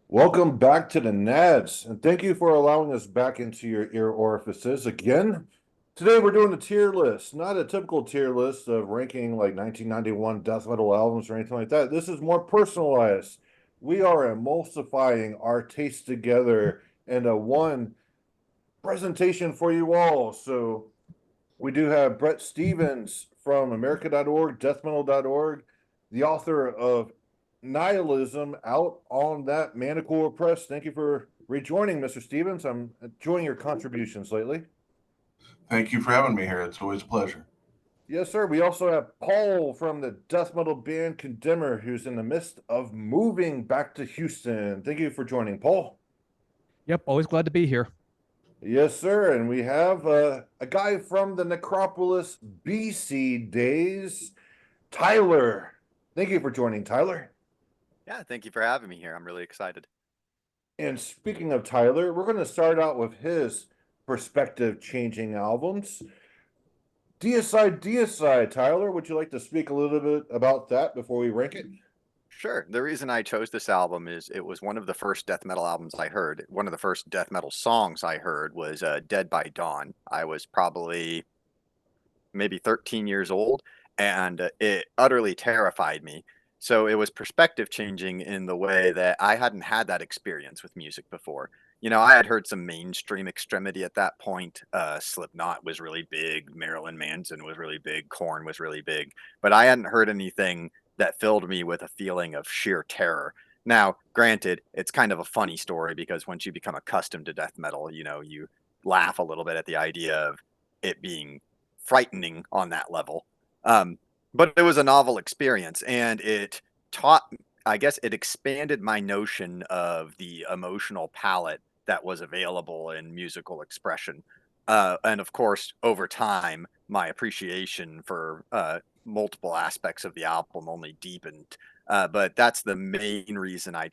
Welcome back to the Nads, and thank you for allowing us back into your ear orifices again. Today we're doing a tier list, not a typical tier list of ranking like 1991 death metal albums or anything like that. This is more personalized. We are emulsifying our tastes together in a one presentation for you all. So we do have Brett Stevens from America.org, deathmetal.org, the author of Nihilism, out on that Manticore Press. Thank you for rejoining, Mr. Stevens. I'm enjoying your contributions lately. Thank you for having me here. It's always a pleasure. Yes, sir. We also have Paul from the death metal band Condemner, who's in the midst of moving back to Houston. Thank you for joining, Paul. Yep, always glad to be here. Yes, sir. And we have a guy from the Necropolis BC days, Tyler. Thank you for joining, Tyler. Yeah, thank you for having me here. I'm really excited. And speaking of Tyler, we're going to start out with his perspective changing albums. Deicide, Tyler, would you like to speak a little bit about that before we rank it? Sure. The reason I chose this album is it was one of the first death metal albums I heard. One of the first death metal songs I heard was Dead by Dawn. I was probably maybe 13 years old, and it utterly terrified me. So it was perspective changing in the way that I hadn't had that experience with music before. You know, I had heard some mainstream extremity at that point. Slipknot was really big, Marilyn Manson was really big, Korn was really big, but I hadn't heard anything that filled me with a feeling of sheer terror. Now, granted, it's kind of a funny story because once you become accustomed to death metal, you know, you laugh a little bit at the idea of it being frightening on that level. But it was a novel experience, and it taught, I guess, it expanded my notion of the emotional palette that was available in musical expression. And of course, over time, my appreciation for multiple aspects of the album only deepened. But that's the main reason I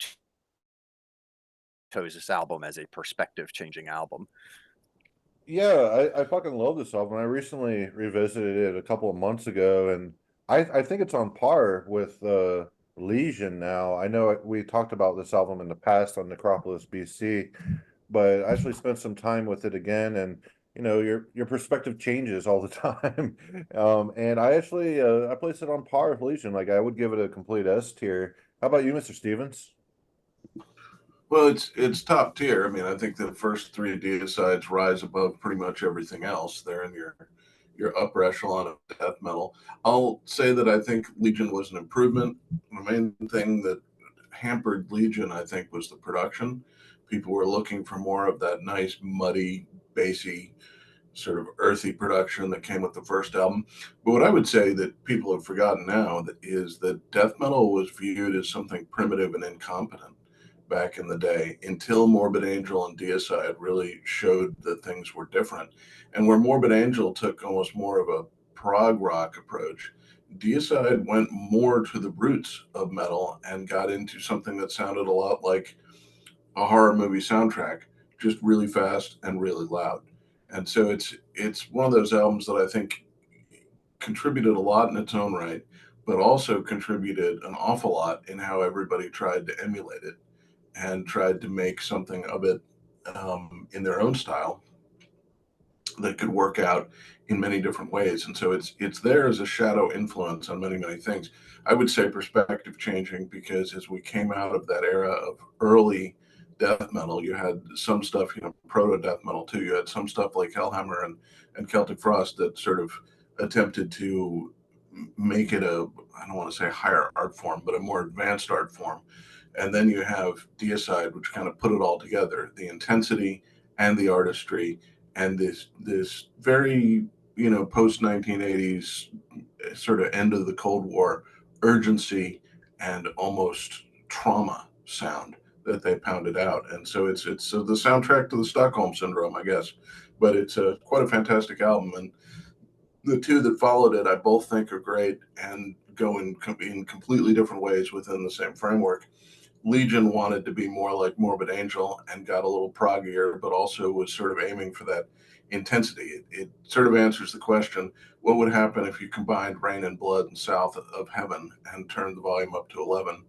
chose this album as a perspective changing album. Yeah, I fucking love this album. I recently revisited it a couple of months ago, and I think it's on par with Legion now. I know we talked about this album in the past on Necropolis BC, but I actually spent some time with it again, and you know your perspective changes all the time. And I actually I place it on par with Legion. Like I would give it a complete S tier. How about you, Mr. Stevens? Well, it's top tier. I mean, I think the first three Deicides rise above pretty much everything else. They're in your upper echelon of death metal. I'll say that I think Legion was an improvement. The main thing that hampered Legion, I think, was the production. People were looking for more of that nice, muddy, bassy, sort of earthy production that came with the first album. But what I would say that people have forgotten now is that death metal was viewed as something primitive and incompetent back in the day until Morbid Angel and Deicide really showed that things were different. And where Morbid Angel took almost more of a prog rock approach, Deicide went more to the roots of metal and got into something that sounded a lot like a horror movie soundtrack, just really fast and really loud. And so it's one of those albums that I think contributed a lot in its own right, but also contributed an awful lot in how everybody tried to emulate it and tried to make something of it in their own style that could work out in many different ways. And so it's there as a shadow influence on many things. I would say perspective changing because as we came out of that era of early death metal, you had some stuff, you know, proto death metal too. You had some stuff like Hellhammer and Celtic Frost that sort of attempted to make it a, I don't want to say higher art form, but a more advanced art form. And then you have Deicide, which kind of put it all together, the intensity and the artistry and this very, you know, post 1980s sort of end of the Cold War urgency and almost trauma sound that they pounded out. And so it's the soundtrack to the Stockholm Syndrome, I guess. But it's quite a fantastic album, and the two that followed it, I both think are great and go in completely different ways within the same framework. Legion wanted to be more like Morbid Angel and got a little proggier, but also was sort of aiming for that intensity. It sort of answers the question, what would happen if you combined Rain and Blood and South of Heaven and turned the volume up to 11?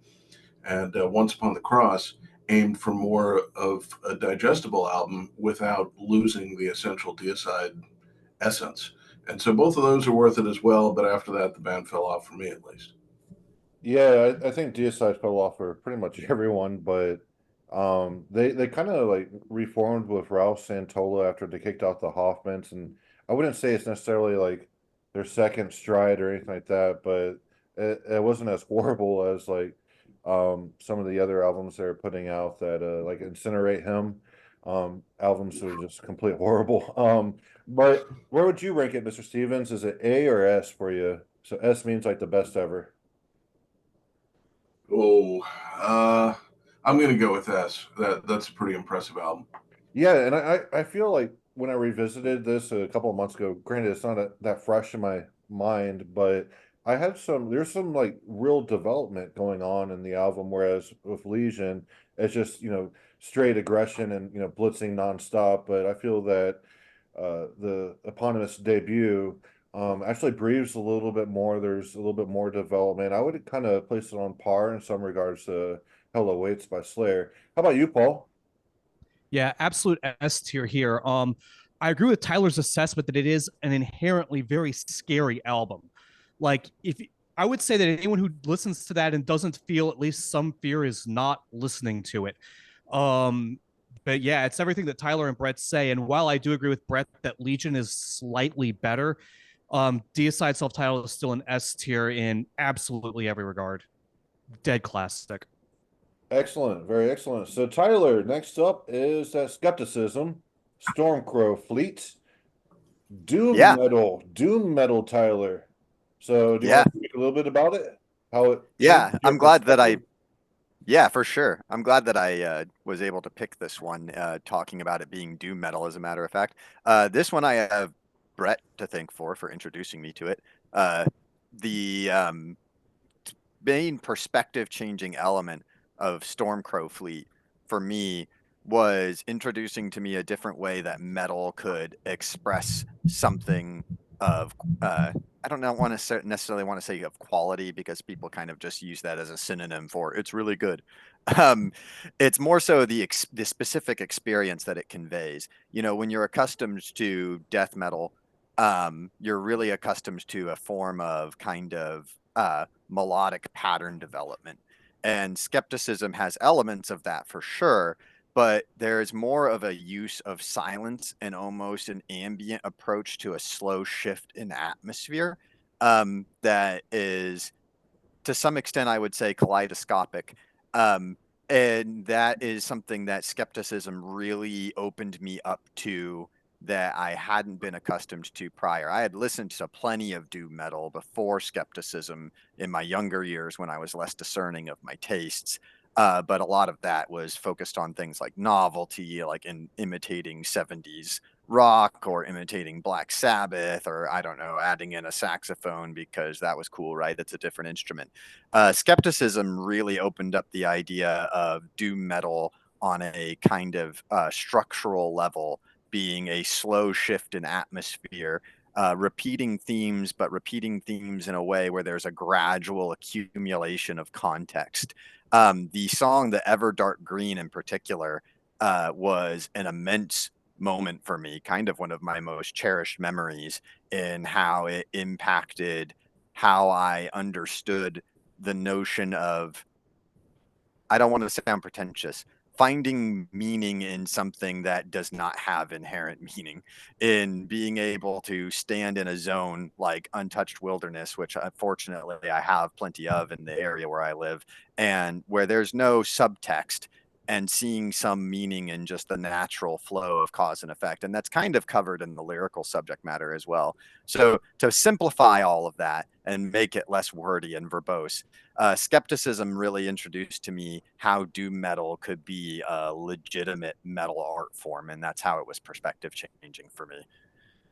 And Once Upon the Cross aimed for more of a digestible album without losing the essential Deicide essence. And so both of those are worth it as well. But after that, the band fell off for me at least. Yeah, I think Deicide fell off for pretty much everyone, but they kind of like reformed with Ralph Santola after they kicked out the Hoffmans, and I wouldn't say it's necessarily like their second stride or anything like that, but it wasn't as horrible as like some of the other albums they're putting out that like Incinerate Him albums are just complete horrible. But where would you rank it, Mr. Stevens? Is it A or S for you? So S means like the best ever. Oh, I'm going to go with S. That's a pretty impressive album. Yeah, and I feel like when I revisited this a couple of months ago, granted it's not that fresh in my mind, but there's some like real development going on in the album, whereas with Legion, it's just, straight aggression and, blitzing nonstop. But I feel that the eponymous debut actually breathes a little bit more. There's a little bit more development. I would kind of place it on par in some regards to Hell Awaits by Slayer. How about you, Paul? Yeah, absolute S tier here. I agree with Tyler's assessment that it is an inherently very scary album. Like, if I would say that anyone who listens to that and doesn't feel at least some fear is not listening to it. Um, but yeah, it's everything that Tyler and Brett say. And while I do agree with Brett that Legion is slightly better, Deicide self-titled is still an S tier in absolutely every regard. Dead classic. Excellent, very excellent. So Tyler, next up is Skepticism, Stormcrowfleet, Yeah, Doom metal, Tyler. So do you yeah, want to speak a little bit about it? How it yeah. changed your I'm glad that perspective? yeah, for sure. I'm glad that I was able to pick this one, talking about it being doom metal, as a matter of fact. This one I have Brett to thank for introducing me to it. The main perspective changing element of Stormcrowfleet for me was introducing to me a different way that metal could express something of I don't know want to necessarily want to say of quality, because people kind of just use that as a synonym for it's really good. Um, it's more so the specific experience that it conveys. When you're accustomed to death metal, you're really accustomed to a form of kind of melodic pattern development. And skepticism has elements of that for sure, but there's more of a use of silence and almost an ambient approach to a slow shift in atmosphere, that is, to some extent, I would say, kaleidoscopic. Um, and that is something that skepticism really opened me up to, that I hadn't been accustomed to prior. I had listened to plenty of doom metal before skepticism in my younger years when I was less discerning of my tastes. But a lot of that was focused on things like novelty, like in imitating 70s rock or imitating Black Sabbath, or I don't know, adding in a saxophone because that was cool, right? It's a different instrument. Skepticism really opened up the idea of doom metal on a kind of structural level, being a slow shift in atmosphere, repeating themes, but repeating themes in a way where there's a gradual accumulation of context. The song, The Ever Dark Green in particular, was an immense moment for me, kind of one of my most cherished memories in how it impacted how I understood the notion of, I don't want to sound pretentious, finding meaning in something that does not have inherent meaning, in being able to stand in a zone like untouched wilderness, which unfortunately I have plenty of in the area where I live, and where there's no subtext, and seeing some meaning in just the natural flow of cause and effect. And that's kind of covered in the lyrical subject matter as well. So to simplify all of that and make it less wordy and verbose, skepticism really introduced to me how doom metal could be a legitimate metal art form, and that's how it was perspective changing for me.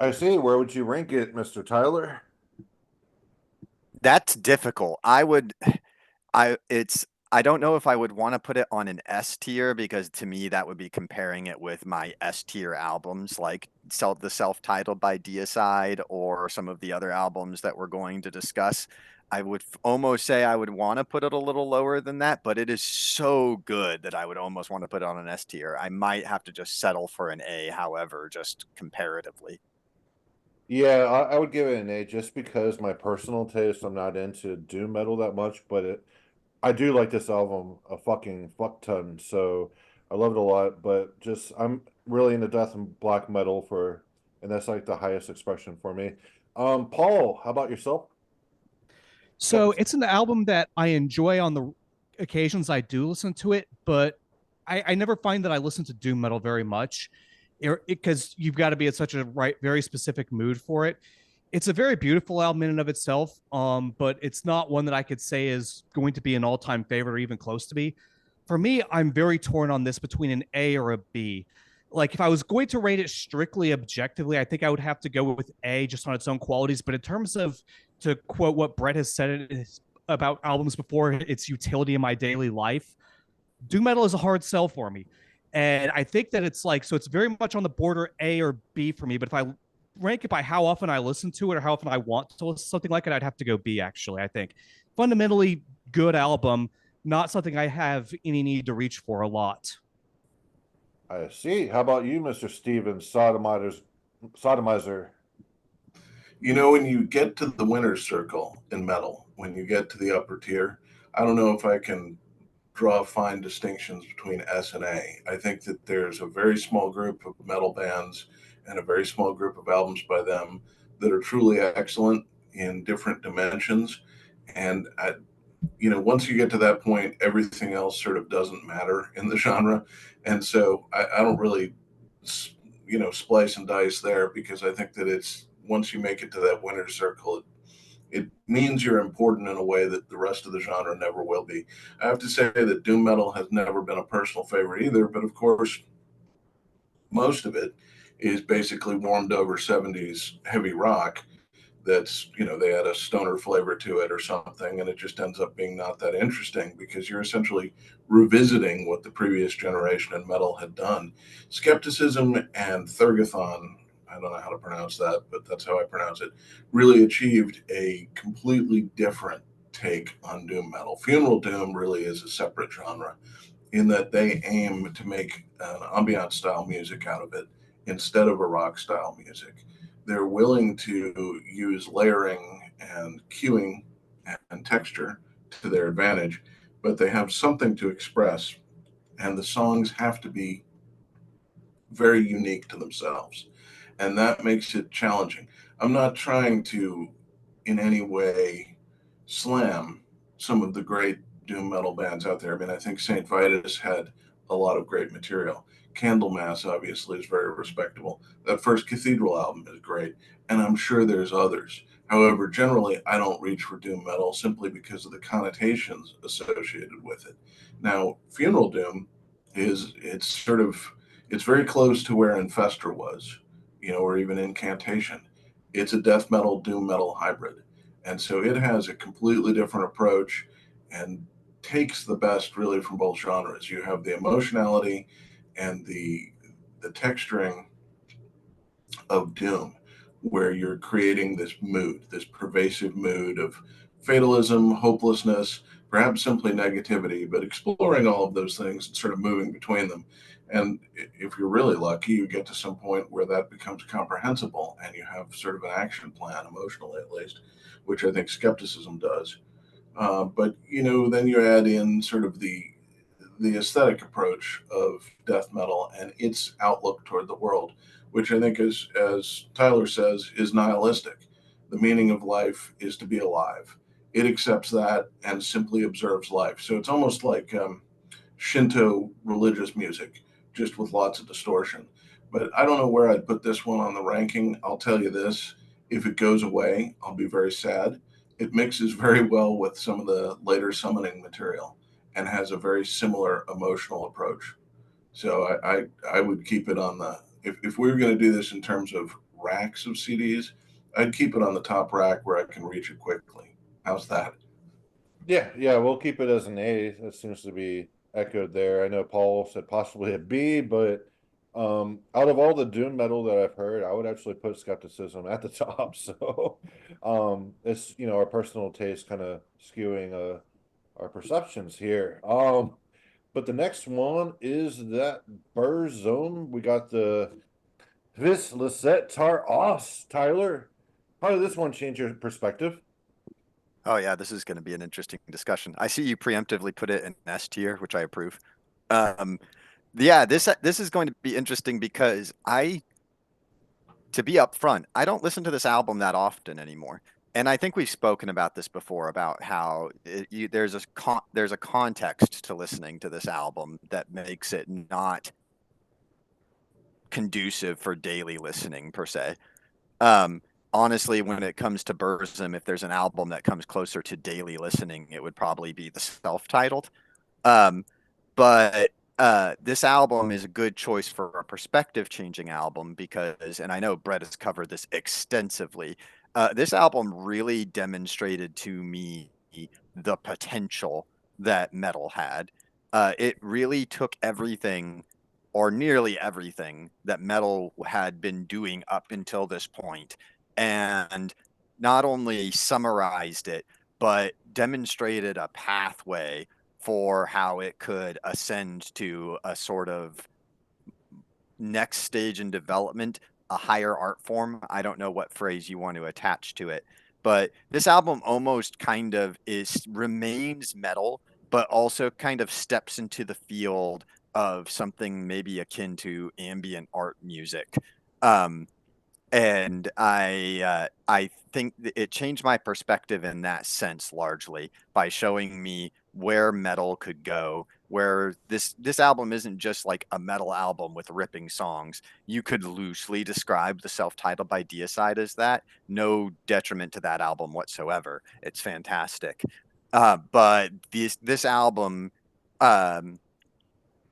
I see. Where would you rank it, Mr. Tyler? That's difficult. I would, I it's I don't know if I would want to put it on an S tier, because to me that would be comparing it with my S tier albums like the self-titled by Deicide or some of the other albums that we're going to discuss. I would almost say I would want to put it a little lower than that, but it is so good that I would almost want to put it on an S tier. I might have to just settle for an A, however, just comparatively. Yeah, I would give it an A just because my personal taste, I'm not into doom metal that much, but I do like this album a fucking fuck ton, so I love it a lot. But just I'm really into death and black metal and that's like the highest expression for me. Paul, how about yourself? So it's an album that I enjoy on the occasions I do listen to it, but I never find that I listen to doom metal very much, because you've got to be in such a very specific mood for it. It's a very beautiful album in and of itself, but it's not one that I could say is going to be an all-time favorite or even close to be. For me, I'm very torn on this between an A or a B. Like if I was going to rate it strictly objectively, I think I would have to go with A just on its own qualities. But in terms of, to quote what Brett has said about albums before, its utility in my daily life, doom metal is a hard sell for me. And I think that it's like, so it's very much on the border A or B for me. But if I rank it by how often I listen to it or how often I want to listen to something like it, I'd have to go B, actually. I think fundamentally good album, not something I have any need to reach for a lot. I see. How about you, Mr. Stevens, sodomizer? When you get to the winner's circle in metal, when you get to the upper tier, I don't know if I can draw fine distinctions between S and A. I think that there's a very small group of metal bands and a very small group of albums by them that are truly excellent in different dimensions. And once you get to that point, everything else sort of doesn't matter in the genre. And so I don't really, splice and dice there, because I think that it's once you make it to that winner's circle, it means you're important in a way that the rest of the genre never will be. I have to say that doom metal has never been a personal favorite either, but of course, most of it is basically warmed over 70s heavy rock that's, they had a stoner flavor to it or something, and it just ends up being not that interesting because you're essentially revisiting what the previous generation in metal had done. Skepticism and Thurgathon, I don't know how to pronounce that, but that's how I pronounce it, really achieved a completely different take on doom metal. Funeral doom really is a separate genre in that they aim to make an ambient style music out of it instead of a rock style music. They're willing to use layering and cueing and texture to their advantage, but they have something to express, and the songs have to be very unique to themselves. And that makes it challenging. I'm not trying to in any way slam some of the great doom metal bands out there. I mean, I think St. Vitus had a lot of great material. Candlemass obviously is very respectable. That first Cathedral album is great, and I'm sure there's others. However, generally, I don't reach for doom metal simply because of the connotations associated with it. Now, Funeral Doom it's very close to where Infestor was, or even Incantation. It's a death metal, doom metal hybrid. And so it has a completely different approach and takes the best really from both genres. You have the emotionality and the texturing of doom, where you're creating this mood, this pervasive mood of fatalism, hopelessness, perhaps simply negativity, but exploring all of those things and sort of moving between them. And if you're really lucky, you get to some point where that becomes comprehensible and you have sort of an action plan, emotionally at least, which I think skepticism does. But then you add in sort of the aesthetic approach of death metal and its outlook toward the world, which I think, as Tyler says, is nihilistic. The meaning of life is to be alive. It accepts that and simply observes life. So it's almost like Shinto religious music, just with lots of distortion. But I don't know where I'd put this one on the ranking. I'll tell you this: if it goes away, I'll be very sad. It mixes very well with some of the later summoning material and has a very similar emotional approach. So I would keep it on the, if we were going to do this in terms of racks of CDs, I'd keep it on the top rack where I can reach it quickly. How's that? Yeah, we'll keep it as an A. That seems to be echoed there. I know Paul said possibly a B, but out of all the doom metal that I've heard, I would actually put Skepticism at the top. So it's our personal taste kind of skewing our perceptions here. But the next one is that Burzum. We got the Vis Lyset Tar Os. Tyler, how did this one change your perspective? Oh yeah, this is going to be an interesting discussion. I see you preemptively put it in S tier, which I approve. Um, yeah, this is going to be interesting because to be upfront, I don't listen to this album that often anymore. And I think we've spoken about this before about how there's a context to listening to this album that makes it not conducive for daily listening per se. Um, Honestly, when it comes to Burzum, if there's an album that comes closer to daily listening, it would probably be the self-titled. Um, but this album is a good choice for a perspective changing album because, and I know Brett has covered this extensively, this album really demonstrated to me the potential that metal had. It really took everything or nearly everything that metal had been doing up until this point and not only summarized it, but demonstrated a pathway for how it could ascend to a sort of next stage in development, a higher art form. I don't know what phrase you want to attach to it, but this album almost kind of remains metal, but also kind of steps into the field of something maybe akin to ambient art music. Um, and I think it changed my perspective in that sense largely by showing me where metal could go, where this album isn't just like a metal album with ripping songs. You could loosely describe the self-titled by Deicide as that. No detriment to that album whatsoever. It's fantastic. But this album um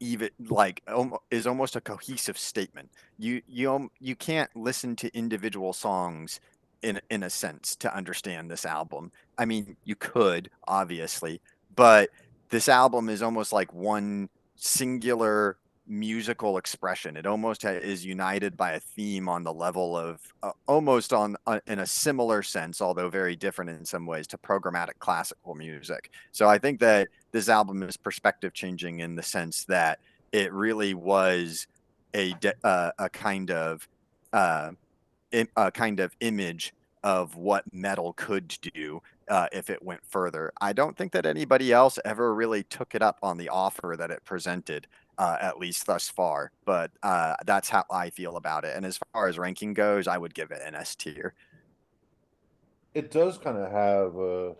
even like is almost a cohesive statement. You can't listen to individual songs in a sense to understand this album. I mean, you could obviously, but this album is almost like one singular musical expression. It almost is united by a theme on the level of almost on in a similar sense, although very different in some ways, to programmatic classical music. So I think that this album is perspective changing in the sense that it really was a kind of uh, a kind of image of what metal could do if it went further. I don't think that anybody else ever really took it up on the offer that it presented, at least thus far. But that's how I feel about it. And as far as ranking goes, I would give it an S tier. It does kind of have a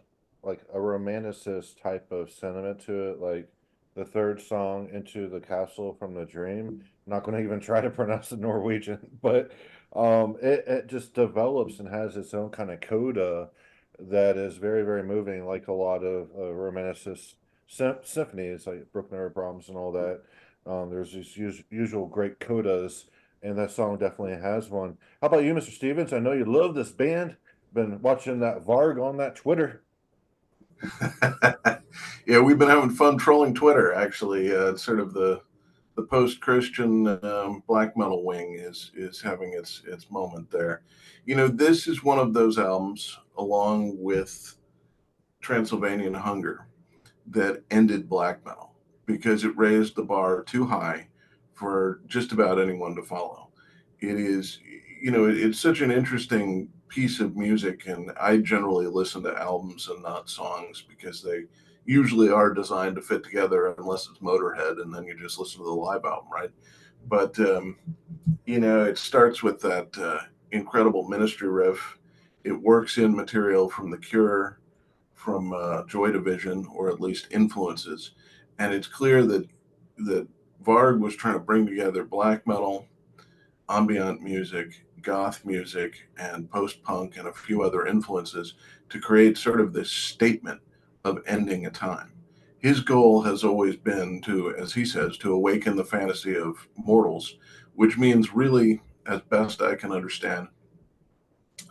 romanticist type of sentiment to it, like the third song, Into the Castle from the Dream. I'm not going to even try to pronounce the Norwegian, but it just develops and has its own kind of coda that is very, very moving, like a lot of romanticist symphonies, like Broken Arrow Proms and all that. There's these usual great codas, and that song definitely has one. How about you, Mr. Stevens? I know you love this band. Been watching that Varg on that Twitter. Yeah, we've been having fun trolling Twitter. Actually, it's sort of the post-Christian black metal wing is having its moment there. This is one of those albums, along with Transylvanian Hunger, that ended black metal because it raised the bar too high for just about anyone to follow. It is, it's such an interesting piece of music, and I generally listen to albums and not songs because they usually are designed to fit together unless it's Motorhead, and then you just listen to the live album, right? But it starts with that incredible ministry riff. It works in material from The Cure, from Joy Division, or at least influences. And it's clear that Varg was trying to bring together black metal, ambient music, goth music, and post punk, and a few other influences to create sort of this statement of ending a time. His goal has always been to, as he says, to awaken the fantasy of mortals, which means really, as best I can understand,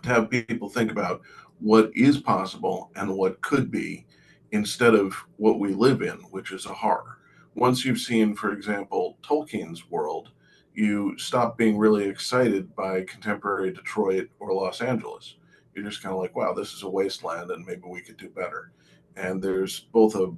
to have people think about what is possible and what could be instead of what we live in, which is a horror. Once you've seen, for example, Tolkien's world, you stop being really excited by contemporary Detroit or Los Angeles. You're just kind of like, wow, this is a wasteland and maybe we could do better. And there's both a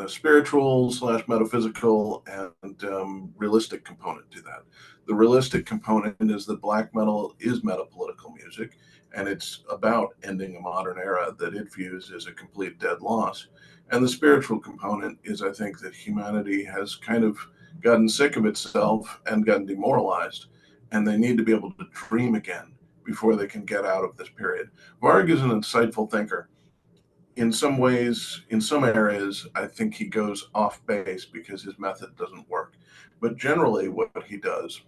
spiritual / metaphysical and realistic component to that. The realistic component is that black metal is metapolitical music, and it's about ending a modern era that it views as a complete dead loss. And the spiritual component is, I think, that humanity has kind of gotten sick of itself and gotten demoralized, and they need to be able to dream again before they can get out of this period. Varg is an insightful thinker. In some ways, in some areas, I think he goes off base because his method doesn't work. But generally, what he does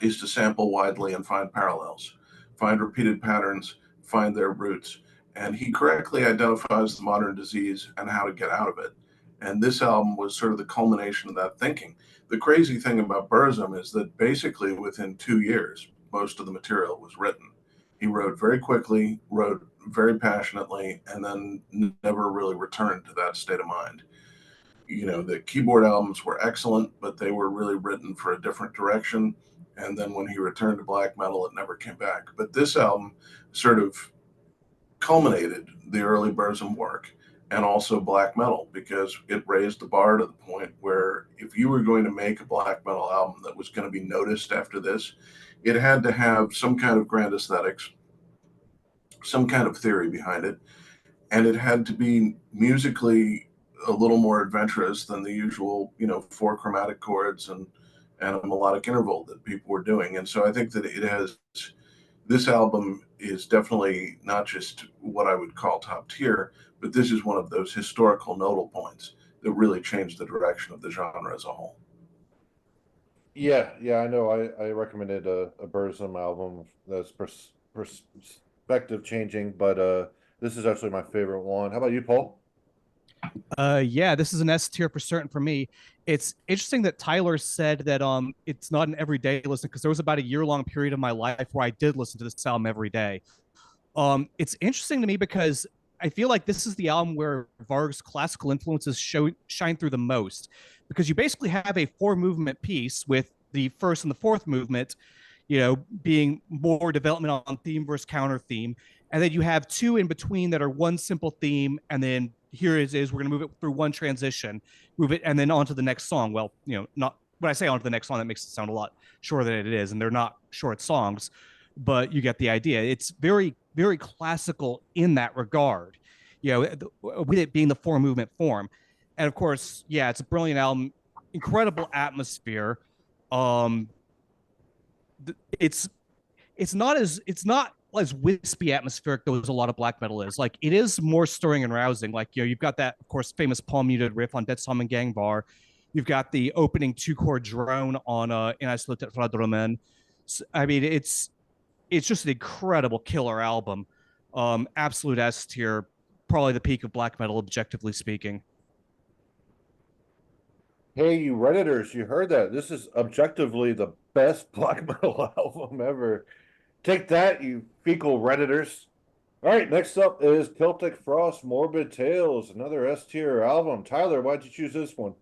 is to sample widely and find parallels, find repeated patterns, find their roots. And he correctly identifies the modern disease and how to get out of it. And this album was sort of the culmination of that thinking. The crazy thing about Burzum is that basically within 2 years, most of the material was written. He wrote very quickly, wrote very passionately, and then never really returned to that state of mind. You know, the keyboard albums were excellent, but they were really written for a different direction. And then when he returned to black metal, it never came back. But this album sort of culminated the early Burzum work and also black metal, because it raised the bar to the point where if you were going to make a black metal album that was going to be noticed after this, it had to have some kind of grand aesthetics, some kind of theory behind it, and it had to be musically a little more adventurous than the usual, you know, 4 chromatic chords and a melodic interval that people were doing. And so I think that it has, this album is definitely not just what I would call top tier, but this is one of those historical nodal points that really changed the direction of the genre as a whole. Yeah, I know. I recommended a Burzum album that's perspective changing, but this is actually my favorite one. How about you, Paul? Yeah, this is an S tier for certain for me. It's interesting that Tyler said that it's not an everyday listen, because there was about a year-long period of my life where I did listen to this album every day. It's interesting to me because I feel like this is the album where Varg's classical influences shine through the most, because you basically have a 4-movement piece with the first and the fourth movement, you know, being more development on theme versus counter theme, and then you have 2 in between that are one simple theme, and then here it is, we're going to move it through one transition, move it, and then on to the next song. Well, you know, not when I say on to the next song, that makes it sound a lot shorter than it is, and they're not short songs, but you get the idea. It's very, very classical in that regard, you know, with it being the 4-movement form. And of course, yeah, it's a brilliant album, incredible atmosphere. Um, it's not as wispy atmospheric though as a lot of black metal is. Like, it is more stirring and rousing. Like, you know, you've got that, of course, famous palm muted riff on Dead Salmon Gang Bar. You've got the opening 2-chord drone on In I Salute Fradromen. I mean, it's just an incredible killer album. Absolute S tier, probably the peak of black metal, objectively speaking. Hey, you Redditors, you heard that. This is objectively the best black metal album ever. Take that, you fecal Redditors. All right, next up is Celtic Frost Morbid Tales, another S tier album. Tyler, why'd you choose this one?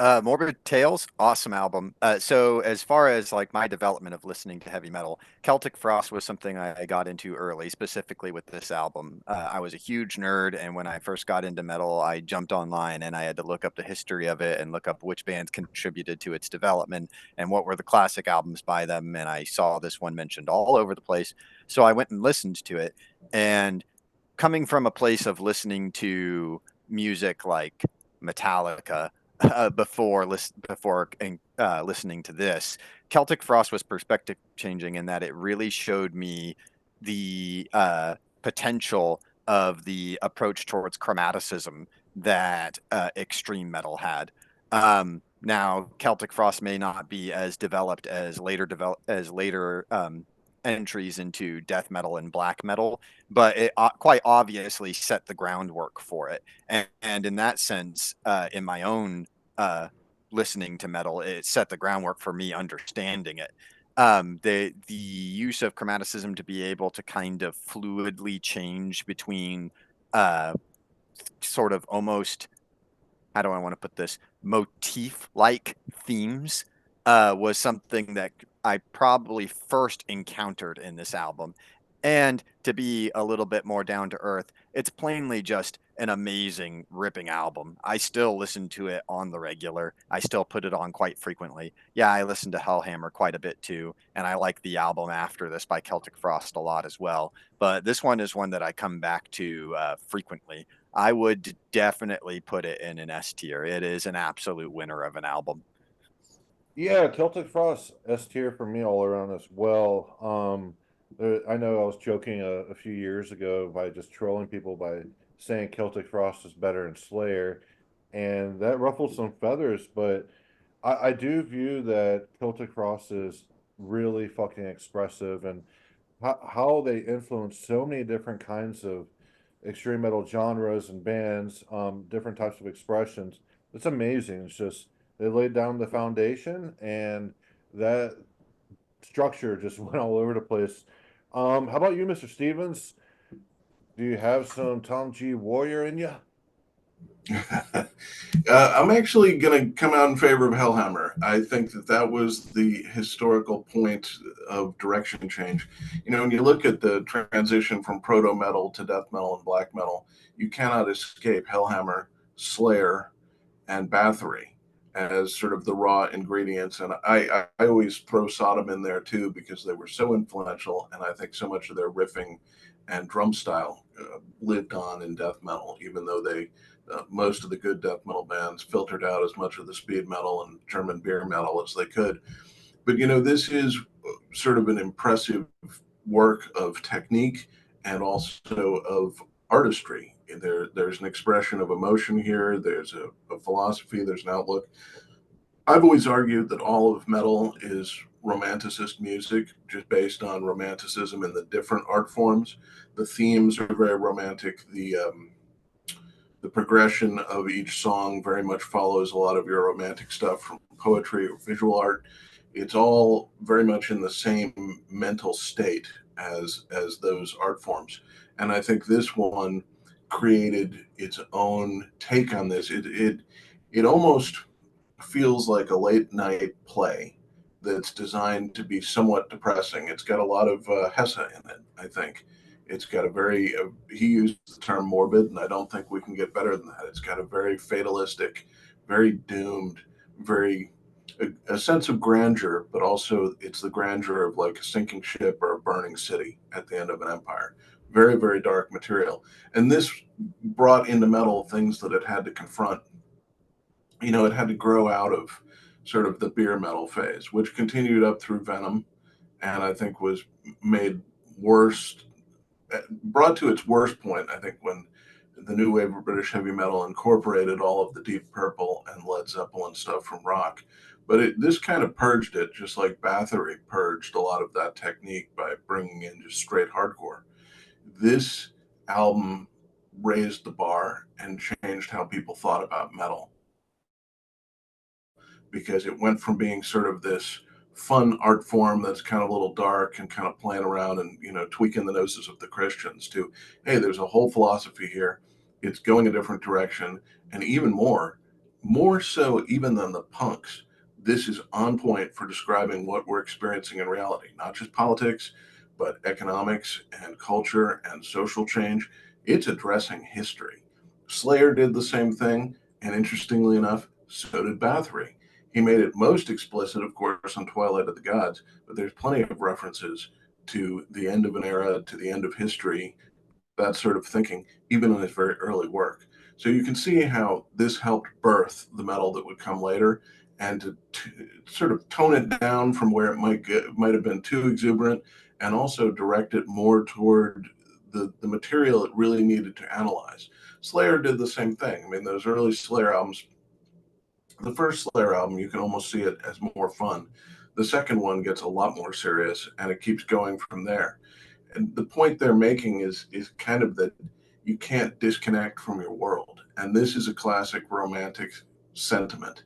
Morbid Tales, awesome album. So as far as like my development of listening to heavy metal, Celtic Frost was something I got into early, specifically with this album. I was a huge nerd, and when I first got into metal, I jumped online and I had to look up the history of it and look up which bands contributed to its development and what were the classic albums by them. And I saw this one mentioned all over the place, so I went and listened to it. And coming from a place of listening to music like Metallica, before listening to this, Celtic Frost was perspective changing in that it really showed me the potential of the approach towards chromaticism that extreme metal had. Now, Celtic Frost may not be as developed as later entries into death metal and black metal, but it quite obviously set the groundwork for it. And in that sense, in my own listening to metal, it set the groundwork for me understanding it. The use of chromaticism to be able to kind of fluidly change between sort of almost, how do I want to put this, motif-like themes was something that I probably first encountered in this album. And to be a little bit more down to earth, it's plainly just an amazing, ripping album. I still listen to it on the regular. I still put it on quite frequently. Yeah, I listen to Hellhammer quite a bit too, and I like the album After This by Celtic Frost a lot as well. But this one is one that I come back to frequently. I would definitely put it in an S tier. It is an absolute winner of an album. Yeah, Celtic Frost S tier for me all around as well. I know I was joking a few years ago by just trolling people by saying Celtic Frost is better than Slayer, and that ruffled some feathers. But I do view that Celtic Frost is really fucking expressive, and how they influence so many different kinds of extreme metal genres and bands, different types of expressions. It's amazing. It's just they laid down the foundation, and that structure just went all over the place. How about you, Mr. Stevens? Do you have some Tom G. Warrior in you? I'm actually going to come out in favor of Hellhammer. I think that was the historical point of direction change. When you look at the transition from proto metal to death metal and black metal, you cannot escape Hellhammer, Slayer, and Bathory as sort of the raw ingredients. And I always throw Sodom in there too, because they were so influential, and I think so much of their riffing and drum style lived on in death metal, even though they most of the good death metal bands filtered out as much of the speed metal and German beer metal as they could. But this is sort of an impressive work of technique and also of artistry. There's an expression of emotion here. There's a philosophy. There's an outlook. I've always argued that all of metal is romanticist music, just based on romanticism in the different art forms. The themes are very romantic. The progression of each song very much follows a lot of your romantic stuff from poetry or visual art. It's all very much in the same mental state as those art forms. And I think this one created its own take on this. It almost feels like a late night play that's designed to be somewhat depressing. It's got a lot of Hesse in it, I think. It's got a very, he used the term morbid, and I don't think we can get better than that. It's got a very fatalistic, very doomed, very, a sense of grandeur, but also it's the grandeur of like a sinking ship or a burning city at the end of an empire. Very, very dark material. And this brought into metal things that it had to confront. It had to grow out of sort of the beer metal phase, which continued up through Venom, and I think was made worse, brought to its worst point, I think, when the new wave of British heavy metal incorporated all of the Deep Purple and Led Zeppelin stuff from rock. But this kind of purged it, just like Bathory purged a lot of that technique by bringing in just straight hardcore. This album raised the bar and changed how people thought about metal, because it went from being sort of this fun art form that's kind of a little dark and kind of playing around and tweaking the noses of the Christians to, hey, there's a whole philosophy here. It's going a different direction, and even more so even than the punks. This is on point for describing what we're experiencing in reality, not just politics, but economics and culture and social change. It's addressing history. Slayer did the same thing, and interestingly enough, so did Bathory. He made it most explicit, of course, on Twilight of the Gods, but there's plenty of references to the end of an era, to the end of history, that sort of thinking, even in his very early work. So you can see how this helped birth the metal that would come later, and to sort of tone it down from where it might have been too exuberant, and also direct it more toward the material it really needed to analyze. Slayer did the same thing. I mean, those early Slayer albums, the first Slayer album, you can almost see it as more fun. The second one gets a lot more serious, and it keeps going from there. And the point they're making is kind of that you can't disconnect from your world. And this is a classic romantic sentiment,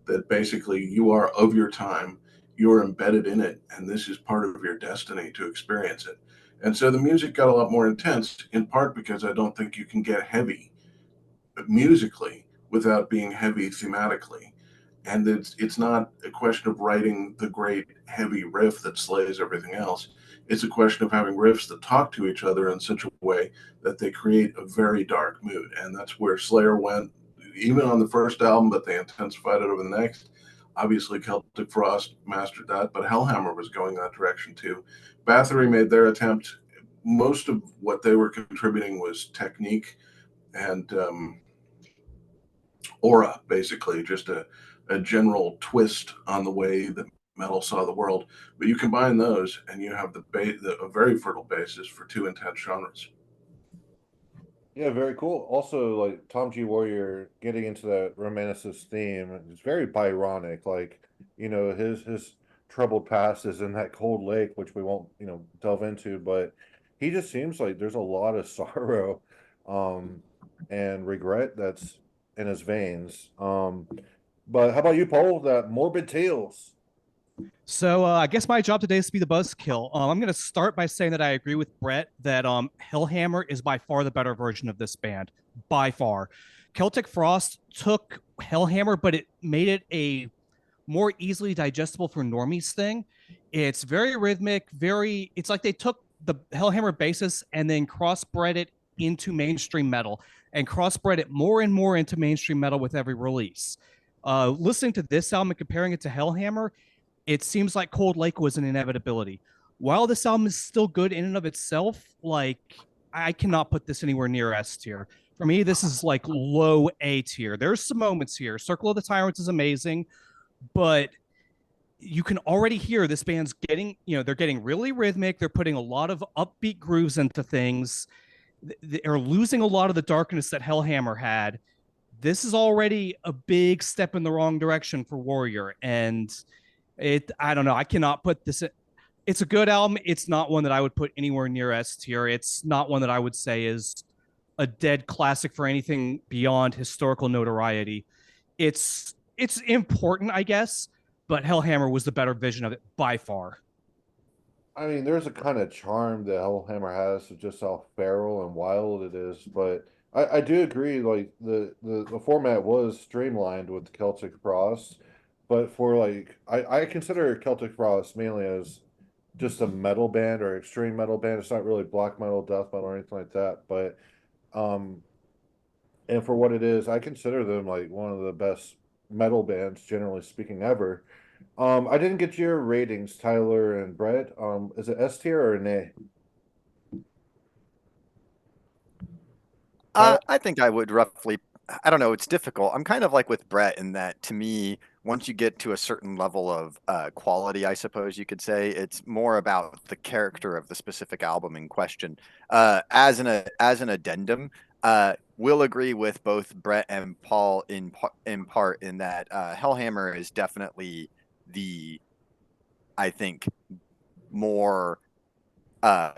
that basically you are of your time, you're embedded in it, and this is part of your destiny to experience it. And so the music got a lot more intense, in part because I don't think you can get heavy musically without being heavy thematically. And it's not a question of writing the great heavy riff that slays everything else. It's a question of having riffs that talk to each other in such a way that they create a very dark mood. And that's where Slayer went, even on the first album, but they intensified it over the next. Obviously, Celtic Frost mastered that, but Hellhammer was going that direction too. Bathory made their attempt. Most of what they were contributing was technique and aura, basically, just a general twist on the way that metal saw the world. But you combine those, and you have a very fertile basis for two intense genres. Yeah, very cool. Also, like Tom G. Warrior getting into that romanticist theme, it's very Byronic. Like, his troubled past is in that cold lake, which we won't, delve into, but he just seems like there's a lot of sorrow, and regret that's in his veins. But how about you, Paul? That Morbid Tales. So I guess my job today is to be the buzzkill. I'm going to start by saying that I agree with Brett that Hellhammer is by far the better version of this band, by far. Celtic Frost took Hellhammer, but it made it a more easily digestible for normies thing. It's very rhythmic, it's like they took the Hellhammer basis and then crossbred it into mainstream metal and crossbred it more and more into mainstream metal with every release. Listening to this album and comparing it to Hellhammer, it seems like Cold Lake was an inevitability. While this album is still good in and of itself, like I cannot put this anywhere near S tier. For me, this is like low A tier. There's some moments here. Circle of the Tyrants is amazing, but you can already hear this band's getting, they're getting really rhythmic. They're putting a lot of upbeat grooves into things. They're losing a lot of the darkness that Hellhammer had. This is already a big step in the wrong direction for Warrior, and I don't know. I cannot put this. It's a good album. It's not one that I would put anywhere near S tier. It's not one that I would say is a dead classic for anything beyond historical notoriety. It's important, I guess, but Hellhammer was the better vision of it by far. I mean, there's a kind of charm that Hellhammer has to just how feral and wild it is, but I do agree, like the format was streamlined with Celtic Frost, but for like I consider Celtic Frost mainly as just a metal band or extreme metal band. It's not really black metal, death metal, or anything like that. But um and for what it is, I consider them like one of the best metal bands, generally speaking, ever. I didn't get your ratings, Tyler and Brett. Is it S tier or an A? I think I would roughly, I don't know, it's difficult. I'm kind of like with Brett in that to me, once you get to a certain level of quality, I suppose you could say, it's more about the character of the specific album in question. As an addendum, we'll agree with both Brett and Paul in part in that Hellhammer is definitely the, I think, more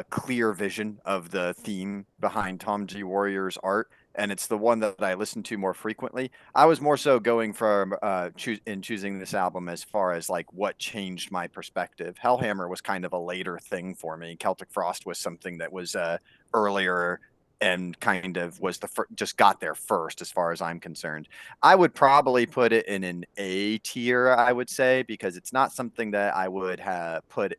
clear vision of the theme behind Tom G. Warrior's art, and it's the one that I listen to more frequently. I was more so going from choosing this album as far as like what changed my perspective. Hellhammer was kind of a later thing for me. Celtic Frost was something that was earlier and kind of was just got there first as far as I'm concerned. I would probably put it in an A tier, I would say, because it's not something that I would have put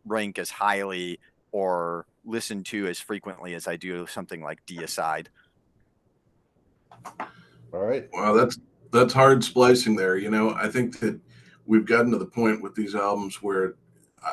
rank as highly or listen to as frequently as I do something like Deicide. All right. Wow, that's hard splicing there. I think that we've gotten to the point with these albums where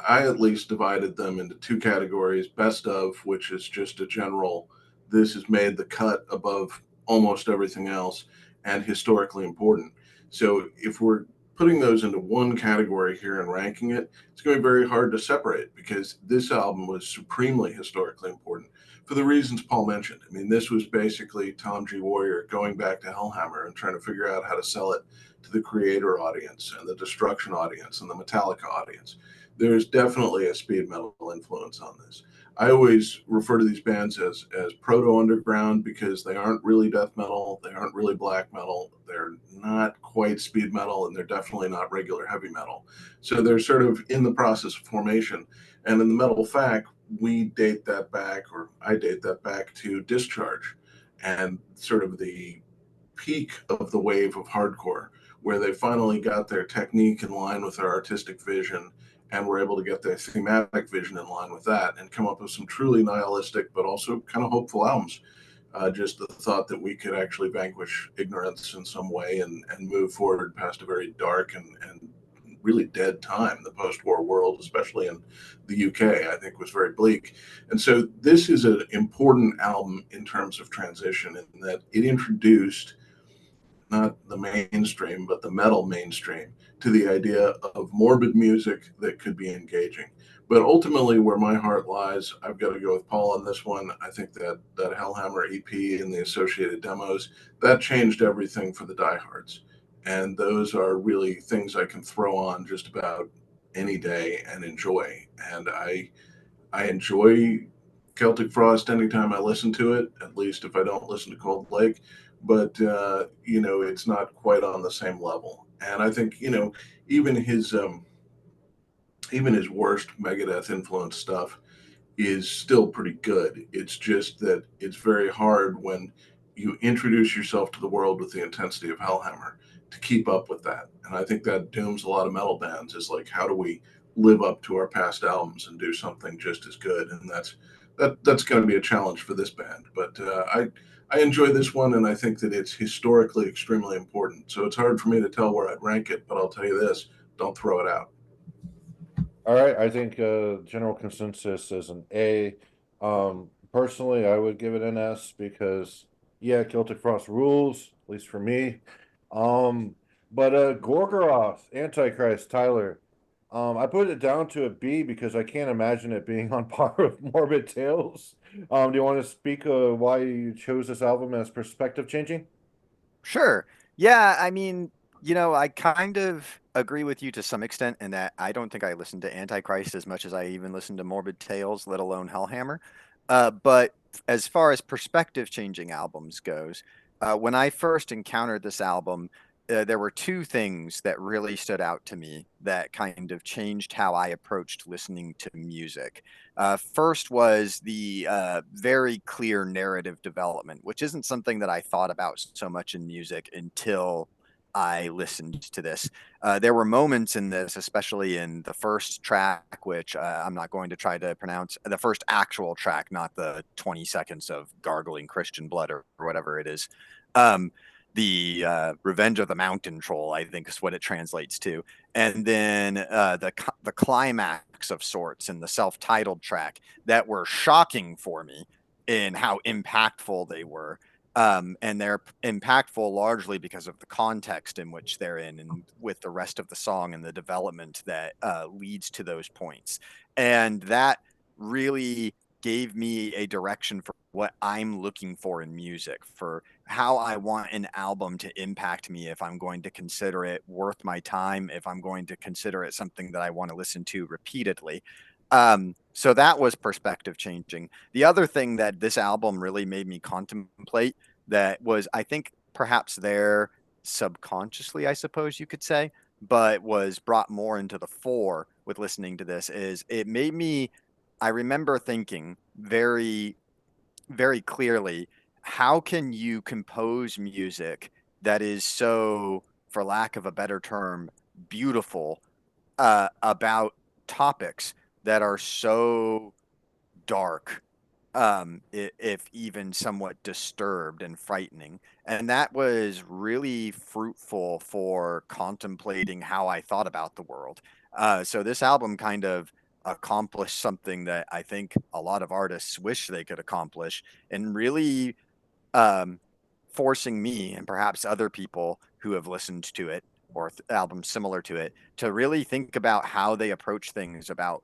I at least divided them into two categories: best of, which is just a general, this has made the cut above almost everything else, and historically important. So if we're putting those into one category here and ranking it, it's going to be very hard to separate because this album was supremely historically important for the reasons Paul mentioned. I mean, this was basically Tom G. Warrior going back to Hellhammer and trying to figure out how to sell it to the Creator audience and the Destruction audience and the Metallica audience. There's definitely a speed metal influence on this. I always refer to these bands as proto underground because they aren't really death metal, they aren't really black metal, they're not quite speed metal, and they're definitely not regular heavy metal. So they're sort of in the process of formation. And in the Metal Fact, we date that back, or I date that back to Discharge. and sort of the peak of the wave of hardcore, where they finally got their technique in line with their artistic vision and were able to get their thematic vision in line with that and come up with some truly nihilistic but also kind of hopeful albums. Just the thought that we could actually vanquish ignorance in some way and move forward past a very dark and really dead time. The post-war world, especially in the UK, I think was very bleak. And so this is an important album in terms of transition, in that it introduced not the mainstream, but the metal mainstream to the idea of morbid music that could be engaging. But ultimately, where my heart lies, I've got to go with Paul on this one. I think that Hellhammer EP and the associated demos, that changed everything for the diehards. And those are really things I can throw on just about any day and enjoy. And I enjoy Celtic Frost anytime I listen to it, at least if I don't listen to Cold Lake. But it's not quite on the same level. And I think even his worst Megadeth influence stuff is still pretty good. It's just that it's very hard when you introduce yourself to the world with the intensity of Hellhammer to keep up with that. And I think that dooms a lot of metal bands, is like, how do we live up to our past albums and do something just as good? And that's going to be a challenge for this band. But I enjoy this one, and I think that it's historically extremely important. So it's hard for me to tell where I'd rank it, but I'll tell you this: don't throw it out. All right, I think general consensus is an A. Personally, I would give it an S because, yeah, Celtic Frost rules, at least for me. But Gorgoroth, Antichrist, Tyler, I put it down to a B because I can't imagine it being on par with Morbid Tales. Do you want to speak why you chose this album as perspective changing? Sure. Yeah, I mean, I kind of agree with you to some extent in that I don't think I listened to Antichrist as much as I even listened to Morbid Tales, let alone Hellhammer. But as far as perspective changing albums goes, when I first encountered this album, there were two things that really stood out to me that kind of changed how I approached listening to music. First was the very clear narrative development, which isn't something that I thought about so much in music until I listened to this. There were moments in this, especially in the first track, which I'm not going to try to pronounce, the first actual track, not the 20 seconds of gargling Christian blood or whatever it is. The Revenge of the Mountain Troll, I think, is what it translates to. And then the climax of sorts in the self-titled track that were shocking for me in how impactful they were. And they're impactful largely because of the context in which they're in and with the rest of the song and the development that leads to those points. And that really gave me a direction for what I'm looking for in music, for how I want an album to impact me if I'm going to consider it worth my time, if I'm going to consider it something that I want to listen to repeatedly. So that was perspective changing. The other thing that this album really made me contemplate, that was, I think, perhaps there subconsciously, I suppose you could say, but was brought more into the fore with listening to this, is it made me, I remember thinking very, very clearly, how can you compose music that is so, for lack of a better term, beautiful, about topics that are so dark, if even somewhat disturbed and frightening. And that was really fruitful for contemplating how I thought about the world. So this album kind of accomplished something that I think a lot of artists wish they could accomplish, and really um, forcing me and perhaps other people who have listened to it or albums similar to it to really think about how they approach things, about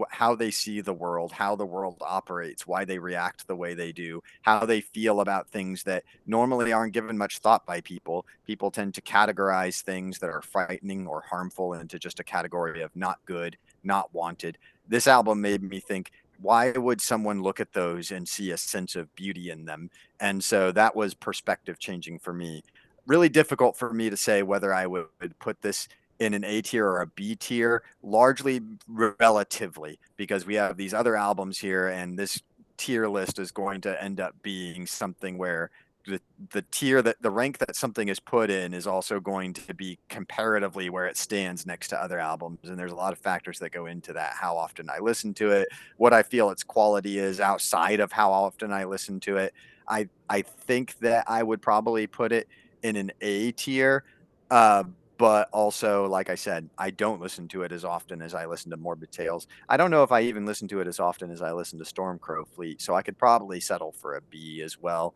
how they see the world, how the world operates, why they react the way they do, how they feel about things that normally aren't given much thought by people. People tend to categorize things that are frightening or harmful into just a category of not good, not wanted. This album made me think, why would someone look at those and see a sense of beauty in them? And so that was perspective changing for me. Really difficult for me to say whether I would put this in an A tier or a B tier, largely relatively, because we have these other albums here, and this tier list is going to end up being something where the tier that the rank that something is put in is also going to be comparatively where it stands next to other albums. And there's a lot of factors that go into that. How often I listen to it, what I feel its quality is outside of how often I listen to it. I think that I would probably put it in an A tier. But also, like I said, I don't listen to it as often as I listen to Morbid Tales. I don't know if I even listen to it as often as I listen to Stormcrowfleet, so I could probably settle for a B as well.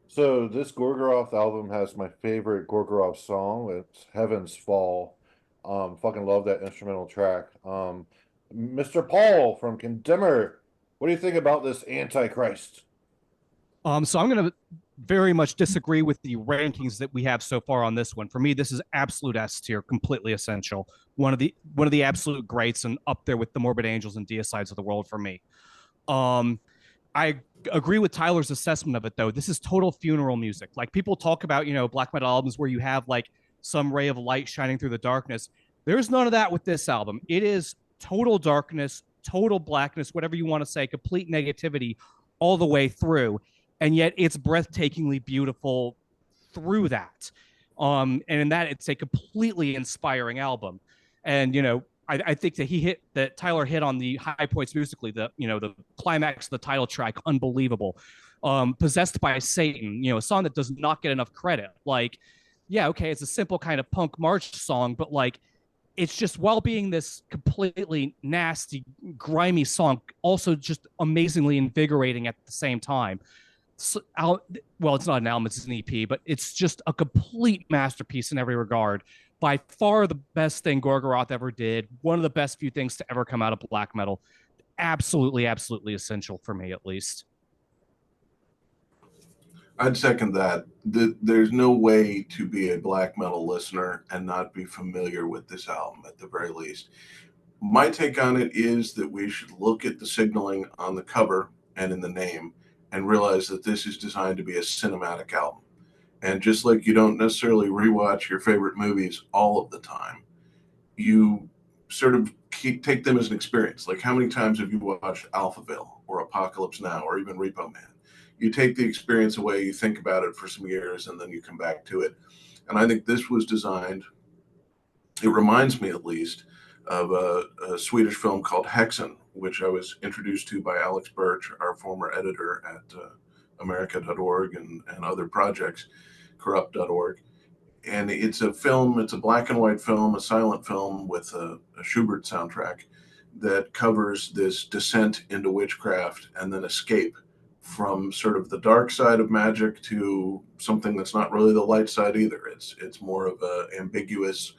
So this Gorgoroth album has my favorite Gorgoroth song. It's Heaven's Fall. Fucking love that instrumental track. Mr. Paul from Condemner, what do you think about this Antichrist? So I'm going to very much disagree with the rankings that we have so far on this one. For me, this is absolute S tier, completely essential. One of the absolute greats, and up there with the Morbid Angels and Deicides of the world for me. I agree with Tyler's assessment of it, though. This is total funeral music. Like, people talk about, black metal albums where you have like some ray of light shining through the darkness. There's none of that with this album. It is total darkness, total blackness, whatever you want to say, complete negativity all the way through. And yet it's breathtakingly beautiful through that. And in that, it's a completely inspiring album. And, I think that Tyler hit on the high points musically. The climax of the title track, unbelievable. Possessed by Satan, a song that does not get enough credit. Like, yeah, okay, it's a simple kind of punk march song, but like, it's just, while being this completely nasty, grimy song, also just amazingly invigorating at the same time. So, well, it's not an album, it's an EP, but it's just a complete masterpiece in every regard. By far the best thing Gorgoroth ever did. One of the best few things to ever come out of black metal. Absolutely, absolutely essential for me, at least. I'd second that. There's no way to be a black metal listener and not be familiar with this album, at the very least. My take on it is that we should look at the signaling on the cover and in the name and realize that this is designed to be a cinematic album. And just like you don't necessarily rewatch your favorite movies all of the time, you sort of take them as an experience. Like, how many times have you watched Alphaville or Apocalypse Now or even Repo Man? You take the experience away, you think about it for some years, and then you come back to it. And I think this was designed, it reminds me at least, of a Swedish film called Hexen, which I was introduced to by Alex Birch, our former editor at America.org and other projects, corrupt.org. And it's a film, it's a black and white film, a silent film with a Schubert soundtrack that covers this descent into witchcraft and then escape from sort of the dark side of magic to something that's not really the light side either. It's more of an ambiguous,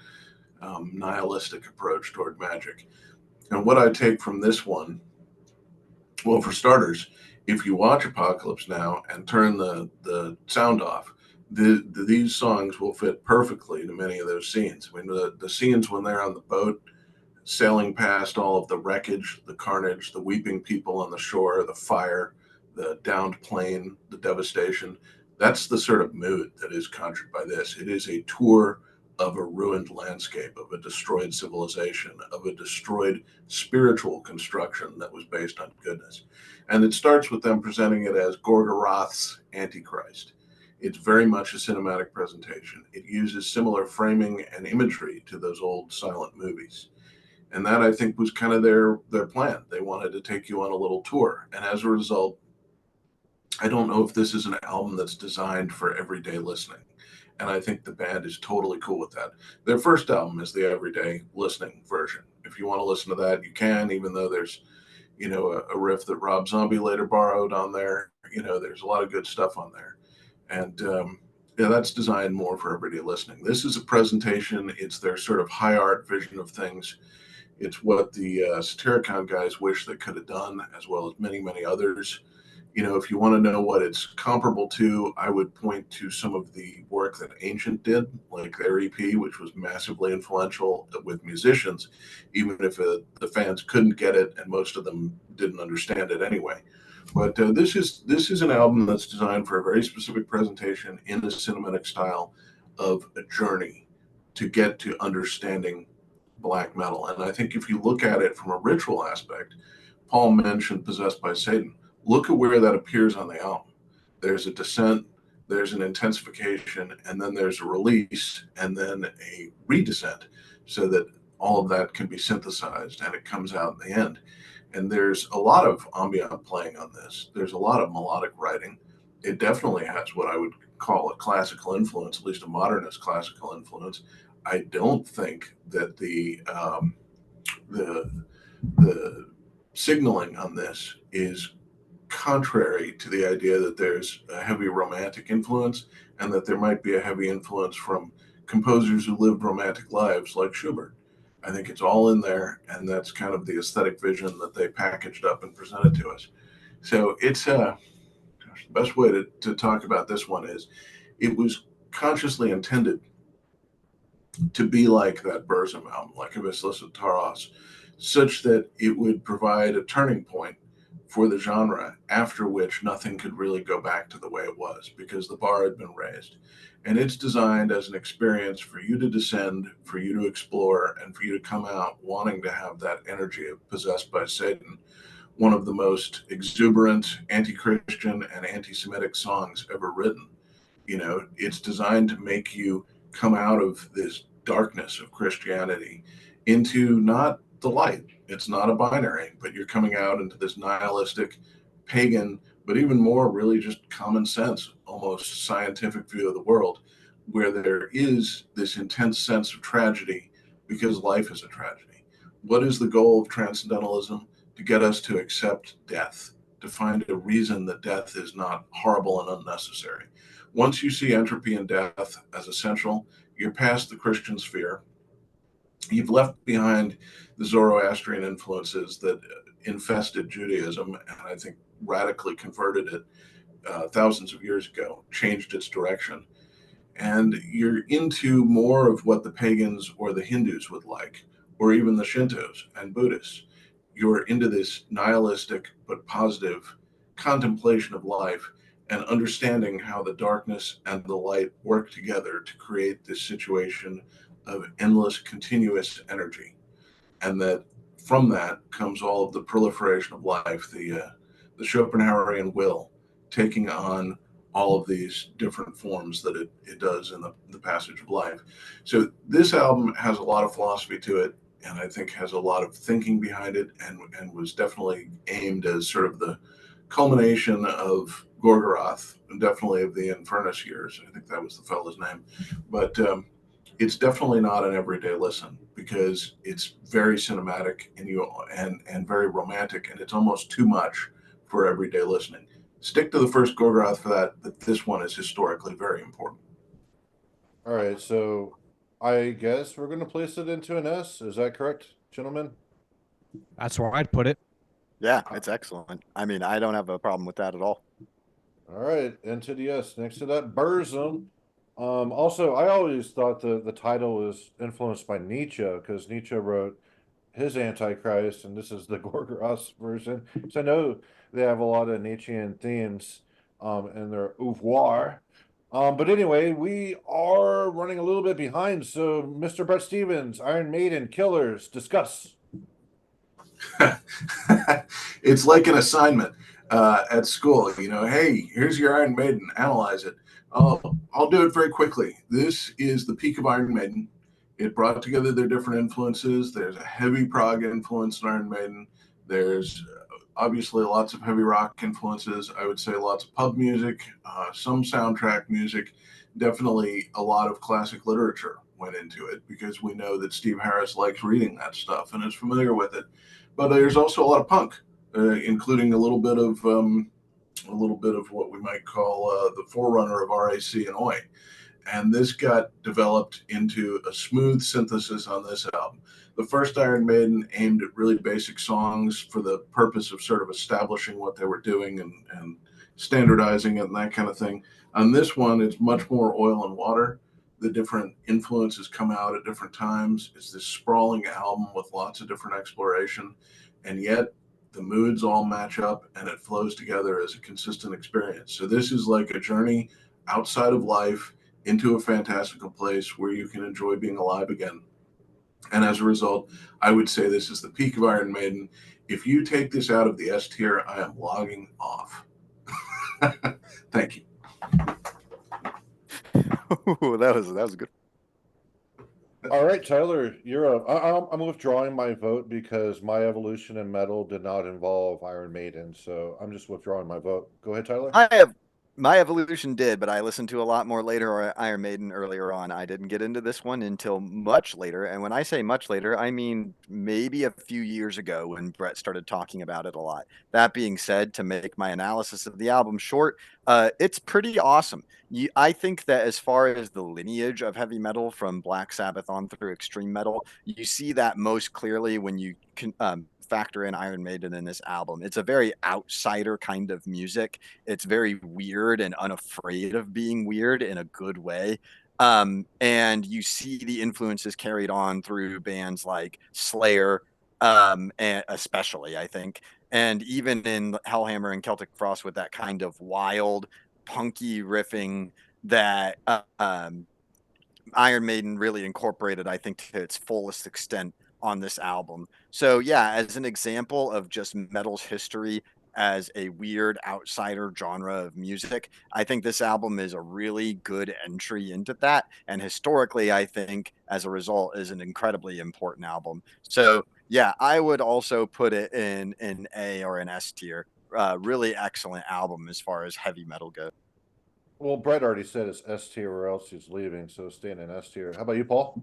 nihilistic approach toward magic. And what I take from this one, well, for starters, if you watch Apocalypse Now and turn the sound off, these songs will fit perfectly to many of those scenes. I mean, the scenes when they're on the boat, sailing past all of the wreckage, the carnage, the weeping people on the shore, the fire, the downed plane, the devastation, that's the sort of mood that is conjured by this. It is a tour of a ruined landscape, of a destroyed civilization, of a destroyed spiritual construction that was based on goodness. And it starts with them presenting it as Gorgoroth's Antichrist. It's very much a cinematic presentation. It uses similar framing and imagery to those old silent movies. And that, I think, was kind of their plan. They wanted to take you on a little tour. And as a result, I don't know if this is an album that's designed for everyday listening. And I think the band is totally cool with that. Their first album is the everyday listening version. If you want to listen to that, you can, even though there's, a riff that Rob Zombie later borrowed on there. There's a lot of good stuff on there. And that's designed more for everyday listening. This is a presentation. It's their sort of high art vision of things. It's what the Satyricon guys wish they could have done, as well as many, many others. If you want to know what it's comparable to, I would point to some of the work that Ancient did, like their EP, which was massively influential with musicians, even if the fans couldn't get it, and most of them didn't understand it anyway. But this is an album that's designed for a very specific presentation in the cinematic style of a journey to get to understanding black metal. And I think if you look at it from a ritual aspect, Paul mentioned Possessed by Satan. Look at where that appears on the album. There's a descent, there's an intensification, and then there's a release, and then a redescent, so that all of that can be synthesized and it comes out in the end. And there's a lot of ambient playing on this. There's a lot of melodic writing. It definitely has what I would call a classical influence, at least a modernist classical influence. I don't think that the signaling on this is contrary to the idea that there's a heavy romantic influence and that there might be a heavy influence from composers who lived romantic lives like Schubert. I think it's all in there, and that's kind of the aesthetic vision that they packaged up and presented to us. So it's the best way to talk about this one is it was consciously intended to be like that Burzum album, like a Vis, such that it would provide a turning point for the genre after which nothing could really go back to the way it was because the bar had been raised. And it's designed as an experience for you to descend, for you to explore, and for you to come out wanting to have that energy of Possessed by Satan, one of the most exuberant anti-Christian and anti-Semitic songs ever written. You know, it's designed to make you come out of this darkness of Christianity into not the light. It's not a binary, but you're coming out into this nihilistic, pagan, but even more really just common sense, almost scientific view of the world, where there is this intense sense of tragedy because life is a tragedy. What is the goal of transcendentalism? To get us to accept death, to find a reason that death is not horrible and unnecessary. Once you see entropy and death as essential, you're past the Christian sphere. You've left behind the Zoroastrian influences that infested Judaism, and I think radically converted it thousands of years ago, changed its direction. And you're into more of what the pagans or the Hindus would like, or even the Shintos and Buddhists. You're into this nihilistic but positive contemplation of life and understanding how the darkness and the light work together to create this situation of endless, continuous energy. And that from that comes all of the proliferation of life, the Schopenhauerian will taking on all of these different forms that it does in the passage of life. So this album has a lot of philosophy to it, and I think has a lot of thinking behind it, and was definitely aimed as sort of the culmination of Gorgoroth, and definitely of the Infernus years. I think that was the fellow's name. But it's definitely not an everyday listen because it's very cinematic and very romantic, and it's almost too much for everyday listening. Stick to the first Gorgoroth for that, but this one is historically very important. All right, so I guess we're going to place it into an S. Is that correct, gentlemen? That's where I'd put it. Yeah, it's excellent. I mean, I don't have a problem with that at all. All right, into the S. Next to that, Burzum. Also, I always thought the title was influenced by Nietzsche because Nietzsche wrote his Antichrist, and this is the Gorgoroth version. So I know they have a lot of Nietzschean themes in their oeuvre. But anyway, we are running a little bit behind. So, Mr. Brett Stevens, Iron Maiden, Killers, discuss. It's like an assignment at school. You know, hey, here's your Iron Maiden. Analyze it. I'll do it very quickly. This is the peak of Iron Maiden. It brought together their different influences. There's a heavy prog influence in Iron Maiden. There's obviously lots of heavy rock influences. I would say lots of pub music, some soundtrack music. Definitely a lot of classic literature went into it because we know that Steve Harris likes reading that stuff and is familiar with it. But there's also a lot of punk, including a little bit of what we might call the forerunner of RAC and Oi. And this got developed into a smooth synthesis on this album. The first Iron Maiden aimed at really basic songs for the purpose of sort of establishing what they were doing and standardizing it and that kind of thing. On this one, it's much more oil and water. The different influences come out at different times. It's this sprawling album with lots of different exploration, and yet the moods all match up and it flows together as a consistent experience. So this is like a journey outside of life into a fantastical place where you can enjoy being alive again. And as a result, I would say this is the peak of Iron Maiden. If you take this out of the S tier, I am logging off. Thank you. Ooh, that was good. All right, Tyler, you're up. I'm withdrawing my vote because my evolution in metal did not involve Iron Maiden, so I'm just withdrawing my vote. Go ahead, Tyler. My evolution did, but I listened to a lot more later or Iron Maiden earlier on. I didn't get into this one until much later. And when I say much later, I mean maybe a few years ago when Brett started talking about it a lot. That being said, to make my analysis of the album short, it's pretty awesome. I think that as far as the lineage of heavy metal from Black Sabbath on through extreme metal, you see that most clearly when you can factor in Iron Maiden in this album. It's a very outsider kind of music. It's very weird and unafraid of being weird in a good way. And you see the influences carried on through bands like Slayer, and especially, I think, and even in Hellhammer and Celtic Frost with that kind of wild, punky riffing that Iron Maiden really incorporated, I think, to its fullest extent on this album. So, yeah, as an example of just metal's history as a weird outsider genre of music, I think this album is a really good entry into that. And historically, I think as a result, is an incredibly important album. So, yeah, I would also put it in an A or an S tier. Really excellent album as far as heavy metal goes. Well, Brett already said it's S tier or else he's leaving, so staying in S tier. How about you, Paul?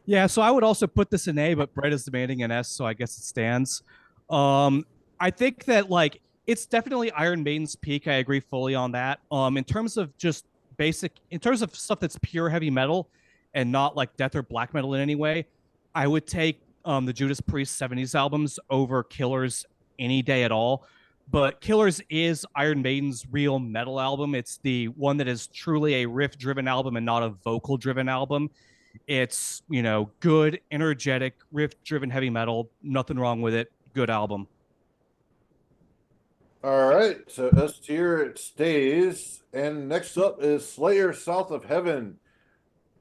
Yeah, so I would also put this in A, but Brett is demanding an S, so I guess it stands. I think that like it's definitely Iron Maiden's peak. I agree fully on that. In terms of just in terms of stuff that's pure heavy metal and not like death or black metal in any way, I would take the Judas Priest '70s albums over Killers any day at all. But Killers is Iron Maiden's real metal album. It's the one that is truly a riff-driven album and not a vocal-driven album. It's, good, energetic, riff-driven heavy metal. Nothing wrong with it. Good album. All right, so S tier it stays. And next up is Slayer South of Heaven.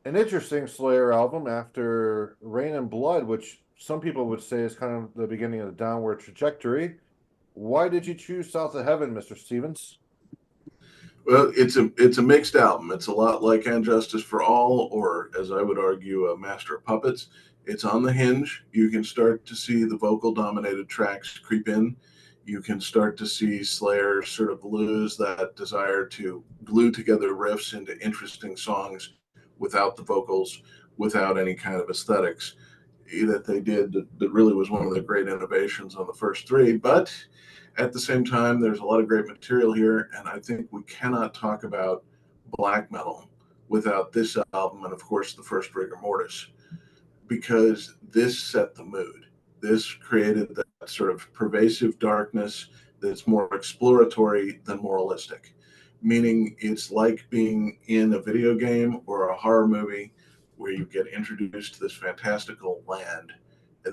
An interesting Slayer album after Rain and Blood, which some people would say is kind of the beginning of the downward trajectory. Why did you choose South of Heaven, Mr. Stevens? Well, it's a mixed album. It's a lot like And Justice for All, or as I would argue, Master of Puppets. It's on the hinge. You can start to see the vocal dominated tracks creep in. You can start to see Slayer sort of lose that desire to glue together riffs into interesting songs without the vocals, without any kind of aesthetics that they did. That really was one of the great innovations on the first three. But at the same time, there's a lot of great material here, and I think we cannot talk about black metal without this album and, of course, the first Rigor Mortis, because this set the mood. This created that sort of pervasive darkness that's more exploratory than moralistic, meaning it's like being in a video game or a horror movie where you get introduced to this fantastical land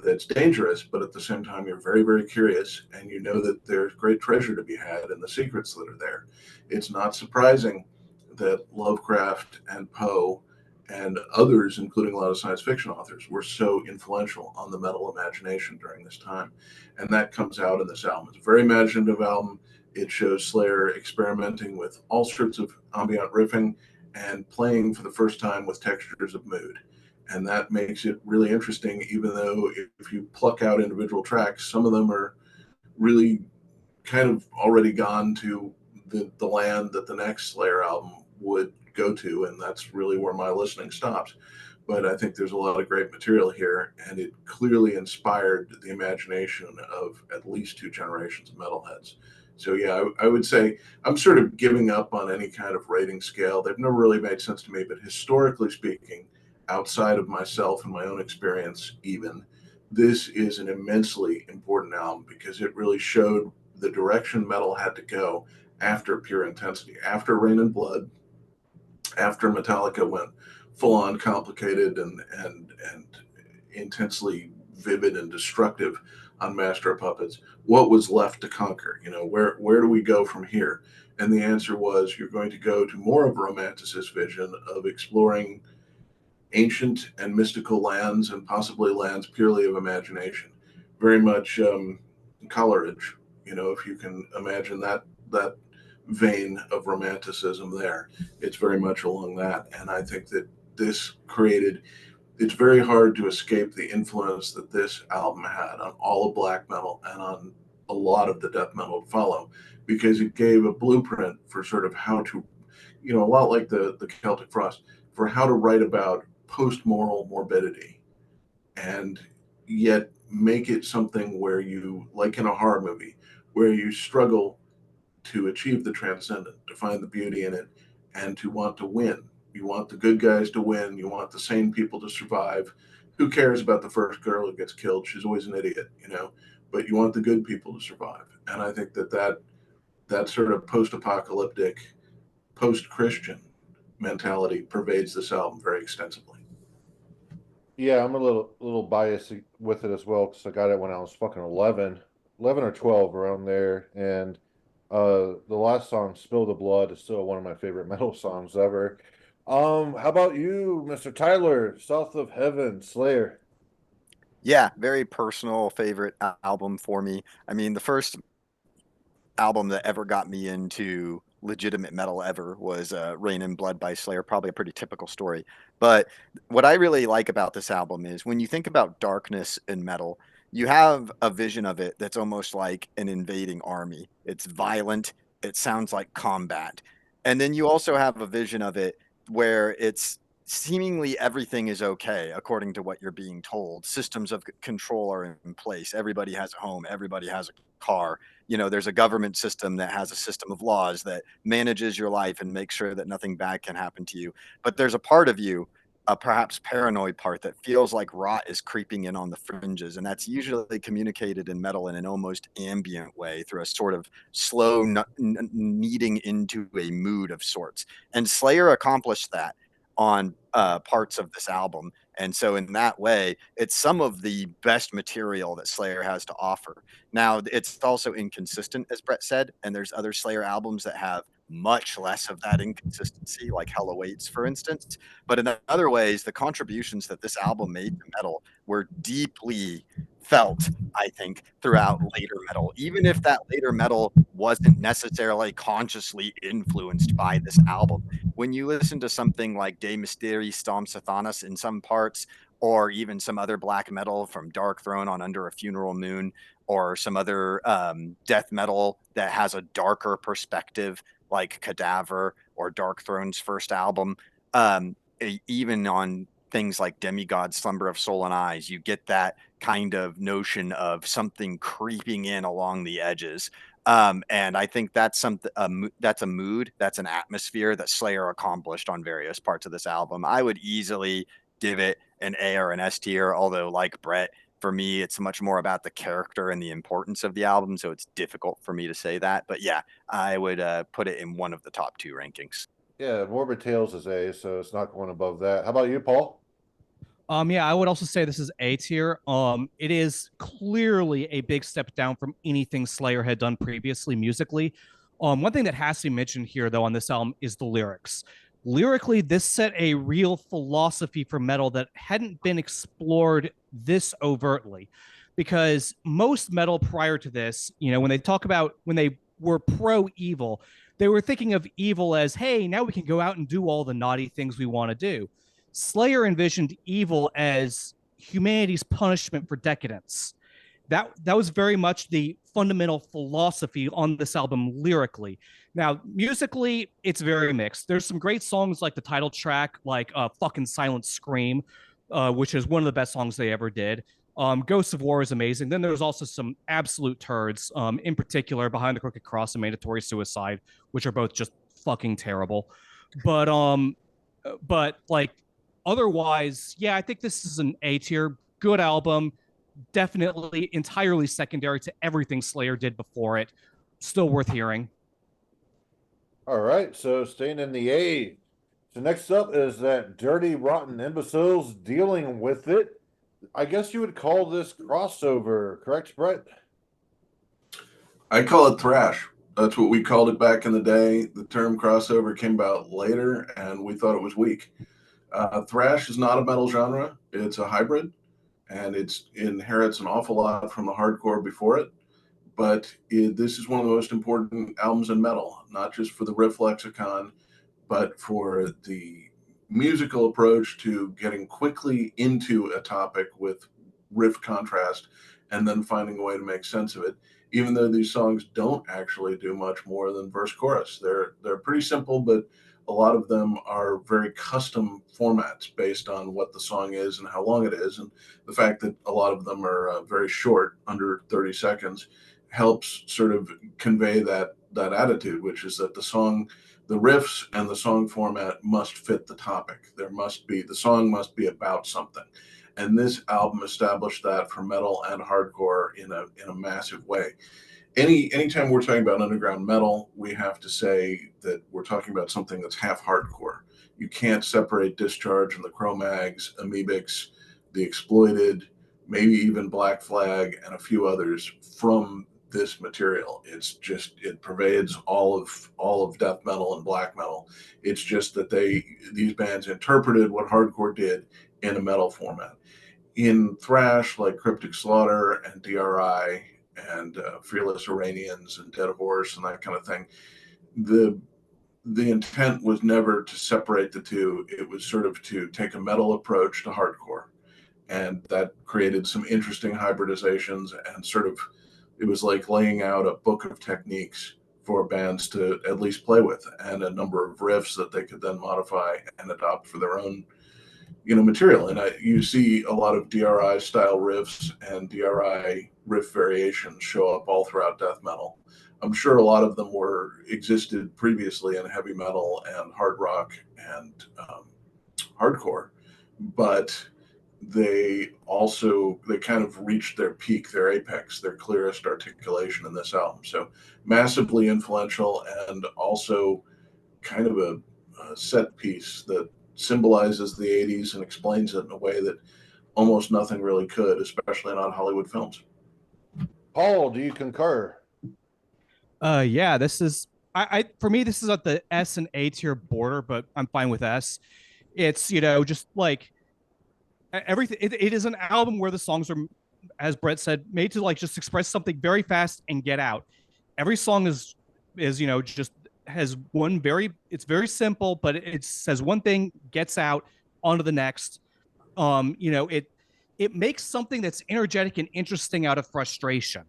that's dangerous, but at the same time, you're very, very curious, and you know that there's great treasure to be had in the secrets that are there. It's not surprising that Lovecraft and Poe and others, including a lot of science fiction authors, were so influential on the metal imagination during this time. And that comes out in this album. It's a very imaginative album. It shows Slayer experimenting with all sorts of ambient riffing and playing for the first time with textures of mood. And that makes it really interesting, even though if you pluck out individual tracks, some of them are really kind of already gone to the land that the next Slayer album would go to, and that's really where my listening stops. But I think there's a lot of great material here, and it clearly inspired the imagination of at least two generations of metalheads. So yeah, I would say I'm sort of giving up on any kind of rating scale. They've never really made sense to me, but historically speaking, outside of myself and my own experience, even, this is an immensely important album because it really showed the direction metal had to go after Pure Intensity, after Rain and Blood, after Metallica went full on complicated and intensely vivid and destructive on Master of Puppets. What was left to conquer? Where do we go from here? And the answer was you're going to go to more of a romanticist vision of exploring ancient and mystical lands and possibly lands purely of imagination. Very much colorage. You know, if you can imagine that vein of romanticism there, it's very much along that. And I think that this created, it's very hard to escape the influence that this album had on all of black metal and on a lot of the death metal to follow, because it gave a blueprint for sort of how to, you know, a lot like the Celtic Frost, for how to write about post-moral morbidity and yet make it something where you, like in a horror movie, where you struggle to achieve the transcendent, to find the beauty in it, and to want to win. You want the good guys to win. You want the sane people to survive. Who cares about the first girl who gets killed? She's always an idiot, you know. But you want the good people to survive. And I think that sort of post-apocalyptic, post-Christian mentality pervades this album very extensively. Yeah, I'm a little biased with it as well because I got it when I was fucking 11 or 12 around there, and the last song, "Spill the Blood," is still one of my favorite metal songs ever. How about you, Mr. Tyler? "South of Heaven," Slayer. Yeah, very personal favorite album for me. I mean, the first album that ever got me into legitimate metal ever was Rain and Blood by Slayer. Probably a pretty typical story. But what I really like about this album is when you think about darkness in metal, you have a vision of it that's almost like an invading army. It's violent, it sounds like combat. And then you also have a vision of it where it's seemingly everything is okay according to what you're being told. Systems of control are in place. Everybody has a home, everybody has a car. You know, there's a government system that has a system of laws that manages your life and makes sure that nothing bad can happen to you. But there's a part of you, a perhaps paranoid part, that feels like rot is creeping in on the fringes. And that's usually communicated in metal in an almost ambient way through a sort of slow kneading into a mood of sorts. And Slayer accomplished that on parts of this album. And so in that way, it's some of the best material that Slayer has to offer. Now, it's also inconsistent, as Brett said, and there's other Slayer albums that have much less of that inconsistency, like Hell Awaits, for instance. But in other ways, the contributions that this album made to metal were deeply felt, I think, throughout later metal, even if that later metal wasn't necessarily consciously influenced by this album. When you listen to something like De Mysteriis Stom Sathanas in some parts, or even some other black metal from Dark Throne on Under a Funeral Moon, or some other death metal that has a darker perspective, like Cadaver or Dark Throne's first album, even on things like Demigod, Slumber of Soul and Eyes, you get that kind of notion of something creeping in along the edges. And I think that's something, that's a mood, that's an atmosphere that Slayer accomplished on various parts of this album. I would easily give it an A or an S tier, although like Brett, for me, it's much more about the character and the importance of the album, so it's difficult for me to say that. But yeah, I would put it in one of the top 2 rankings. Yeah, Morbid Tales is A, so it's not going above that. How about you, Paul? Yeah, I would also say this is A tier. It is clearly a big step down from anything Slayer had done previously musically. One thing that has to be mentioned here, though, on this album is the lyrics. Lyrically, this set a real philosophy for metal that hadn't been explored this overtly, because most metal prior to this, you know, when they were pro evil, they were thinking of evil as, hey, now we can go out and do all the naughty things we want to do. Slayer envisioned evil as humanity's punishment for decadence. That was very much the fundamental philosophy on this album lyrically. Now, musically, it's very mixed. There's some great songs like the title track, like "Fucking Silent Scream," which is one of the best songs they ever did. "Ghosts of War" is amazing. Then there's also some absolute turds, in particular, "Behind the Crooked Cross" and "Mandatory Suicide," which are both just fucking terrible. But like otherwise, yeah, I think this is an A tier, good album. Definitely entirely secondary to everything Slayer did before it. Still worth hearing. All right, so staying in the A. So next up is that Dirty Rotten Imbeciles, Dealing with It. I guess you would call this crossover, correct, Brett? I call it thrash. That's what we called it back in the day. The term crossover came about later, and we thought it was weak. Thrash is not a metal genre. It's a hybrid, and it inherits an awful lot from the hardcore before it. but this is one of the most important albums in metal, not just for the riff lexicon, but for the musical approach to getting quickly into a topic with riff contrast and then finding a way to make sense of it. Even though these songs don't actually do much more than verse chorus, they're pretty simple, but a lot of them are very custom formats based on what the song is and how long it is, and the fact that a lot of them are very short, under 30 seconds, helps sort of convey that attitude, which is that the riffs and the song format must fit the topic. The song must be about something. And this album established that for metal and hardcore in a massive way. Anytime we're talking about underground metal, we have to say that we're talking about something that's half hardcore. You can't separate Discharge and the Cro-Mags, Amoebics, The Exploited, maybe even Black Flag and a few others from this material. It pervades all of death metal and black metal. It's just that these bands interpreted what hardcore did in a metal format. In thrash, like Cryptic Slaughter and DRI and Fearless Iranians and Dead Horse and that kind of thing, the intent was never to separate the two. It was sort of to take a metal approach to hardcore, and that created some interesting hybridizations, and sort of it was like laying out a book of techniques for bands to at least play with, and a number of riffs that they could then modify and adopt for their own material. And you see a lot of DRI style riffs and DRI riff variations show up all throughout death metal. I'm sure a lot of them existed previously in heavy metal and hard rock and hardcore, but they kind of reached their peak, their apex, their clearest articulation in this album. So massively influential, and also kind of a set piece that symbolizes the 80s and explains it in a way that almost nothing really could, especially not Hollywood films. Paul, do you concur? Yeah, this is I for me this is at the S and A tier border, but I'm fine with S. It's just like everything. It is an album where the songs are, as Brett said, made to like just express something very fast and get out. Every song is just has one it's very simple, but it says one thing, gets out, onto the next. It makes something that's energetic and interesting out of frustration.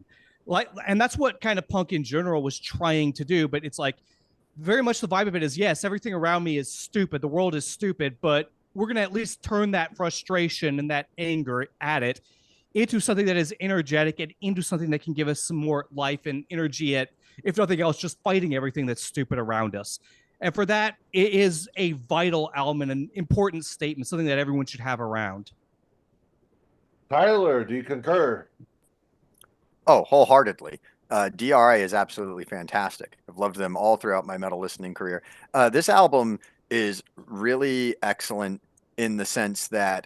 And that's what kind of punk in general was trying to do, but it's like very much the vibe of it is, yes, everything around me is stupid, the world is stupid, but we're going to at least turn that frustration and that anger at it into something that is energetic and into something that can give us some more life and energy at, if nothing else, just fighting everything that's stupid around us. And for that, it is a vital element, an important statement, something that everyone should have around. Tyler, do you concur? Oh, wholeheartedly. DRI is absolutely fantastic. I've loved them all throughout my metal listening career. This album is really excellent in the sense that,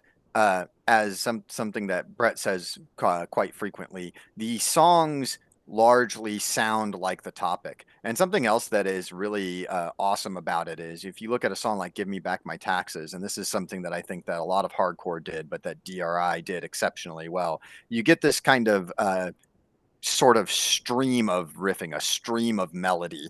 as something that Brett says quite frequently, the songs largely sound like the topic. And something else that is really awesome about it is if you look at a song like Give Me Back My Taxes, and this is something that I think that a lot of hardcore did, but that DRI did exceptionally well, you get this kind of sort of stream of riffing, a stream of melody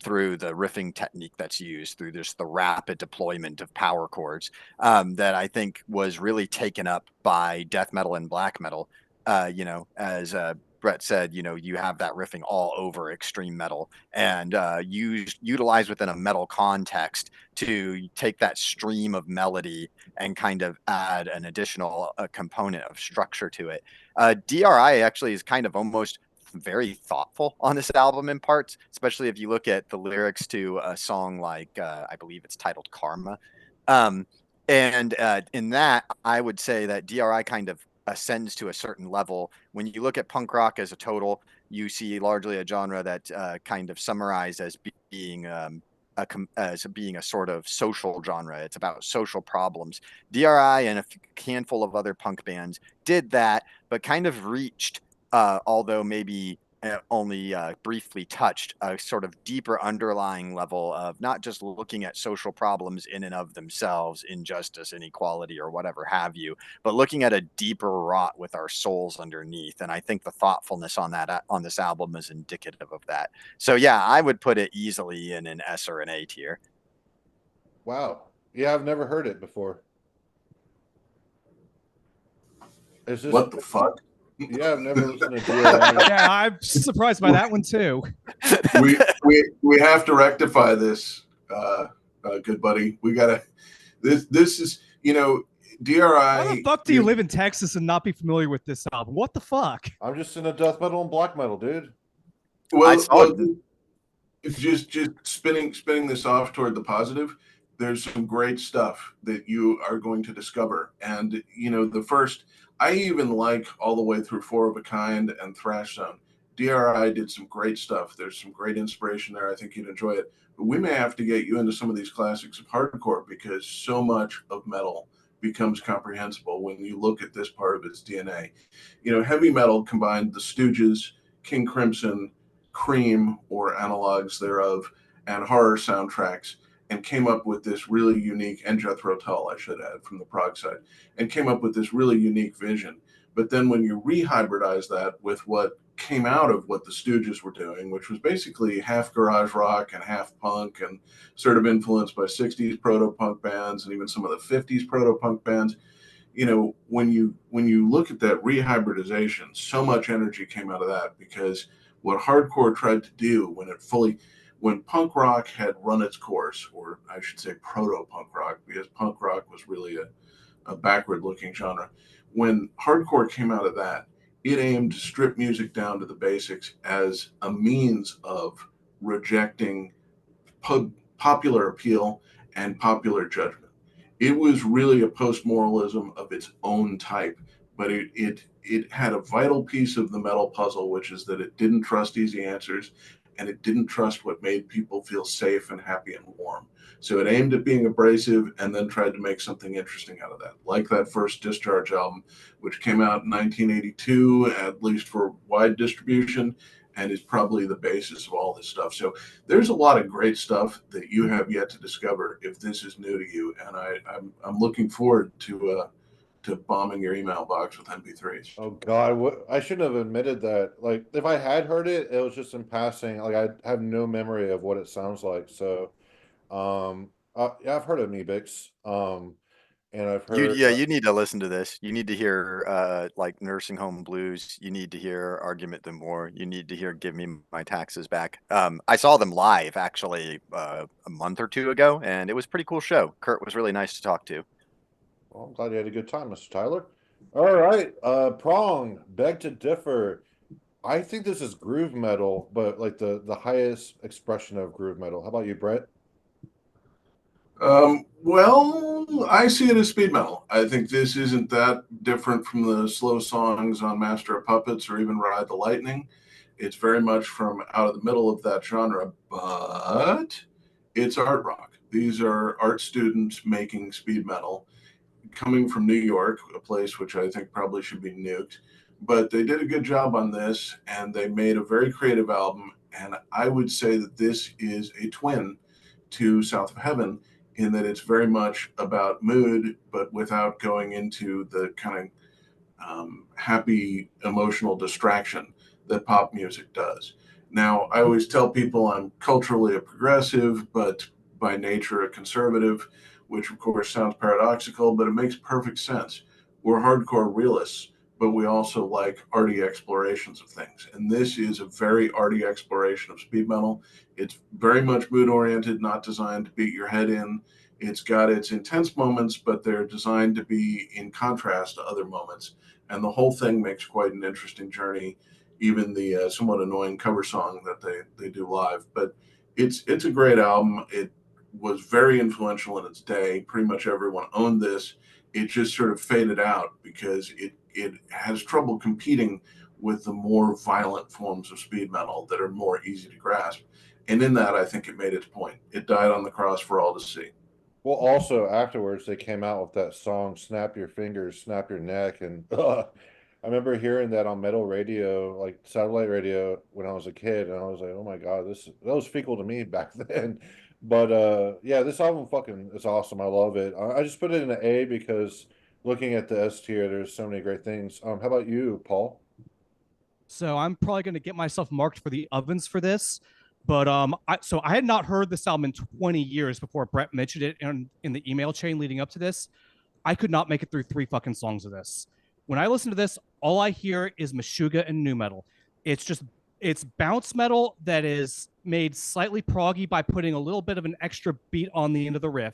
through the riffing technique that's used, through just the rapid deployment of power chords that I think was really taken up by death metal and black metal. As Brett said, you have that riffing all over extreme metal, and utilized within a metal context to take that stream of melody and kind of add an additional component of structure to it. DRI actually is kind of almost very thoughtful on this album in parts, especially if you look at the lyrics to a song like I believe it's titled Karma. In that, I would say that DRI kind of ascends to a certain level. When you look at punk rock as a total, you see largely a genre that kind of summarized as being a sort of social genre. It's about social problems. DRI and a handful of other punk bands did that, but kind of reached, although maybe only briefly touched a sort of deeper underlying level of not just looking at social problems in and of themselves, injustice, inequality, or whatever have you, but looking at a deeper rot with our souls underneath. And I think the thoughtfulness on that on this album is indicative of that. So yeah, I would put it easily in an S or an A tier. Wow. Yeah, I've never heard it before. Is this? What the fuck? Yeah, I've never listened to DRI. Yeah, I'm surprised by that one too. we have to rectify this, good buddy. We gotta. This is, you know, DRI. How the fuck do you live in Texas and not be familiar with this album? What the fuck? I'm just into death metal and black metal, dude. Well, just spinning this off toward the positive. There's some great stuff that you are going to discover, and you know, the first. I even like all the way through Four of a Kind and Thrash Zone. DRI did some great stuff. There's some great inspiration there. I think you'd enjoy it. But we may have to get you into some of these classics of hardcore, because so much of metal becomes comprehensible when you look at this part of its DNA. You know, heavy metal combined the Stooges, King Crimson, Cream, or analogs thereof, and horror soundtracks, and came up with this really unique, and Jethro Tull, I should add, from the prog side, and came up with this really unique vision. But then when you rehybridize that with what came out of what the Stooges were doing, which was basically half garage rock and half punk, and sort of influenced by 60s proto-punk bands and even some of the 50s proto-punk bands, you know, when you look at that rehybridization, so much energy came out of that, because what hardcore tried to do when punk rock had run its course, or I should say proto-punk rock, because punk rock was really a backward-looking genre. When hardcore came out of that, it aimed to strip music down to the basics as a means of rejecting popular appeal and popular judgment. It was really a post-moralism of its own type, but it had a vital piece of the metal puzzle, which is that it didn't trust easy answers, and it didn't trust what made people feel safe and happy and warm. So it aimed at being abrasive and then tried to make something interesting out of that, like that first Discharge album, which came out in 1982, at least for wide distribution, and is probably the basis of all this stuff. So there's a lot of great stuff that you have yet to discover if this is new to you, and I'm looking forward to bombing your email box with MP3s. Oh God, I shouldn't have admitted that. Like, if I had heard it, it was just in passing. Like, I have no memory of what it sounds like. So, yeah, I've heard of Meebix. And I've heard. You need to listen to this. You need to hear like Nursing Home Blues. You need to hear Argument the More. You need to hear Give Me My Taxes Back. I saw them live actually a month or two ago, and it was a pretty cool show. Kurt was really nice to talk to. Well, I'm glad you had a good time, Mr. Tyler. All right, Prong, beg to differ. I think this is groove metal, but like the highest expression of groove metal. How about you, Brett? Well, I see it as speed metal. I think this isn't that different from the slow songs on Master of Puppets or even Ride the Lightning. It's very much from out of the middle of that genre, but it's art rock. These are art students making speed metal, coming from New York, a place which I think probably should be nuked. But they did a good job on this, and they made a very creative album. And I would say that this is a twin to South of Heaven, in that it's very much about mood, but without going into the kind of happy emotional distraction that pop music does. Now, I always tell people I'm culturally a progressive, but by nature a conservative, which of course sounds paradoxical, but it makes perfect sense. We're hardcore realists, but we also like arty explorations of things. And this is a very arty exploration of speed metal. It's very much mood oriented, not designed to beat your head in. It's got its intense moments, but they're designed to be in contrast to other moments. And the whole thing makes quite an interesting journey, even the somewhat annoying cover song that they do live. But it's a great album. It was very influential in its day. Pretty much everyone owned this. It just sort of faded out because it has trouble competing with the more violent forms of speed metal that are more easy to grasp. And in that, I think it made its point. It died on the cross for all to see. Well, also afterwards they came out with that song "Snap Your Fingers, Snap Your Neck," and I remember hearing that on metal radio, like satellite radio, when I was a kid, and I was like, "Oh my God, that was fecal to me back then." But yeah, this album fucking is awesome. I love it. I just put it in an A because looking at the S tier, there's so many great things. How about you, Paul? So I'm probably going to get myself marked for the ovens for this. But I had not heard this album in 20 years before Brett mentioned it in the email chain leading up to this. I could not make it through 3 fucking songs of this. When I listen to this, all I hear is Meshuggah and nu metal. It's bounce metal that is made slightly proggy by putting a little bit of an extra beat on the end of the riff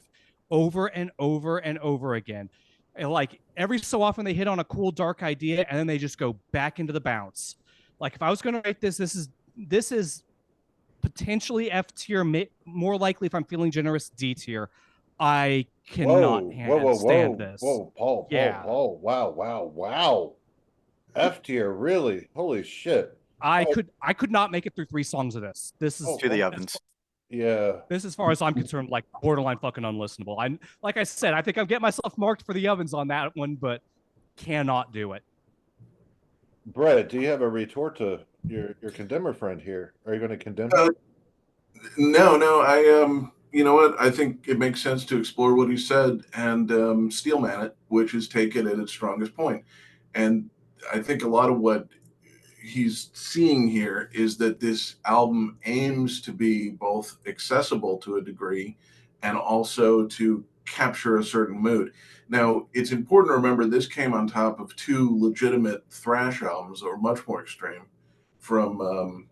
over and over and over again. And like every so often they hit on a cool dark idea and then they just go back into the bounce. Like if I was going to rate this is potentially F tier, more likely if I'm feeling generous D tier. I cannot stand this. Whoa, Paul, Yeah. Paul. Wow. F tier, really? Holy shit. I could not make it through 3 songs of this. This is To the ovens. Yeah. This, as far as I'm concerned, like borderline fucking unlistenable. Like I said, I think I'm getting myself marked for the ovens on that one, but cannot do it. Brett, do you have a retort to your Condemner friend here? Are you going to condemn Uh, him? No. I you know what? I think it makes sense to explore what he said and steelman it, which is take it at its strongest point. And I think a lot of what he's seeing here is that this album aims to be both accessible to a degree and also to capture a certain mood. Now, it's important to remember this came on top of 2 legitimate thrash albums that were much more extreme from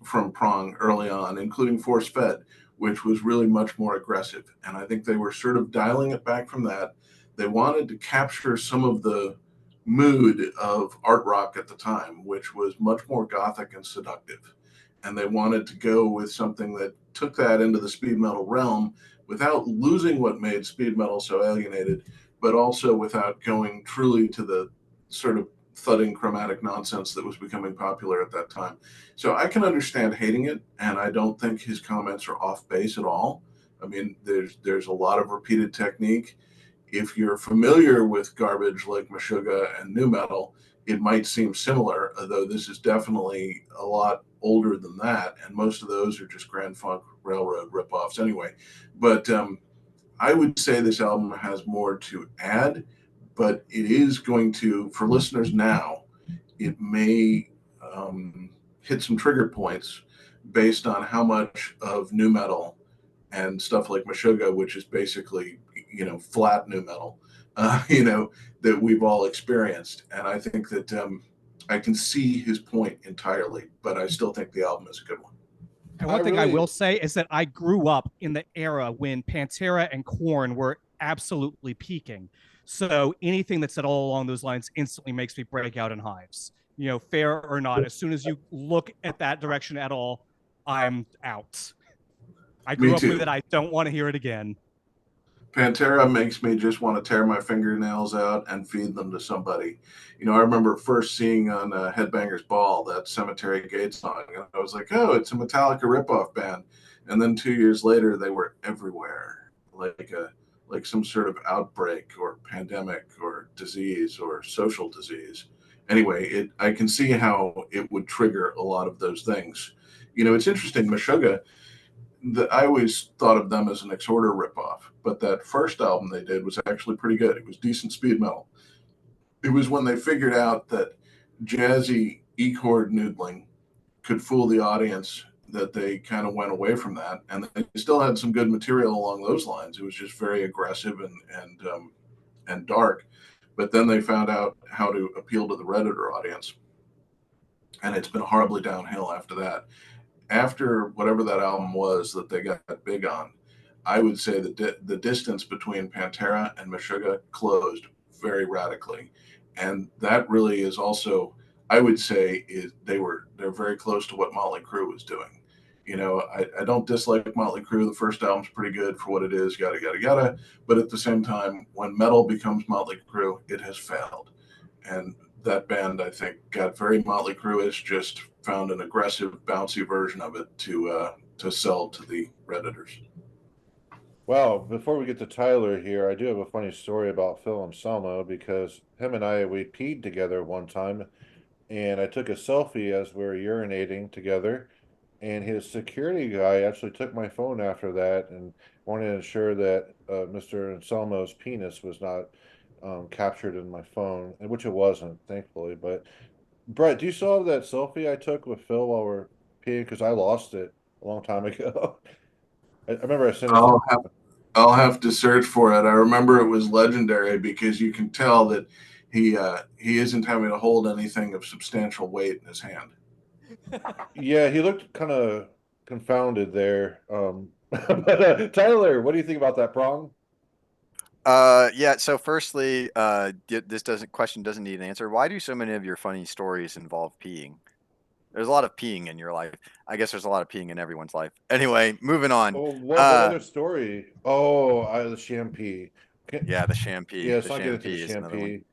Prong early on, including Force Fed, which was really much more aggressive. And I think they were sort of dialing it back from that. They wanted to capture some of the mood of art rock at the time, which was much more gothic and seductive. And they wanted to go with something that took that into the speed metal realm without losing what made speed metal so alienated, but also without going truly to the sort of thudding chromatic nonsense that was becoming popular at that time. So I can understand hating it, and I don't think his comments are off base at all. I mean, there's a lot of repeated technique. If you're familiar with garbage like Meshuggah and nu metal, it might seem similar, though this is definitely a lot older than that, and most of those are just Grand Funk Railroad ripoffs anyway. But I would say this album has more to add, but it is going to, for listeners now, it may hit some trigger points based on how much of nu metal and stuff like Meshuggah, which is basically, flat nu metal, that we've all experienced. And I think that I can see his point entirely, but I still think the album is a good one. And one thing I will say is that I grew up in the era when Pantera and Korn were absolutely peaking. So anything that's said all along those lines instantly makes me break out in hives. Fair or not, as soon as you look at that direction at all, I'm out. I grew up with it. I don't want to hear it again. Pantera makes me just want to tear my fingernails out and feed them to somebody. I remember first seeing on Headbangers Ball that Cemetery Gate song, and I was like, oh, it's a Metallica ripoff band. And then 2 years later, they were everywhere, like some sort of outbreak or pandemic or disease or social disease. Anyway, I can see how it would trigger a lot of those things. It's interesting, Meshuggah, I always thought of them as an Exhorder ripoff, but that first album they did was actually pretty good. It was decent speed metal. It was when they figured out that jazzy E-chord noodling could fool the audience that they kind of went away from that, and they still had some good material along those lines. It was just very aggressive and dark, but then they found out how to appeal to the Redditor audience, and it's been horribly downhill after that. After whatever that album was that they got big on, I would say that the distance between Pantera and Meshuggah closed very radically, and that really is also, I would say, they're very close to what Motley Crue was doing. I don't dislike Motley Crue. The first album's pretty good for what it is, yada yada yada. But at the same time, when metal becomes Motley Crue, it has failed, and that band, I think, got very Motley Crue-ish, just found an aggressive, bouncy version of it to sell to the Redditors. Well, before we get to Tyler here, I do have a funny story about Phil and Selma because him and we peed together one time, and I took a selfie as we were urinating together, and his security guy actually took my phone after that and wanted to ensure that Mr. Anselmo's penis was not captured in my phone, and which it wasn't, thankfully. But Brett, do you still have that selfie I took with Phil while we're peeing? Because I lost it a long time ago. I remember I sent it to. I'll have I'll have to search for it. I remember it was legendary because you can tell that he isn't having to hold anything of substantial weight in his hand. Yeah, he looked kind of confounded there. But Tyler, what do you think about that prong? Yeah. So, firstly, this doesn't question doesn't need an answer. Why do so many of your funny stories involve peeing? There's a lot of peeing in your life. I guess there's a lot of peeing in everyone's life. Anyway, moving on. Oh, what other story? Oh, the champagne. Yeah, the champy. Yeah, The let's not get into the champy is another one. champagne.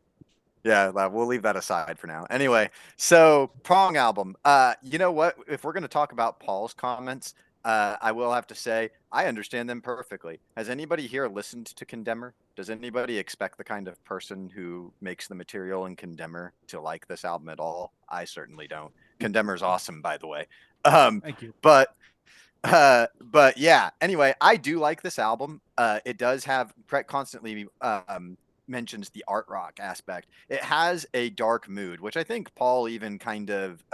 Yeah, we'll leave that aside for now. Anyway, so Prong album. You know what? If we're gonna talk about Paul's comments, I will have to say I understand them perfectly. Has anybody here listened to Condemner? Does anybody expect the kind of person who makes the material in Condemner to like this album at all? I certainly don't. Condemner's awesome, by the way. Thank you. But yeah. Anyway, I do like this album. It does have Brett constantly mentions the art rock aspect. It has a dark mood, which I think Paul even kind of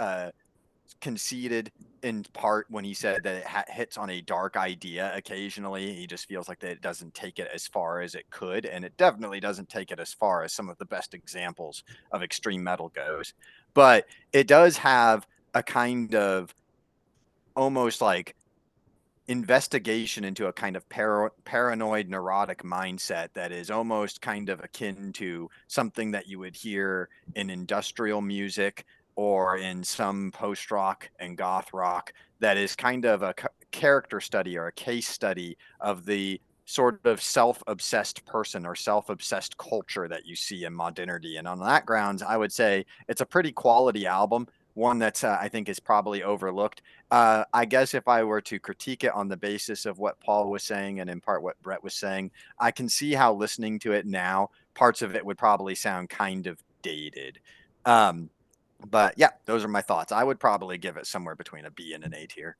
conceded in part when he said that it hits on a dark idea occasionally. He just feels like that it doesn't take it as far as it could, and it definitely doesn't take it as far as some of the best examples of extreme metal goes. But it does have a kind of almost like investigation into a kind of paranoid neurotic mindset that is almost kind of akin to something that you would hear in industrial music or in some post rock and goth rock, that is kind of a character study or a case study of the sort of self-obsessed person or self-obsessed culture that you see in modernity. And on that grounds, I would say it's a pretty quality album, one that's I think is probably overlooked. I guess if I were to critique it on the basis of what Paul was saying and in part what Brett was saying, I can see how listening to it now, parts of it would probably sound kind of dated. Um, but yeah, those are my thoughts. I would probably give it somewhere between a B and an A tier.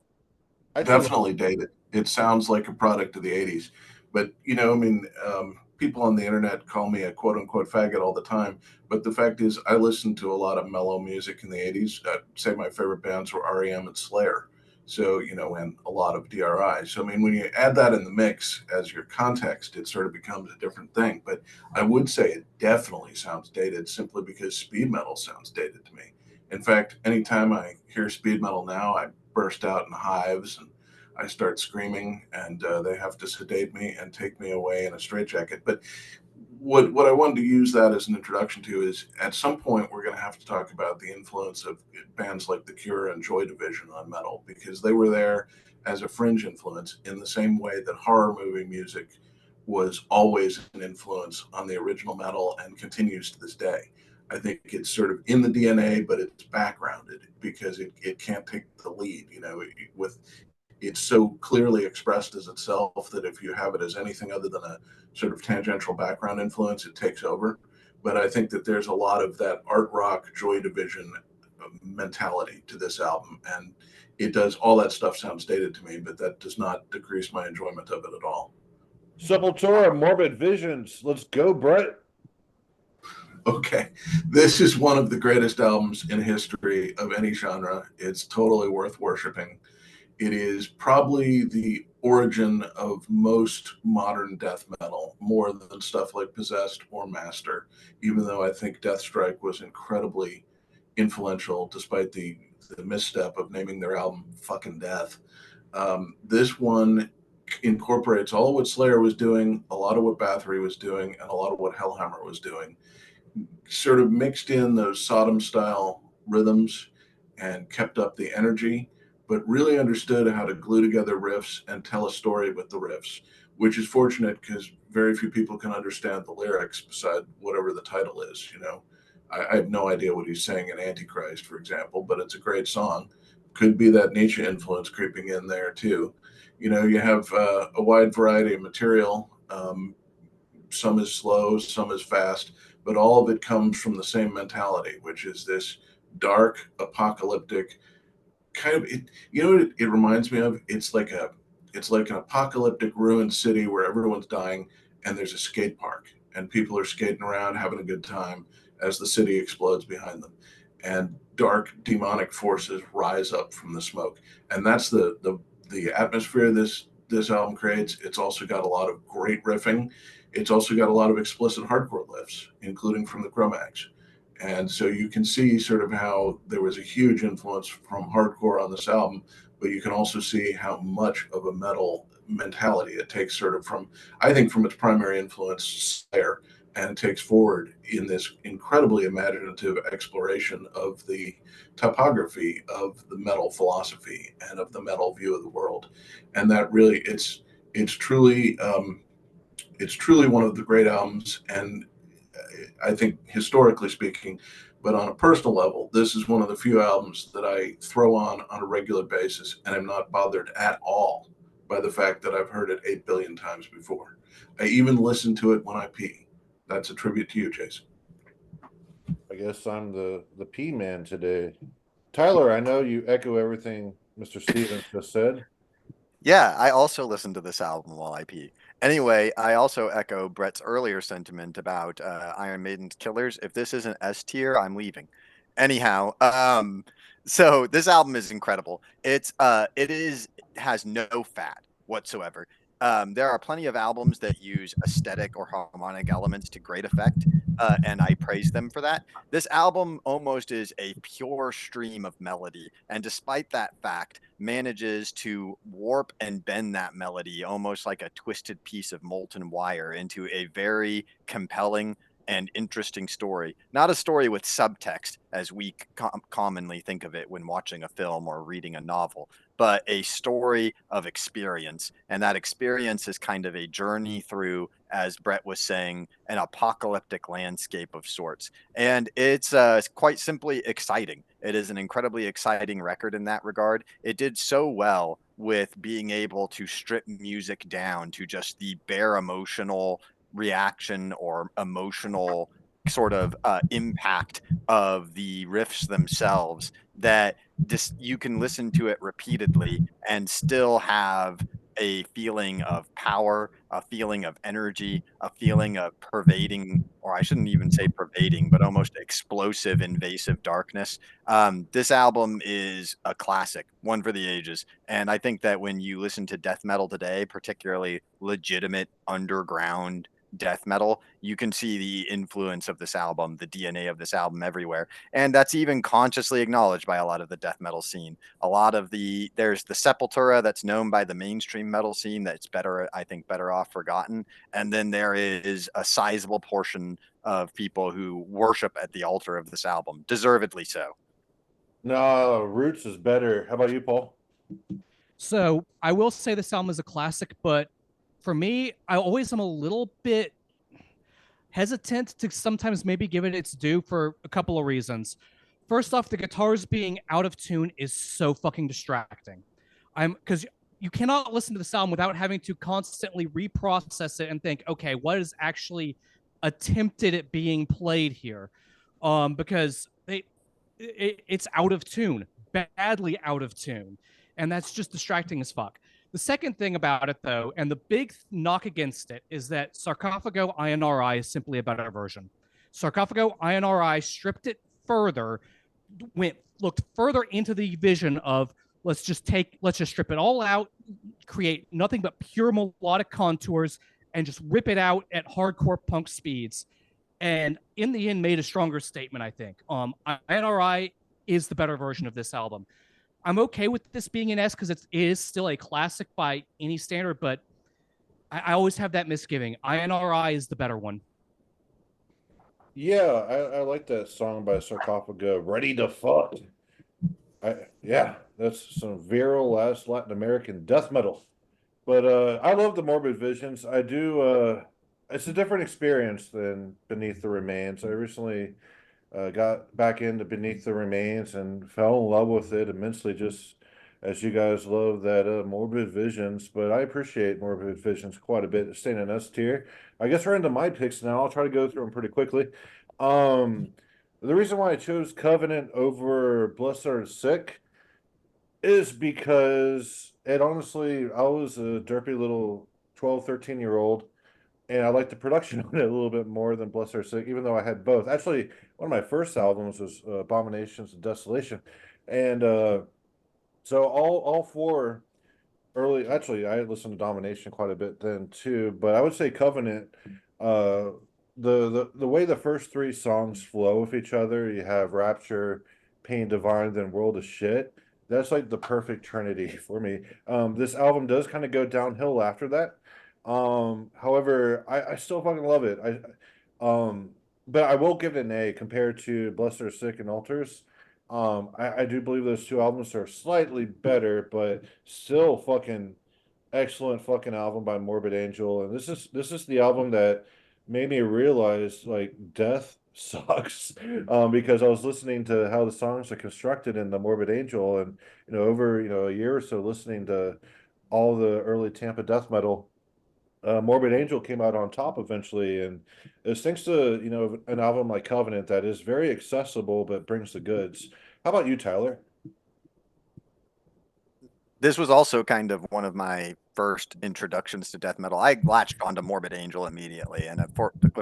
I think Definitely dated. It sounds like a product of the 80s. But, people on the internet call me a quote unquote faggot all the time. But the fact is, I listened to a lot of mellow music in the 80s. I'd say my favorite bands were REM and Slayer. So, and a lot of DRI. So, I mean, when you add that in the mix as your context, it sort of becomes a different thing. But I would say it definitely sounds dated simply because speed metal sounds dated to me. In fact, anytime I hear speed metal now, I burst out in hives and I start screaming, and they have to sedate me and take me away in a straitjacket. But what I wanted to use that as an introduction to is at some point we're going to have to talk about the influence of bands like The Cure and Joy Division on metal, because they were there as a fringe influence in the same way that horror movie music was always an influence on the original metal and continues to this day. I think it's sort of in the DNA, but it's backgrounded because it can't take the lead, with it's so clearly expressed as itself that if you have it as anything other than a sort of tangential background influence, it takes over. But I think that there's a lot of that art rock Joy Division mentality to this album, and it does all that stuff sounds dated to me, but that does not decrease my enjoyment of it at all. Sepultura, Morbid Visions. Let's go, Brett. Okay, this is one of the greatest albums in history of any genre. It's totally worth worshiping. It is probably the origin of most modern death metal, more than stuff like Possessed or Master, even though I think Deathstrike was incredibly influential despite the misstep of naming their album Fucking Death. This one incorporates all of what Slayer was doing, a lot of what Bathory was doing, and a lot of what Hellhammer was doing, sort of mixed in those Sodom style rhythms and kept up the energy, but really understood how to glue together riffs and tell a story with the riffs, which is fortunate because very few people can understand the lyrics beside whatever the title is. I have no idea what he's saying in Antichrist, for example, but it's a great song. Could be that Nietzsche influence creeping in there too. You know, you have a wide variety of material. Some is slow, some is fast, but all of it comes from the same mentality, which is this dark, apocalyptic kind of. You know what it reminds me of? It's like an apocalyptic ruined city where everyone's dying, and there's a skate park, and people are skating around having a good time as the city explodes behind them, and dark demonic forces rise up from the smoke, and that's the atmosphere this album creates. It's also got a lot of great riffing. It's also got a lot of explicit hardcore lifts, including from the Cro-Mags. And so you can see sort of how there was a huge influence from hardcore on this album, but you can also see how much of a metal mentality it takes sort of from, I think, from its primary influence Slayer, and it takes forward in this incredibly imaginative exploration of the topography of the metal philosophy and of the metal view of the world. And that really, it's truly it's truly one of the great albums, and I think historically speaking, but on a personal level, this is one of the few albums that I throw on a regular basis, and I'm not bothered at all by the fact that I've heard it 8 billion times before. I even listen to it when I pee. That's a tribute to you, Jason. I guess I'm the P man today. Tyler, I know you echo everything Mr. Stevens just said. Yeah, I also listened to this album while I pee. Anyway, I also echo Brett's earlier sentiment about Iron Maiden's Killers. If this isn't S tier, I'm leaving. Anyhow, so this album is incredible. It has no fat whatsoever. There are plenty of albums that use aesthetic or harmonic elements to great effect, and I praise them for that. This album almost is a pure stream of melody, and despite that fact, manages to warp and bend that melody almost like a twisted piece of molten wire into a very compelling and interesting story. Not a story with subtext, as we commonly think of it when watching a film or reading a novel, but a story of experience. And that experience is kind of a journey through, as Brett was saying, an apocalyptic landscape of sorts. And it's quite simply exciting. It is an incredibly exciting record in that regard. It did so well with being able to strip music down to just the bare emotional reaction or emotional sort of impact of the riffs themselves, that you can listen to it repeatedly and still have a feeling of power, a feeling of energy, a feeling of pervading, or I shouldn't even say pervading, but almost explosive, invasive darkness. This album is a classic, one for the ages. And I think that when you listen to death metal today, particularly legitimate underground death metal, you can see the influence of this album, the DNA of this album everywhere. And that's even consciously acknowledged by a lot of the death metal scene. There's the Sepultura that's known by the mainstream metal scene that's better, I think, better off forgotten. And then there is a sizable portion of people who worship at the altar of this album, deservedly so. No, Roots is better. How about you, Paul? So I will say this album is a classic, but for me, I always am a little bit hesitant to sometimes maybe give it its due for a couple of reasons. First off, the guitars being out of tune is so fucking distracting. Because you cannot listen to this album without having to constantly reprocess it and think, okay, what is actually attempted at being played here? Because it's out of tune, badly out of tune, and that's just distracting as fuck. The second thing about it, though, and the big knock against it, is that Sarcophago INRI is simply a better version. Sarcophago INRI stripped it further, looked further into the vision of let's just strip it all out, create nothing but pure melodic contours, and just rip it out at hardcore punk speeds. And in the end, made a stronger statement, I think. INRI is the better version of this album. I'm okay with this being an S because it is still a classic by any standard, but I always have that misgiving. INRI is the better one. Yeah, I like that song by Sarcophago, Ready to Fuck. Yeah, that's some virile last Latin American death metal. But I love the Morbid Visions. I do. It's a different experience than Beneath the Remains. I recently got back into Beneath the Remains and fell in love with it immensely. Just as you guys love that Morbid Visions, but I appreciate Morbid Visions quite a bit. It's staying in S tier. I guess we're into my picks now. I'll try to go through them pretty quickly. The reason why I chose Covenant over Blessed Are the Sick is because it honestly, I was a derpy little 12, 13-year-old, and I liked the production on it a little bit more than Blessed Are the Sick, even though I had both. Actually, one of my first albums was Abominations and Desolation. And so all four early, actually, I listened to Domination quite a bit then too, but I would say Covenant, uh, the way the first three songs flow with each other, you have Rapture, Pain Divine, then World of Shit. That's like the perfect trinity for me. This album does kind of go downhill after that. However, I still fucking love it. But I will give it an A compared to Blessed Are Sick and Altars. I do believe those two albums are slightly better, but still fucking excellent fucking album by Morbid Angel. And this is the album that made me realize like death sucks. Because I was listening to how the songs are constructed in the Morbid Angel, and over a year or so listening to all the early Tampa death metal. Morbid Angel came out on top eventually, and it's thanks to an album like Covenant that is very accessible but brings the goods. How about you, Tyler? This was also kind of one of my first introductions to death metal. I latched onto Morbid Angel immediately, and of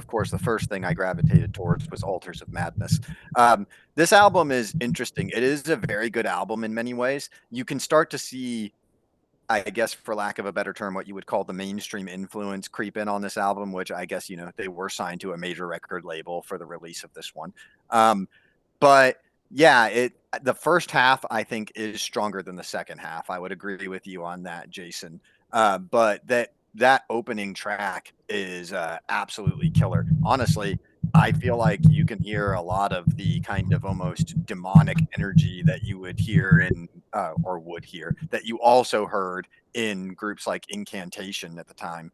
course, the first thing I gravitated towards was Altars of Madness. This album is interesting. It is a very good album in many ways. You can start to see, I guess, for lack of a better term, what you would call the mainstream influence creep in on this album, which I guess, they were signed to a major record label for the release of this one. But yeah, the first half I think is stronger than the second half. I would agree with you on that, Jason. But that opening track is absolutely killer. Honestly, I feel like you can hear a lot of the kind of almost demonic energy that you would hear or would hear, that you also heard in groups like Incantation at the time.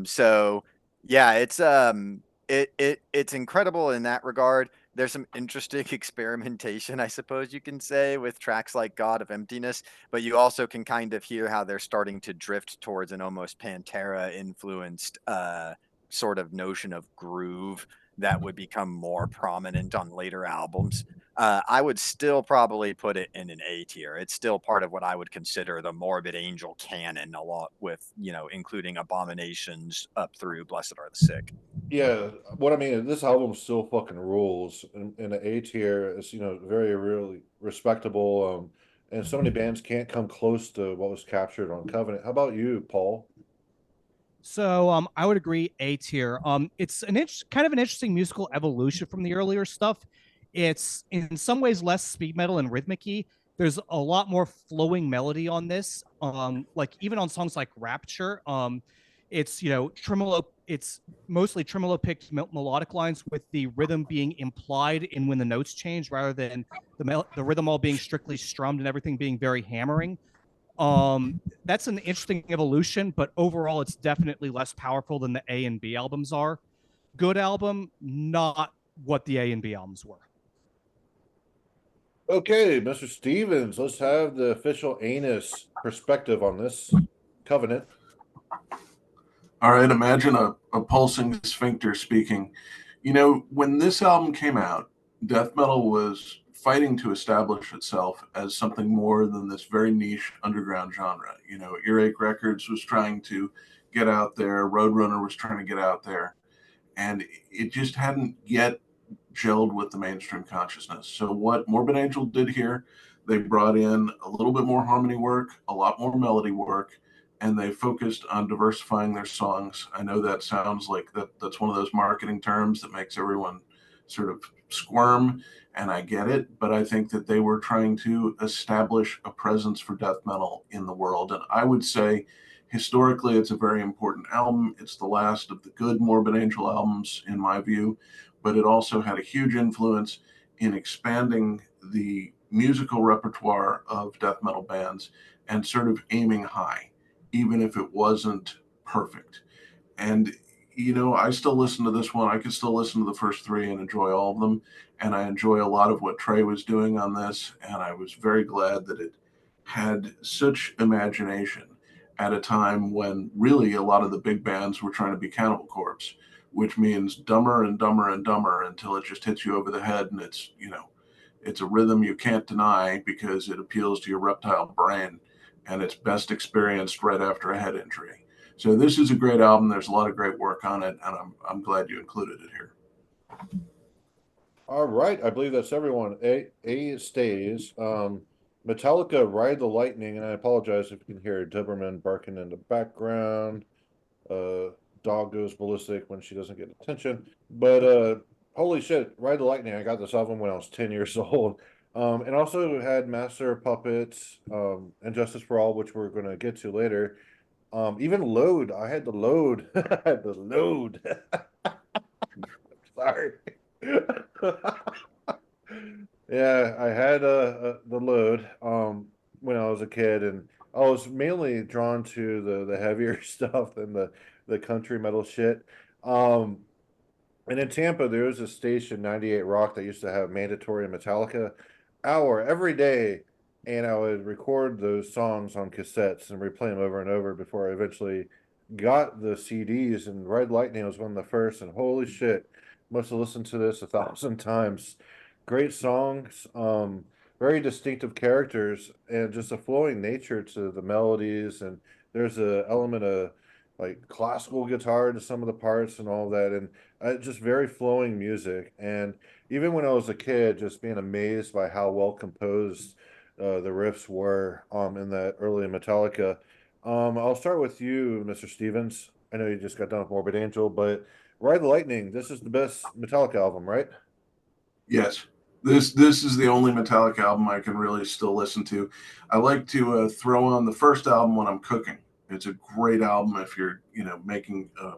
So yeah, it's incredible in that regard. There's some interesting experimentation, I suppose you can say, with tracks like God of Emptiness, but you also can kind of hear how they're starting to drift towards an almost Pantera influenced sort of notion of groove that would become more prominent on later albums. I would still probably put it in an A tier. It's still part of what I would consider the Morbid Angel canon, a lot with, including Abominations up through Blessed Are the Sick. Yeah, what I mean, this album still fucking rules in the A tier. It's very really respectable. And so many bands can't come close to what was captured on Covenant. How about you, Paul? So I would agree A tier. It's kind of an interesting musical evolution from the earlier stuff. It's in some ways less speed metal and rhythmic-y. There's a lot more flowing melody on this. Like even on songs like Rapture, it's tremolo. It's mostly tremolo picked melodic lines with the rhythm being implied in when the notes change, rather than the rhythm all being strictly strummed and everything being very hammering. That's an interesting evolution, but overall, it's definitely less powerful than the A and B albums are. Good album, not what the A and B albums were. Okay, Mr. Stevens, let's have the official anus perspective on this Covenant. All right, imagine a pulsing sphincter speaking. When this album came out, death metal was fighting to establish itself as something more than this very niche underground genre. Earache Records was trying to get out there, Roadrunner was trying to get out there, and it just hadn't yet gelled with the mainstream consciousness. So what Morbid Angel did here, they brought in a little bit more harmony work, a lot more melody work, and they focused on diversifying their songs. I know that sounds like that's one of those marketing terms that makes everyone sort of squirm, and I get it, but I think that they were trying to establish a presence for death metal in the world. And I would say historically it's a very important album. It's the last of the good Morbid Angel albums in my view, but it also had a huge influence in expanding the musical repertoire of death metal bands and sort of aiming high, even if it wasn't perfect. And, I still listen to this one. I can still listen to the first three and enjoy all of them. And I enjoy a lot of what Trey was doing on this. And I was very glad that it had such imagination at a time when really a lot of the big bands were trying to be Cannibal Corpse, which means dumber and dumber and dumber until it just hits you over the head. And it's a rhythm you can't deny because it appeals to your reptile brain, and it's best experienced right after a head injury. So this is a great album. There's a lot of great work on it, and I'm glad you included it here. All right, I believe that's everyone. A stays. Metallica, Ride the Lightning, and I apologize if you can hear Doberman barking in the background. Dog goes ballistic when she doesn't get attention. But holy shit, Ride the Lightning! I got this album when I was 10 years old. And also had Master of Puppets, and Justice for All, which we're gonna get to later. Even Load. I had the Load. I had the Load. Sorry. Yeah, I had the Load when I was a kid, and I was mainly drawn to the heavier stuff than the country metal shit. Um, and in Tampa, there was a station, 98 Rock, that used to have mandatory Metallica hour every day, and I would record those songs on cassettes and replay them over and over before I eventually got the CDs. And Red Lightning was one of the first, and holy shit, must have listened to this 1,000 times. Great songs, very distinctive characters, and just a flowing nature to the melodies. And there's a element of like classical guitar to some of the parts and all that, and just very flowing music. And even when I was a kid, just being amazed by how well composed the riffs were in that early Metallica. I'll start with you, Mr. Stevens. I know you just got done with Morbid Angel, but Ride the Lightning, this is the best Metallica album, right? Yes, this is the only Metallica album I can really still listen to. I like to throw on the first album when I'm cooking. It's a great album if you're making a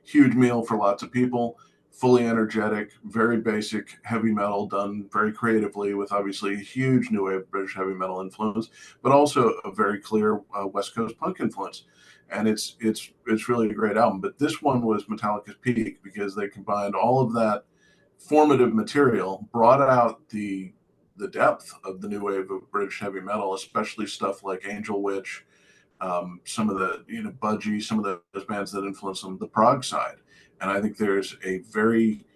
huge meal for lots of people. Fully energetic, very basic heavy metal done very creatively with obviously a huge new wave British heavy metal influence, but also a very clear West Coast punk influence. And it's really a great album. But this one was Metallica's peak because they combined all of that formative material, brought out the depth of the new wave of British heavy metal, especially stuff like Angel Witch, some of the Budgie, some of those bands that influenced them, the prog side. And I think there's a very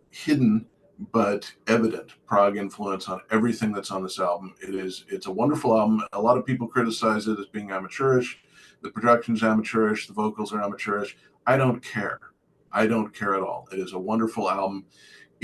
hidden but evident prog influence on everything that's on this album. It's a wonderful album. A lot of people criticize it as being amateurish. The production's amateurish, the vocals are amateurish. I don't care. I don't care at all. It is a wonderful album.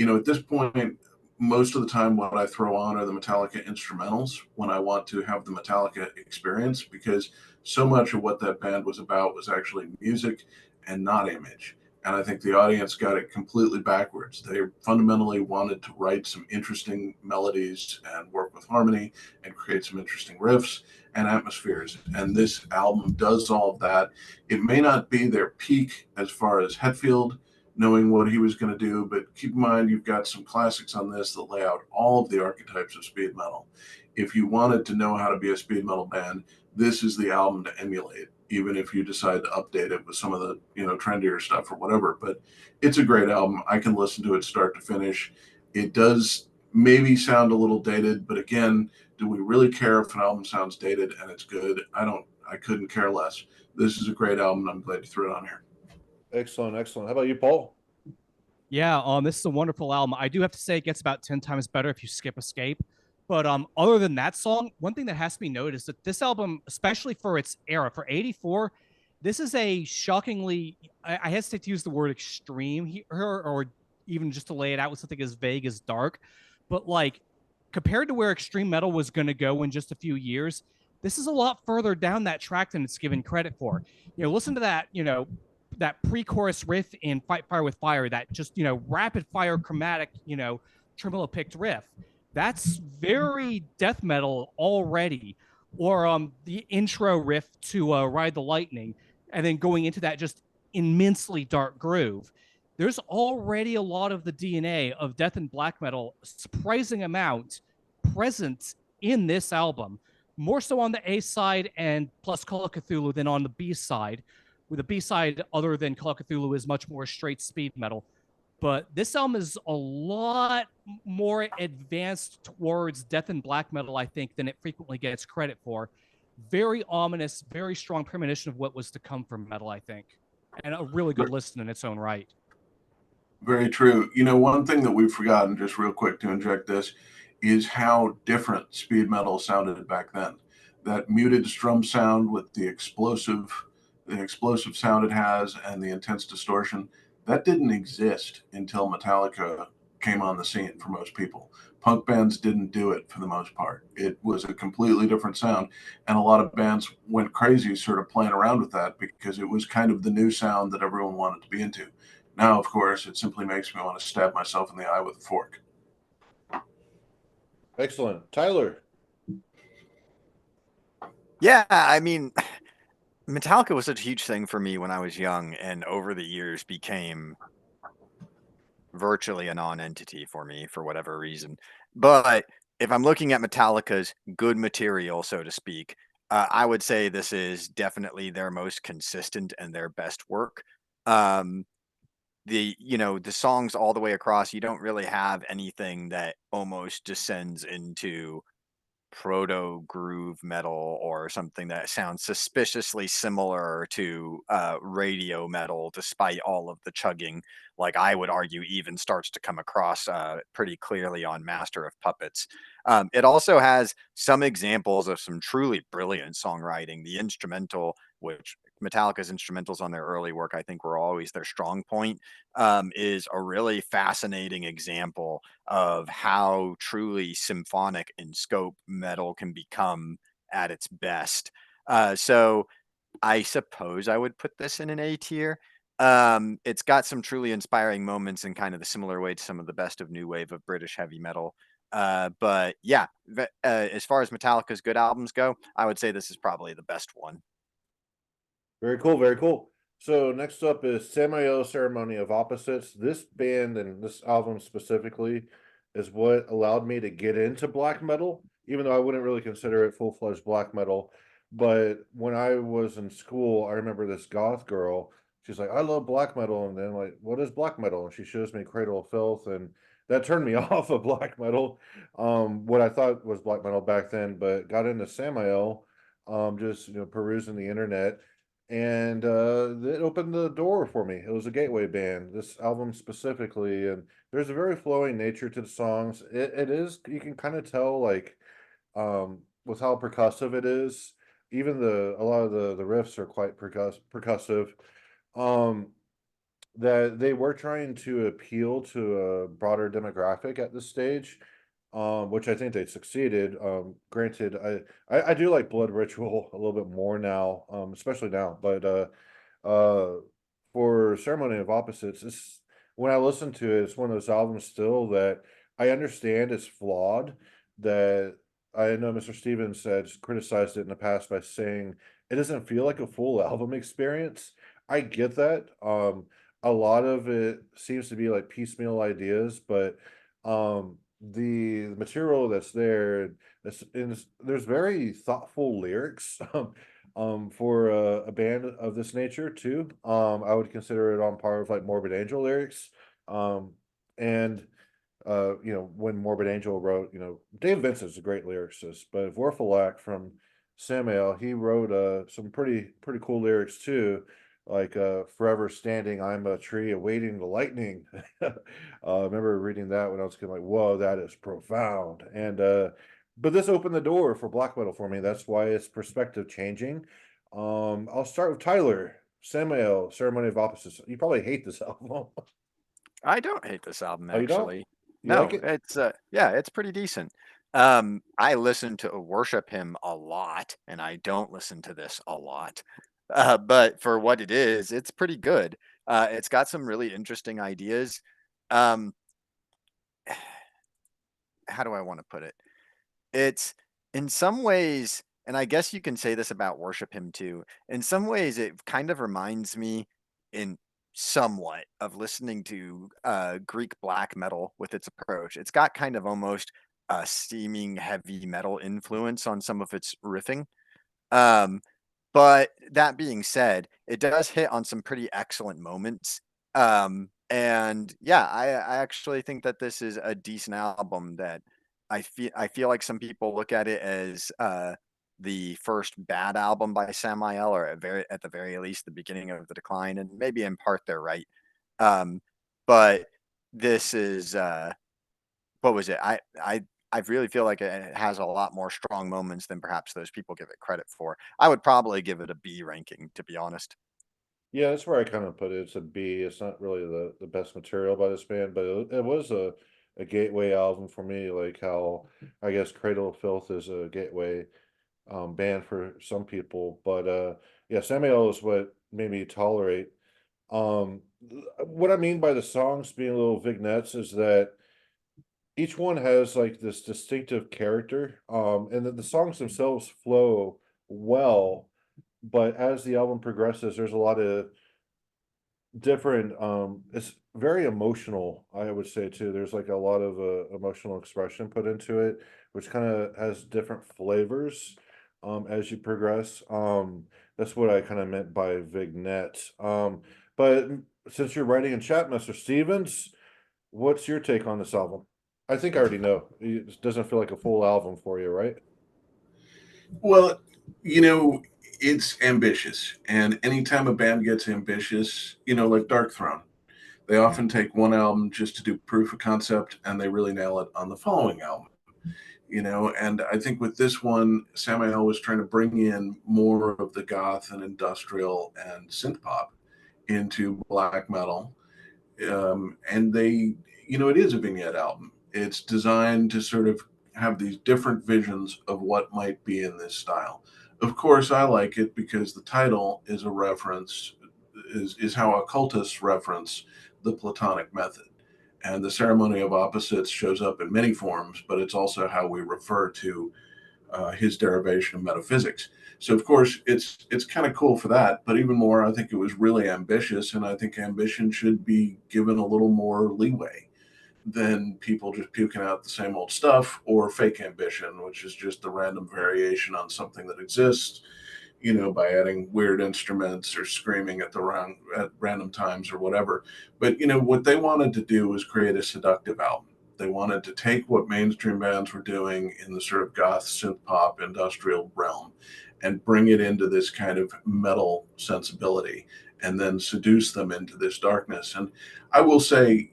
At this point, most of the time what I throw on are the Metallica instrumentals when I want to have the Metallica experience, because so much of what that band was about was actually music and not image. And I think the audience got it completely backwards. They fundamentally wanted to write some interesting melodies and work with harmony and create some interesting riffs and atmospheres. And this album does all of that. It may not be their peak as far as Hetfield knowing what he was going to do, but keep in mind you've got some classics on this that lay out all of the archetypes of speed metal. If you wanted to know how to be a speed metal band, this is the album to emulate, even if you decide to update it with some of the trendier stuff or whatever. But it's a great album. I can listen to it start to finish. It does maybe sound a little dated, but again, do we really care if an album sounds dated and it's good? I couldn't care less. This is a great album. I'm glad you threw it on here. Excellent, excellent. How about you, Paul? Yeah, this is a wonderful album. I do have to say it gets about 10 times better if you skip Escape. But other than that song, one thing that has to be noted is that this album, especially for its era, for 84, this is a shockingly, I hesitate to use the word extreme here, or even just to lay it out with something as vague as dark. But like, compared to where extreme metal was going to go in just a few years, this is a lot further down that track than it's given credit for. Listen to that, that pre-chorus riff in Fight Fire with Fire, that just, rapid fire chromatic, tremolo picked riff. That's very death metal already. Or the intro riff to Ride the Lightning, and then going into that just immensely dark groove. There's already a lot of the DNA of death and black metal, surprising amount, present in this album. More so on the A side and plus Call of Cthulhu than on the B side, where the B-side, other than Call of Cthulhu, is much more straight speed metal. But this album is a lot more advanced towards death and black metal, I think, than it frequently gets credit for. Very ominous, very strong premonition of what was to come from metal, I think. And a really good listen in its own right. Very true. You know, one thing that we've forgotten, just real quick to inject this, is how different speed metal sounded back then. That muted strum sound with the explosive sound it has and the intense distortion, that didn't exist until Metallica came on the scene for most people. Punk bands didn't do it for the most part. It was a completely different sound, and a lot of bands went crazy sort of playing around with that because it was kind of the new sound that everyone wanted to be into. Now, of course, it simply makes me want to stab myself in the eye with a fork. Excellent. Tyler. Yeah, I mean, Metallica was such a huge thing for me when I was young, and over the years became virtually a non-entity for me for whatever reason. But if I'm looking at Metallica's good material, so to speak, I would say this is definitely their most consistent and their best work. Um, the songs all the way across, you don't really have anything that almost descends into proto groove metal or something that sounds suspiciously similar to radio metal, despite all of the chugging, like I would argue even starts to come across pretty clearly on Master of Puppets. It also has some examples of some truly brilliant songwriting. The instrumental, which Metallica's instrumentals on their early work, I think, were always their strong point, is a really fascinating example of how truly symphonic in scope metal can become at its best. So I suppose I would put this in an A tier. It's got some truly inspiring moments in kind of the similar way to some of the best of new wave of British heavy metal. But yeah, as far as Metallica's good albums go, I would say this is probably the best one. Very cool, very cool. So next up is Samael, Ceremony of Opposites. This band and this album specifically is what allowed me to get into black metal, even though I wouldn't really consider it full-fledged black metal. But when I was in school, I remember this goth girl. She's like, I love black metal. And then like, what is black metal? And she shows me Cradle of Filth, and that turned me off of black metal. What I thought was black metal back then, but got into Samael, just perusing the internet, and it opened the door for me. It was a gateway band, this album specifically, and there's a very flowing nature to the songs. It is, you can kind of tell, like, with how percussive it is. Even a lot of the riffs are quite percussive. Um, that they were trying to appeal to a broader demographic at this stage, which I think they succeeded. Granted, I do like Blood Ritual a little bit more now, especially now. But uh, for Ceremony of Opposites, when I listen to it, it's one of those albums still that I understand is flawed. That I know Mr. Stevens has criticized it in the past by saying it doesn't feel like a full album experience. I get that. A lot of it seems to be like piecemeal ideas, but the material that's there, there's very thoughtful lyrics for a band of this nature too. I would consider it on par with like Morbid Angel lyrics. And when Morbid Angel wrote, Dave Vincent's a great lyricist, but Vorfalak from Samael, he wrote some pretty cool lyrics too, like forever standing, I'm a tree awaiting the lightning. I remember reading that when I was kind of like, whoa, that is profound. And but this opened the door for black metal for me. That's why it's perspective changing. I'll start with Tyler. Samael, Ceremony of Opposites. You probably hate this album. I don't hate this album, Oh, you don't? actually. You No, like it? it's it's pretty decent. I listen to Worship Him a lot, and I don't listen to this a lot. But for what it is, it's pretty good. It's got some really interesting ideas. Um, how do I want to put it? It's in some ways, and I guess you can say this about Worship Him too. In some ways, it kind of reminds me in somewhat of listening to Greek black metal with its approach. It's got kind of almost a steaming heavy metal influence on some of its riffing. Um, But that being said, it does hit on some pretty excellent moments. And yeah, I actually think that this is a decent album that I feel like some people look at it as the first bad album by Samael, or at the very least the beginning of the decline, and maybe in part they're right. But this is what was it? I really feel like it has a lot more strong moments than perhaps those people give it credit for. I would probably give it a B ranking, to be honest. Yeah, that's where I kind of put it. It's a B. It's not really the best material by this band, but it was a gateway album for me, like how I guess Cradle of Filth is a gateway band for some people. But yeah, Samuel is what made me tolerate. What I mean by the songs being little vignettes is that each one has like this distinctive character, and the songs themselves flow well, but as the album progresses, there's a lot of different it's very emotional, I would say too. There's like a lot of emotional expression put into it, which kind of has different flavors as you progress. That's what I kind of meant by vignette. But since you're writing in chat, Mr. Stevens, what's your take on this album? I think I already know. It doesn't feel like a full album for you, right? Well, it's ambitious. And anytime a band gets ambitious, like Dark Throne, they often take one album just to do proof of concept and they really nail it on the following album. And I think with this one, Samael was trying to bring in more of the goth and industrial and synth pop into black metal. And it is a vignette album. It's designed to sort of have these different visions of what might be in this style. Of course, I like it because the title is a reference, is how occultists reference the Platonic method. And the ceremony of opposites shows up in many forms, but it's also how we refer to his derivation of metaphysics. So of course it's kind of cool for that, but even more, I think it was really ambitious, and I think ambition should be given a little more leeway than people just puking out the same old stuff, or fake ambition, which is just a random variation on something that exists, by adding weird instruments or screaming at random times or whatever. But what they wanted to do was create a seductive album. They wanted to take what mainstream bands were doing in the sort of goth synth pop industrial realm and bring it into this kind of metal sensibility, and then seduce them into this darkness. And I will say,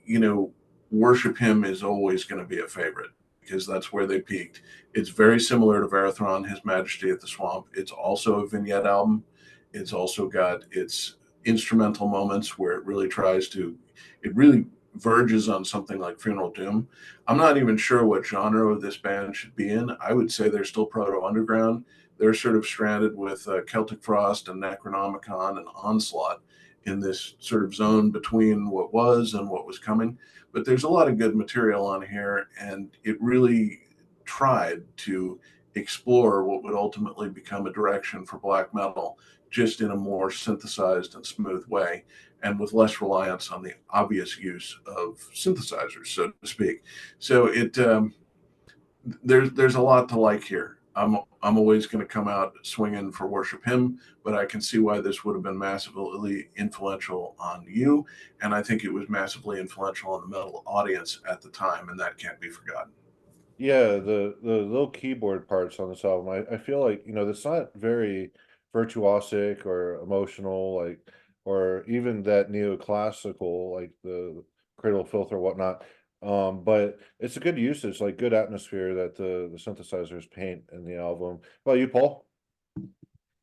Worship Him is always going to be a favorite because that's where they peaked. It's very similar to Varathron, His Majesty at the Swamp. It's also a vignette album. It's also got its instrumental moments where it really verges on something like Funeral Doom. I'm not even sure what genre this band should be in. I would say they're still proto underground. They're sort of stranded with Celtic Frost and Necronomicon and Onslaught in this sort of zone between what was and what was coming. But there's a lot of good material on here, and it really tried to explore what would ultimately become a direction for black metal, just in a more synthesized and smooth way, and with less reliance on the obvious use of synthesizers, so to speak. So there's a lot to like here. I'm always going to come out swinging for Worship Him, but I can see why this would have been massively influential on you, and I think it was massively influential on the metal audience at the time, and that can't be forgotten. Yeah, the little keyboard parts on this album, I feel like, it's not very virtuosic or emotional, like, or even that neoclassical, like the Cradle of Filth or whatnot. But it's a good usage, like good atmosphere that the synthesizers paint in the album. Well, you, Paul?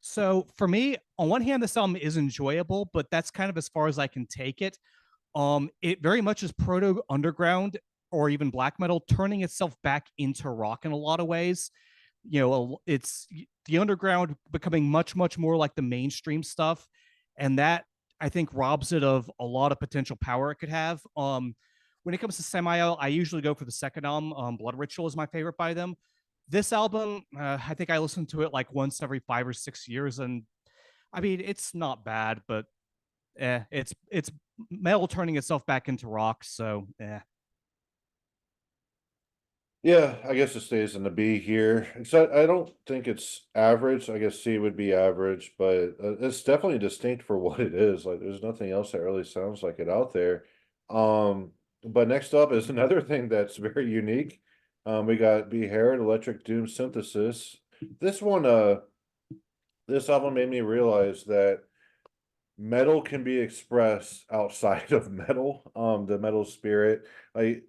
So for me, on one hand, this album is enjoyable, but that's kind of as far as I can take it. It very much is proto underground or even black metal, turning itself back into rock in a lot of ways. It's the underground becoming much, much more like the mainstream stuff, and that I think robs it of a lot of potential power it could have. When it comes to Samael, I usually go for the second album. Blood Ritual is my favorite by them. This album, I think I listen to it like once every 5 or 6 years, and I mean it's not bad, but it's metal turning itself back into rock. So Yeah, I guess it stays in the B here. Except I don't think it's average. I guess C would be average, but it's definitely distinct for what it is. Like, there's nothing else that really sounds like it out there. Um, but next up is another thing that's very unique. We got Beherit Electric Doom Synthesis. This one, this album made me realize that metal can be expressed outside of metal. The metal spirit, like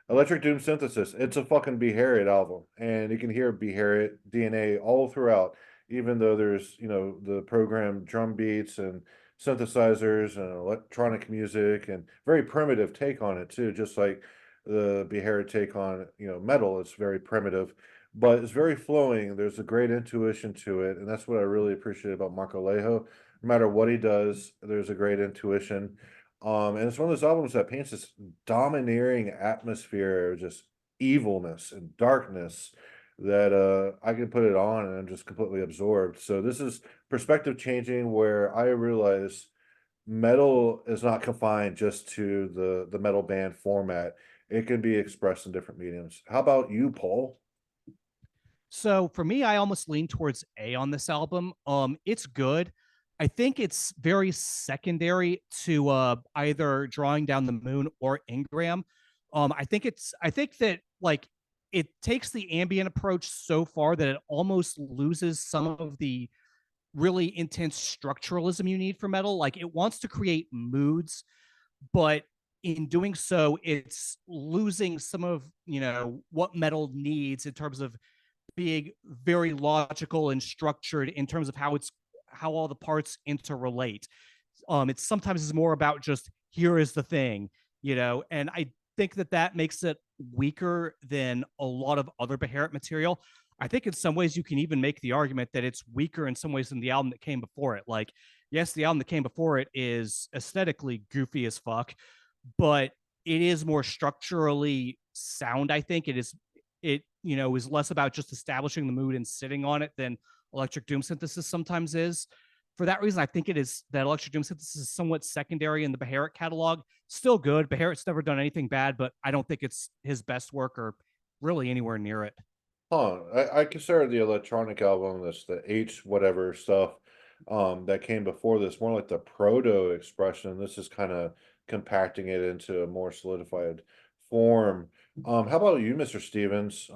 Electric Doom Synthesis, it's a fucking Beherit album, and you can hear Beherit DNA all throughout, even though there's, the programmed drum beats and synthesizers and electronic music and very primitive take on it too, just like the Beherit take on, metal. It's very primitive, but it's very flowing. There's a great intuition to it, and that's what I really appreciate about Marco Alejo. No matter what he does, there's a great intuition. And it's one of those albums that paints this domineering atmosphere of just evilness and darkness that I can put it on and I'm just completely absorbed. So this is perspective changing, where I realize metal is not confined just to the metal band format. It can be expressed in different mediums. How about you, Paul? So for me, I almost lean towards A on this album. It's good. I think it's very secondary to either Drawing Down the Moon or Ingram. I think that like it takes the ambient approach so far that it almost loses some of the really intense structuralism you need for metal. Like it wants to create moods, but in doing so, it's losing some of, what metal needs in terms of being very logical and structured in terms of how all the parts interrelate. It's sometimes is more about just here is the thing, and I think that makes it weaker than a lot of other Beherit material. I think in some ways you can even make the argument that it's weaker in some ways than the album that came before it. Like, yes, the album that came before it is aesthetically goofy as fuck, but it is more structurally sound. I think is less about just establishing the mood and sitting on it than Electric Doom Synthesis sometimes is. For that reason, I think it is that Electric Doom Synthesis is somewhat secondary in the Beherit catalog. Still good. Beherit's never done anything bad, but I don't think it's his best work or really anywhere near it. Huh. I consider the electronic album, this the H whatever stuff, that came before this, more like the proto expression. This is kind of compacting it into a more solidified form. How about you, Mr. Stevens?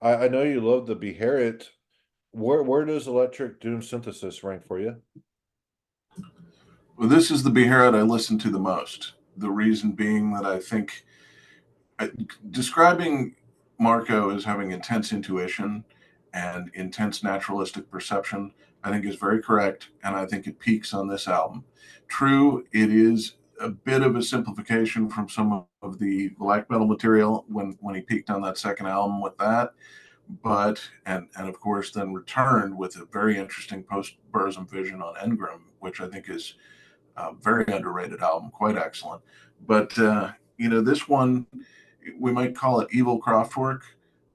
I know you love the Beherit. Where does Electric Doom Synthesis rank for you? Well, this is the Beherit I listen to the most. The reason being that I think describing Marco as having intense intuition and intense naturalistic perception, I think is very correct, and I think it peaks on this album. True, it is a bit of a simplification from some of the black metal material when he peaked on that second album with that, but and of course then returned with a very interesting post Burzum vision on Engram, which I think is a very underrated album, quite excellent. But this one, we might call it evil Kraftwerk,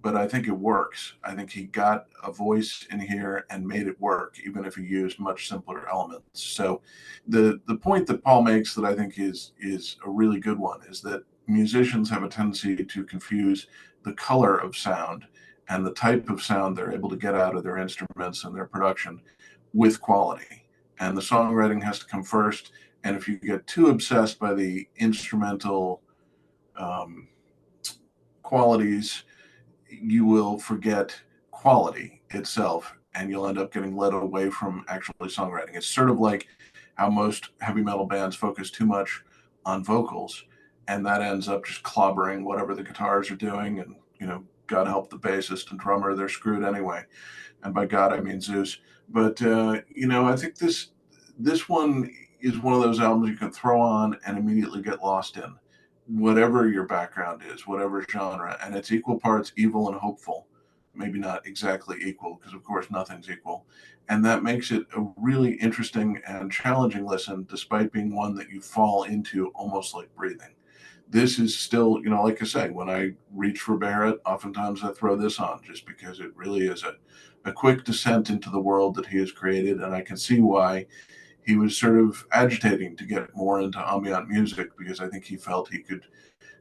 but I think it works. I think he got a voice in here and made it work, even if he used much simpler elements. So the point that Paul makes that I think is a really good one is that musicians have a tendency to confuse the color of sound and the type of sound they're able to get out of their instruments and their production with quality. And the songwriting has to come first. And if you get too obsessed by the instrumental qualities, you will forget quality itself and you'll end up getting led away from actually songwriting. It's sort of like how most heavy metal bands focus too much on vocals, and that ends up just clobbering whatever the guitars are doing. And, God help the bassist and drummer, they're screwed anyway. And by God, I mean Zeus. But, I think this one is one of those albums you can throw on and immediately get lost in, whatever your background is, whatever genre, and it's equal parts evil and hopeful. Maybe not exactly equal, because of course nothing's equal. And that makes it a really interesting and challenging listen, despite being one that you fall into almost like breathing. This is still, like I say, when I reach for Beherit, oftentimes I throw this on just because it really is a quick descent into the world that he has created. And I can see why he was sort of agitating to get more into ambient music, because I think he felt he could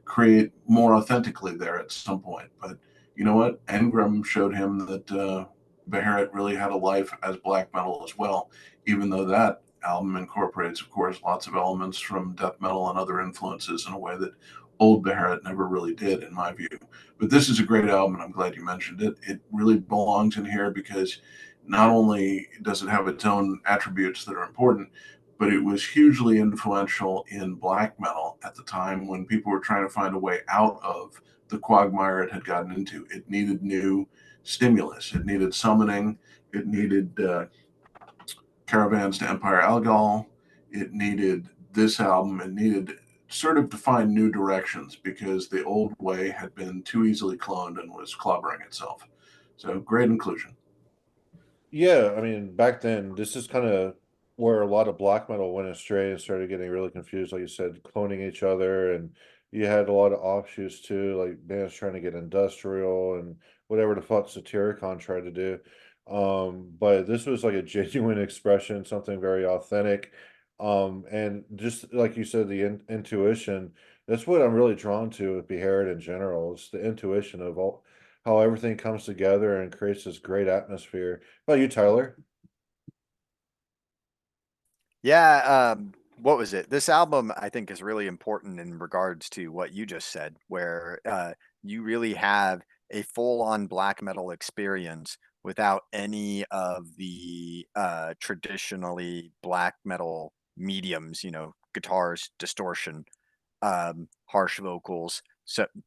create more authentically there at some point. But you know what? Engram showed him that Beherit really had a life as black metal as well, even though that album incorporates, of course, lots of elements from death metal and other influences in a way that old Beherit never really did, in my view. But this is a great album, and I'm glad you mentioned it. It really belongs in here because not only does it have its own attributes that are important, but it was hugely influential in black metal at the time when people were trying to find a way out of the quagmire it had gotten into. It needed new stimulus. It needed summoning. It needed caravans to Empire Algol. It needed this album. It needed sort of to find new directions because the old way had been too easily cloned and was clobbering itself. So great inclusion. Yeah, I mean, back then, this is kind of where a lot of black metal went astray and started getting really confused, like you said, cloning each other, and you had a lot of offshoots too, like bands trying to get industrial and whatever the fuck Satyricon tried to do. But this was like a genuine expression, something very authentic. And just like you said, the intuition, that's what I'm really drawn to with Beherit in general. It's the intuition of all how everything comes together and creates this great atmosphere. How about you, Tyler? Yeah, what was it? This album, I think, is really important in regards to what you just said, where you really have a full-on black metal experience without any of the traditionally black metal mediums, guitars, distortion, harsh vocals,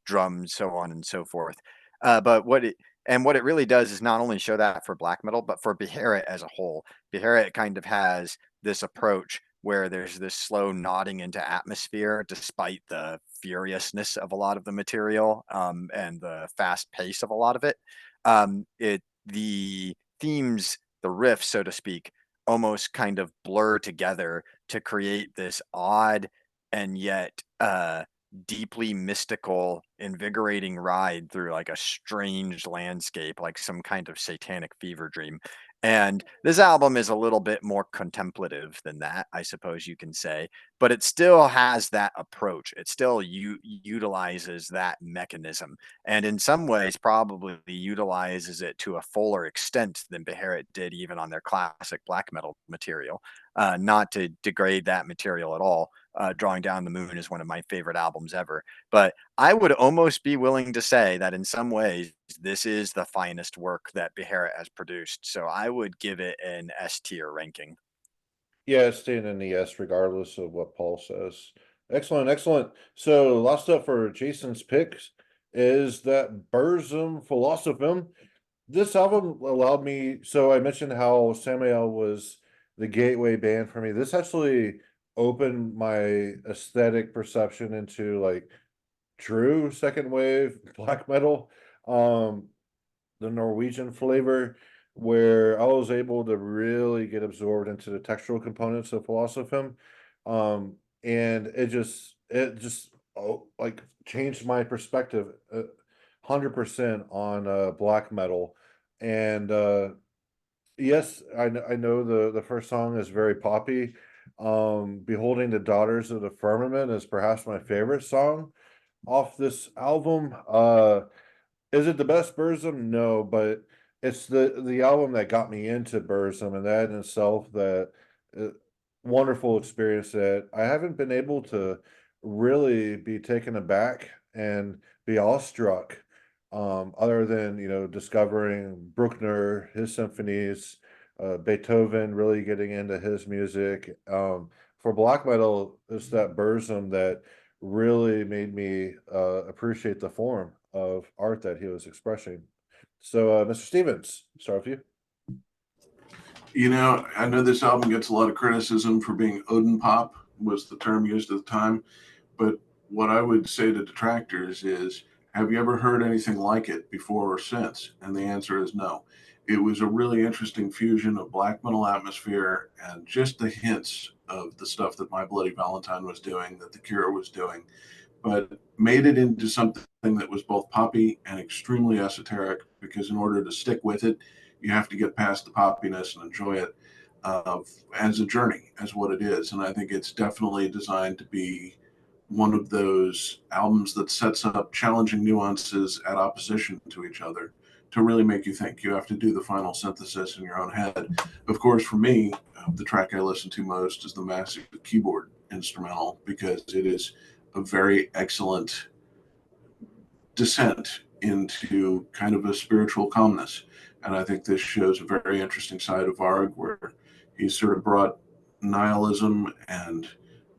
drums, so on and so forth. But what it really does is not only show that for black metal, but for Beherit as a whole. Beherit kind of has this approach where there's this slow nodding into atmosphere, despite the furiousness of a lot of the material and the fast pace of a lot of it. The themes, the riffs, so to speak, almost kind of blur together to create this odd and yet deeply mystical, invigorating ride through like a strange landscape, like some kind of satanic fever dream. And this album is a little bit more contemplative than that, I suppose you can say, but it still has that approach. It still utilizes that mechanism, and in some ways, probably utilizes it to a fuller extent than Beherit did, even on their classic black metal material. Not to degrade that material at all. Drawing Down the Moon is one of my favorite albums ever. But I would almost be willing to say that in some ways, this is the finest work that Beherit has produced. So I would give it an S tier ranking. Yeah, it's staying in the S regardless of what Paul says. Excellent, excellent. So last up for Jason's picks is that Burzum Filosofem. This album allowed me, so I mentioned how Samael was the gateway band for me. This actually opened my aesthetic perception into like true second wave black metal. The Norwegian flavor, where I was able to really get absorbed into the textural components of Filosofem. And it just like changed my perspective 100% on black metal. And yes, I know the first song is very poppy. Beholding the Daughters of the Firmament is perhaps my favorite song off this album. Is it the best Burzum? No, but it's the album that got me into Burzum, and that in itself, that uh, wonderful experience that I haven't been able to really be taken aback and be awestruck, other than discovering Bruckner, his symphonies, Beethoven, really getting into his music. For black metal, it's that Burzum that really made me appreciate the form of art that he was expressing. So, Mr. Stevens, start with you. I know this album gets a lot of criticism for being Odin pop, was the term used at the time. But what I would say to detractors is, have you ever heard anything like it before or since? And the answer is no. It was a really interesting fusion of black metal atmosphere and just the hints of the stuff that My Bloody Valentine was doing, that The Cure was doing, but made it into something that was both poppy and extremely esoteric, because in order to stick with it, you have to get past the poppiness and enjoy it as a journey, as what it is. And I think it's definitely designed to be one of those albums that sets up challenging nuances at opposition to each other to really make you think. You have to do the final synthesis in your own head. Of course, for me, the track I listen to most is the massive keyboard instrumental, because it is a very excellent descent into kind of a spiritual calmness. And I think this shows a very interesting side of Varg, where he's sort of brought nihilism and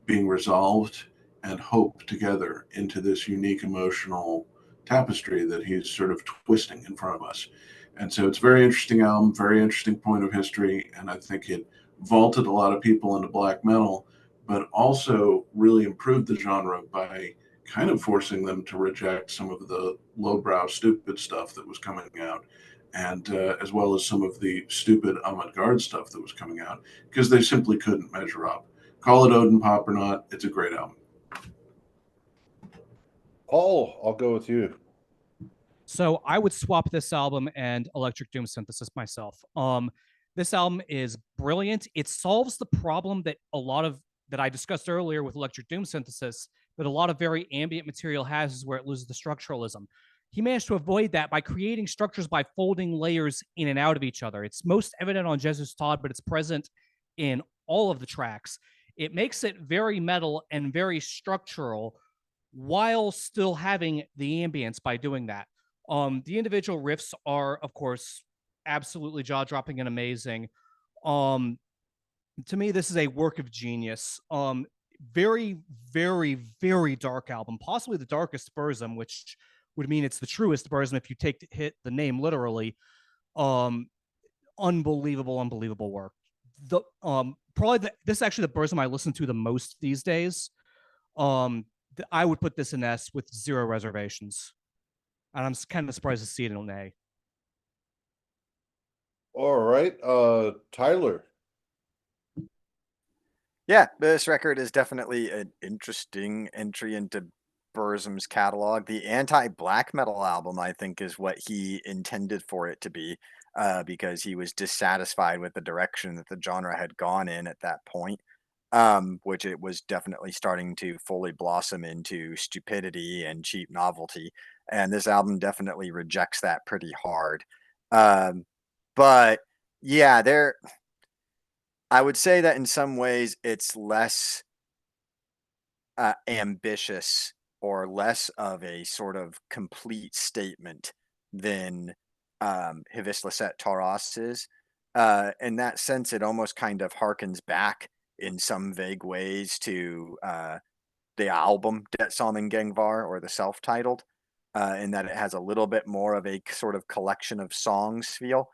being resolved and hope together into this unique emotional tapestry that he's sort of twisting in front of us. And so it's a very interesting album, very interesting point of history. And I think it vaulted a lot of people into black metal, but also really improved the genre by kind of forcing them to reject some of the lowbrow, stupid stuff that was coming out, and as well as some of the stupid avant-garde stuff that was coming out, because they simply couldn't measure up. Call it Odin Pop or not, it's a great album. Paul, I'll go with you. So I would swap this album and Electric Doom Synthesis myself. This album is brilliant. It solves the problem that I discussed earlier with Electric Doom Synthesis, that a lot of very ambient material has, is where it loses the structuralism. He managed to avoid that by creating structures by folding layers in and out of each other. It's most evident on Jesus Todd, but it's present in all of the tracks. It makes it very metal and very structural while still having the ambience by doing that. The individual riffs are, of course, absolutely jaw-dropping and amazing. To me, this is a work of genius. Very, very, very dark album, possibly the darkest Burzum, which would mean it's the truest Burzum if you hit the name literally. Unbelievable work. This is actually the Burzum I listen to the most these days. I would put this in S with 0 reservations. And I'm kind of surprised to see it in an A. All right, Tyler. Yeah, this record is definitely an interesting entry into Burzum's catalog. The anti-black metal album, I think, is what he intended for it to be, because he was dissatisfied with the direction that the genre had gone in at that point, which it was definitely starting to fully blossom into stupidity and cheap novelty. And this album definitely rejects that pretty hard. But yeah, I would say that in some ways it's less ambitious or less of a sort of complete statement than Hvis Lyset Taras is. In that sense, it almost kind of harkens back in some vague ways to the album Det Samengengvar, or the self-titled, in that it has a little bit more of a sort of collection of songs feel.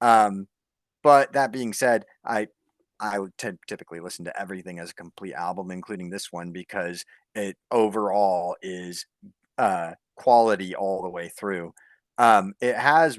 But that being said, I would typically listen to everything as a complete album, including this one, because it overall is quality all the way through. It has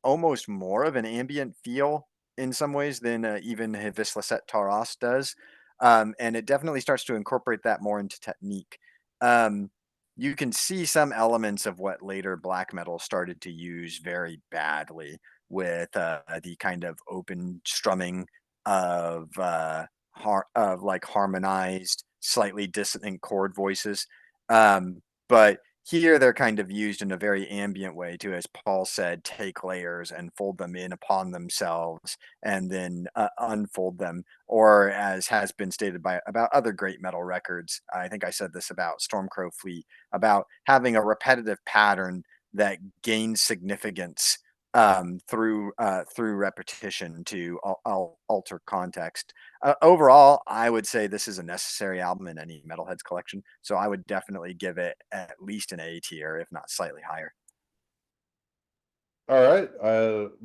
almost more of an ambient feel in some ways than even Hvis Lyset Taras does. And it definitely starts to incorporate that more into technique. You can see some elements of what later black metal started to use very badly, with the kind of open strumming of like harmonized, slightly dissonant chord voices. But here they're kind of used in a very ambient way to, as Paul said, take layers and fold them in upon themselves and then unfold them. Or, as has been stated about other great metal records, I think I said this about Stormcrowfleet, about having a repetitive pattern that gains significance through repetition to alter context. Overall, I would say this is a necessary album in any Metalheads collection, so I would definitely give it at least an A tier, if not slightly higher. All right,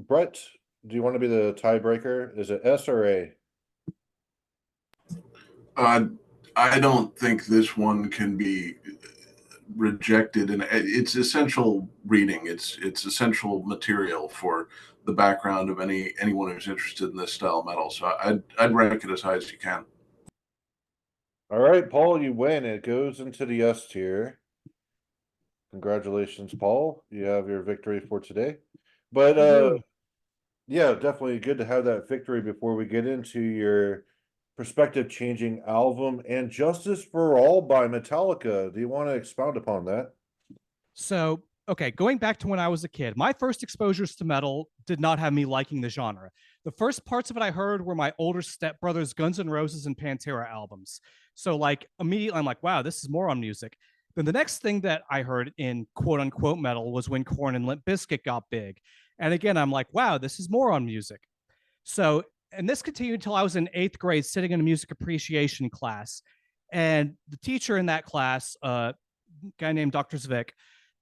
Brett, do you want to be the tiebreaker? Is it S or A? I don't think this one can be rejected, and it's essential reading. It's essential material for the background of anyone who's interested in this style of metal. So I'd rank it as high as you can. All right, Paul, you win. It goes into the S tier. Congratulations, Paul. You have your victory for today. But yeah, definitely good to have that victory before we get into your perspective-changing album, and Justice for All by Metallica. Do you want to expound upon that? So, okay, going back to when I was a kid, my first exposures to metal did not have me liking the genre. The first parts of it I heard were my older stepbrother's Guns N' Roses and Pantera albums. So, like, immediately I'm like, wow, this is moron music. Then the next thing that I heard in quote unquote metal was when Korn and Limp Bizkit got big. And again, I'm like, wow, this is moron music. So, and this continued until I was in 8th grade, sitting in a music appreciation class. And the teacher in that class, a guy named Dr. Zvik,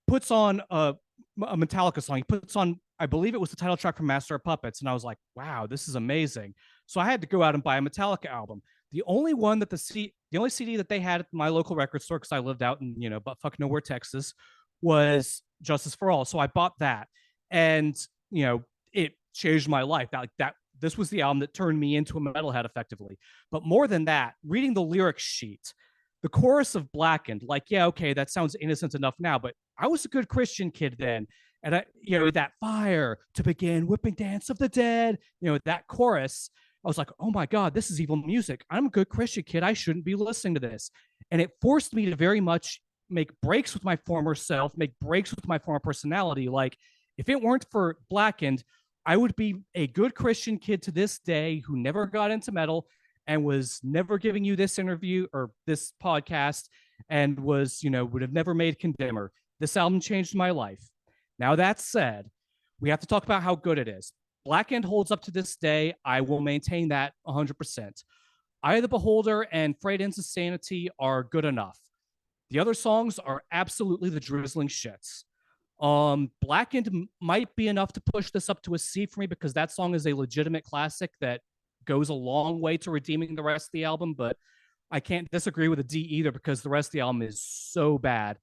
puts on a Metallica song. He puts on, I believe it was the title track from Master of Puppets. And I was like, wow, this is amazing. So I had to go out and buy a Metallica album. The only one that the only CD that they had at my local record store, because I lived out in, buttfuck nowhere, Texas, was Justice for All. So I bought that. And, it changed my life. This was the album that turned me into a metalhead effectively. But more than that, reading the lyric sheet, the chorus of Blackened, like, yeah, okay, that sounds innocent enough now, but I was a good Christian kid then. And that fire to begin whipping dance of the dead, that chorus, I was like, oh my God, this is evil music. I'm a good Christian kid. I shouldn't be listening to this. And it forced me to very much make breaks with my former self, make breaks with my former personality. Like, if it weren't for Blackened, I would be a good Christian kid to this day who never got into metal and was never giving you this interview or this podcast and was, would have never made Condemner. This album changed my life. Now, that said, we have to talk about how good it is. Blackened holds up to this day. I will maintain that 100%. Eye of the Beholder and Frayed Ends of Sanity are good enough. The other songs are absolutely the drizzling shits. Blackened might be enough to push this up to a C for me because that song is a legitimate classic that goes a long way to redeeming the rest of the album, but I can't disagree with a D either because the rest of the album is so bad.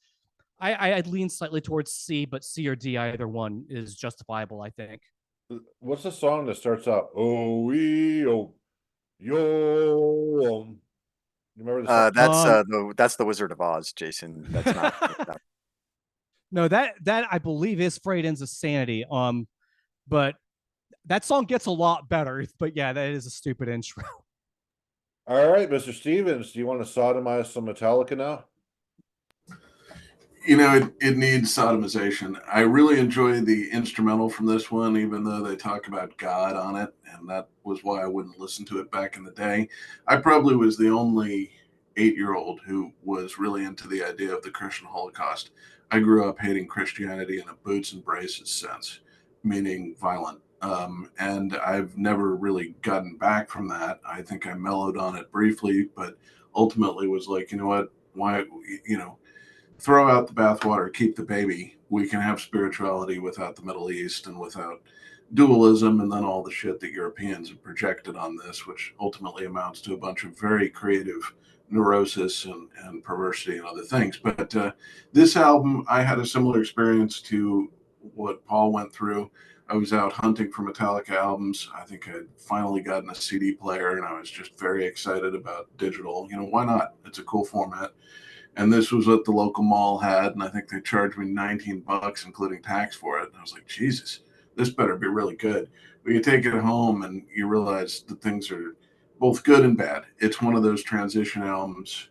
I'd lean slightly towards C, but C or D, either one is justifiable, I think. What's the song that starts out? Oh, we, oh, yo. You remember the song? That's the Wizard of Oz, Jason. That's not. No, that I believe is Frayed Ends of Sanity. But that song gets a lot better. But yeah, that is a stupid intro. All right, Mr. Stevens, do you want to sodomize some Metallica now? It needs sodomization. I really enjoy the instrumental from this one, even though they talk about God on it, and that was why I wouldn't listen to it back in the day. I probably was the only 8-year-old who was really into the idea of the Christian Holocaust. I grew up hating Christianity in a boots and braces sense, meaning violent. And I've never really gotten back from that. I think I mellowed on it briefly, but ultimately was like, you know what? Why, throw out the bathwater, keep the baby. We can have spirituality without the Middle East and without dualism and then all the shit that Europeans have projected on this, which ultimately amounts to a bunch of very creative neurosis and perversity and other things. But this album, I had a similar experience to what Paul went through. I was out hunting for Metallica albums. I think I'd finally gotten a CD player and I was just very excited about digital. Why not? It's a cool format. And this was what the local mall had, and I think they charged me $19, including tax, for it. And I was like, Jesus, this better be really good. But you take it home and you realize that things are both good and bad. It's one of those transition albums.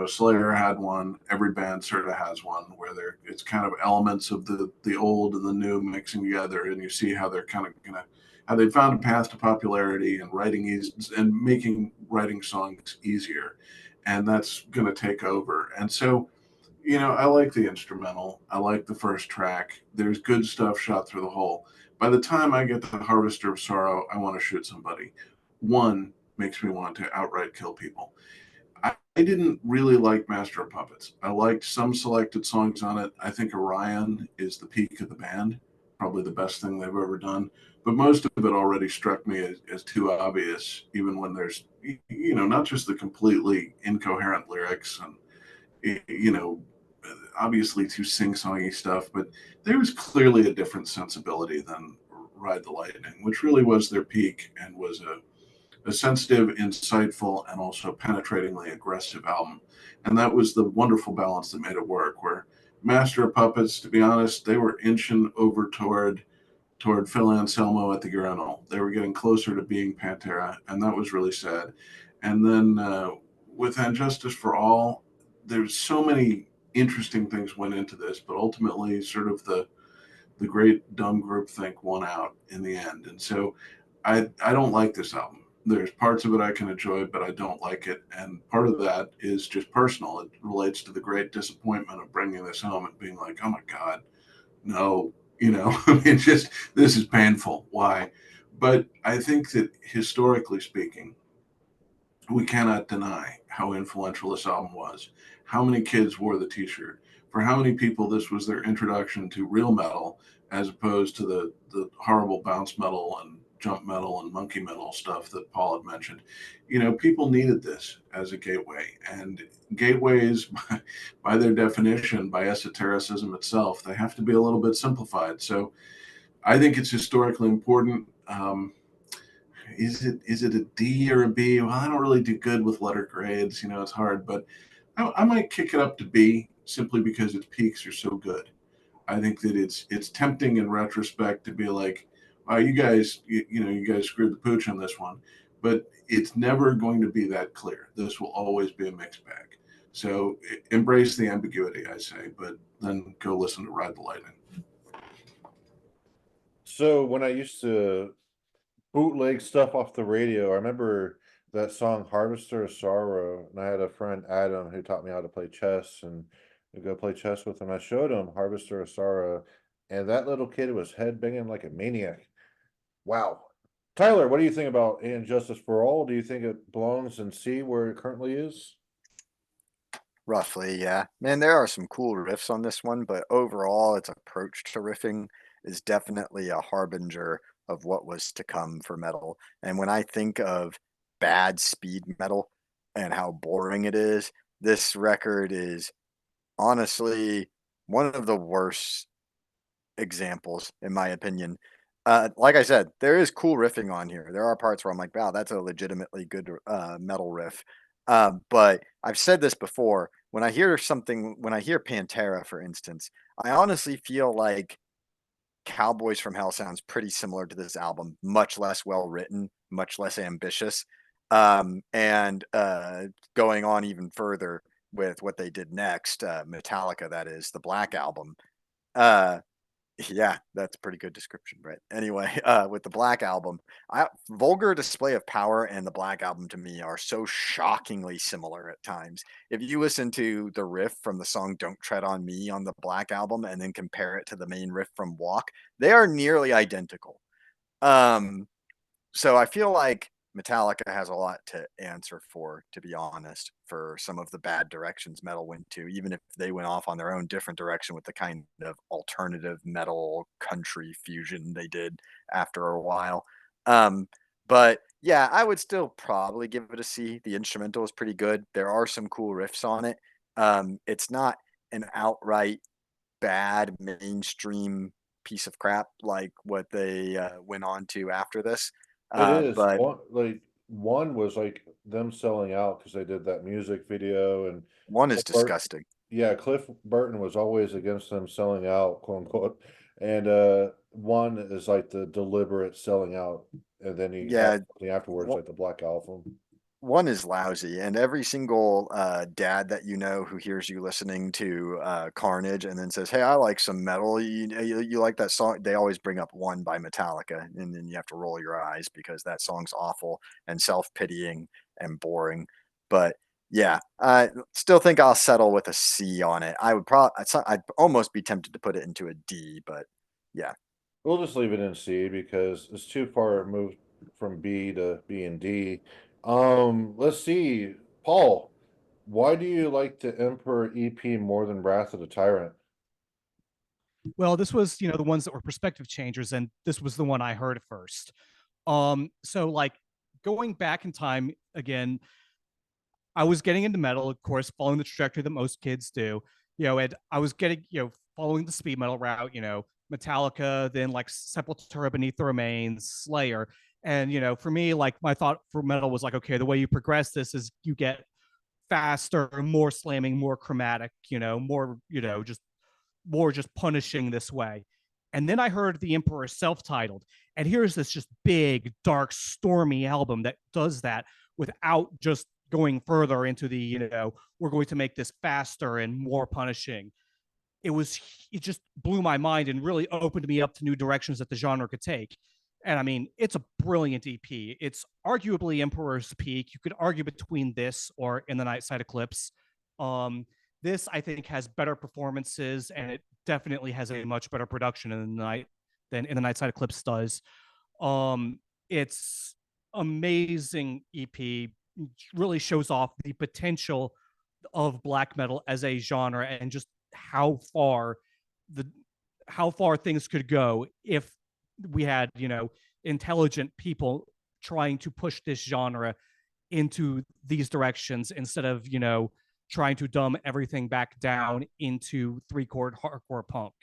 Slayer had one. Every band sort of has one where it's kind of elements of the old and the new mixing together, and you see how they're kind of how they found a path to popularity and writing easy and making writing songs easier. And that's going to take over. And so, I like the instrumental. I like the first track. There's good stuff shot through the hole. By the time I get to Harvester of Sorrow, I want to shoot somebody. One makes me want to outright kill people. I didn't really like Master of Puppets. I liked some selected songs on it. I think Orion is the peak of the band, probably the best thing they've ever done. But most of it already struck me as too obvious, even when there's, not just the completely incoherent lyrics and, obviously too sing-songy stuff, but there was clearly a different sensibility than Ride the Lightning, which really was their peak and was a sensitive, insightful, and also penetratingly aggressive album. And that was the wonderful balance that made it work, where Master of Puppets, to be honest, they were inching over toward Phil Anselmo at the urinal. They were getting closer to being Pantera, and that was really sad. And then with Injustice for All, there's so many interesting things went into this, but ultimately, sort of the great dumb groupthink won out in the end. And so, I don't like this album. There's parts of it I can enjoy, but I don't like it. And part of that is just personal. It relates to the great disappointment of bringing this home and being like, oh my God, no, it's just, this is painful. Why? But I think that historically speaking, we cannot deny how influential this album was. How many kids wore the t-shirt? For how many people this was their introduction to real metal as opposed to the horrible bounce metal and jump metal and monkey metal stuff that Paul had mentioned. People needed this as a gateway, and gateways by their definition, by esotericism itself, they have to be a little bit simplified. So I think it's historically important. Is it a D or a B? Well, I don't really do good with letter grades. It's hard, but I might kick it up to B simply because its peaks are so good. I think that it's tempting in retrospect to be like, "Wow, you guys, you guys screwed the pooch on this one," but it's never going to be that clear. This will always be a mixed bag. So embrace the ambiguity, I say, but then go listen to Ride the Lightning. So when I used to bootleg stuff off the radio, I remember that song Harvester of Sorrow, and I had a friend Adam who taught me how to play chess, and to go play chess with him. I showed him Harvester of Sorrow, and that little kid was headbanging like a maniac. Wow. Tyler, what do you think about Injustice for All? Do you think it belongs in C where it currently is? Roughly, yeah. Man, there are some cool riffs on this one, but overall, its approach to riffing is definitely a harbinger of what was to come for metal. And when I think of bad speed metal and how boring it is, this record is honestly one of the worst examples, in my opinion. Like I said, there is cool riffing on here. There are parts where I'm like, wow, that's a legitimately good metal riff. But I've said this before. When I hear Pantera, for instance, I honestly feel like Cowboys from Hell sounds pretty similar to this album, much less well written, much less ambitious. And going on even further with what they did next, Metallica, that is, the Black Album. Uh, yeah, that's a pretty good description, Brett. Anyway, with the Black Album, Vulgar Display of Power and the Black Album to me are so shockingly similar at times. If you listen to the riff from the song Don't Tread on Me on the Black Album and then compare it to the main riff from Walk, they are nearly identical. Um, so I feel like Metallica has a lot to answer for, to be honest, for some of the bad directions metal went to, even if they went off on their own different direction with the kind of alternative metal country fusion they did after a while. Um, but yeah, I would still probably give it a C. The instrumental is pretty good. There are some cool riffs on it. It's not an outright bad mainstream piece of crap like what they went on to after this. It is But one was like them selling out because they did that music video, and one is Cliff Bur- disgusting. yeah, Cliff Burton was always against them selling out, quote unquote. And one is like the deliberate selling out, and then you have Yeah, something afterwards like the Black Album. one is lousy, and every single dad that you know who hears you listening to Carnage and then says, "Hey, I like some metal. You like that song?" They always bring up One by Metallica, and then you have to roll your eyes because that song's awful and self-pitying and boring. But yeah, I still think I'll settle with a C on it. I'd almost be tempted to put it into a D, but yeah. We'll just leave it in C because it's too far removed from B to B and D. Let's see, Paul. Why do you like the Emperor EP more than Wrath of the Tyrant? Well, this was, the ones that were perspective changers, and this was the one I heard first. So like going back in time again, I was getting into metal, of course, following the trajectory that most kids do, and I was getting, following the speed metal route, Metallica, then like Sepultura, Beneath the Remains, Slayer. And, for me, like my thought for metal was like, okay, the way you progress this is you get faster, more slamming, more chromatic, more, just punishing this way. And then I heard the Emperor self-titled, and here's this just big, dark, stormy album that does that without just going further into the, we're going to make this faster and more punishing. It just blew my mind and really opened me up to new directions that the genre could take. And I mean, it's a brilliant EP. It's arguably Emperor's Peak. You could argue between this or In the Nightside Eclipse. This, I think, has better performances, and it definitely has a much better production in the night than In the Nightside Eclipse does. It's amazing EP. Really shows off the potential of black metal as a genre and just how far things could go if we had, intelligent people trying to push this genre into these directions instead of, trying to dumb everything back down into 3-chord hardcore punk.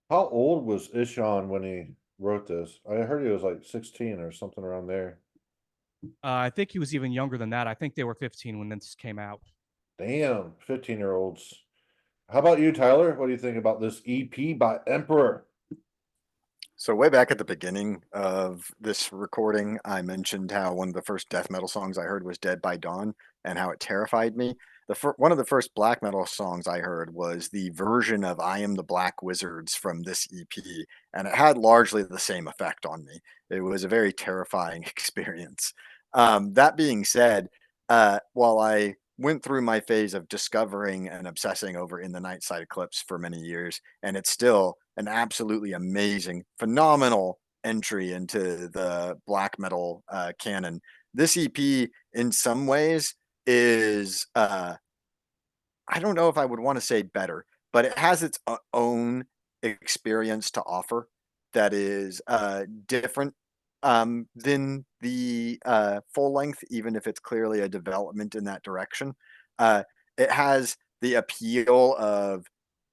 How old was Ishan when he wrote this? I heard he was like 16 or something around there. I think he was even younger than that. I think they were 15 when this came out. Damn, 15-year-olds. How about you, Tyler? What do you think about this EP by Emperor? So way back at the beginning of this recording, I mentioned how one of the first death metal songs I heard was Dead by Dawn and how it terrified me. One of the first black metal songs I heard was the version of I Am the Black Wizards from this EP, and it had largely the same effect on me. It was a very terrifying experience. That being said, while I went through my phase of discovering and obsessing over In the Nightside Eclipse for many years, and it's still an absolutely amazing, phenomenal entry into the black metal canon. This EP, in some ways, is I don't know if I would want to say better, but it has its own experience to offer that is different than the full length, even if it's clearly a development in that direction. It has the appeal of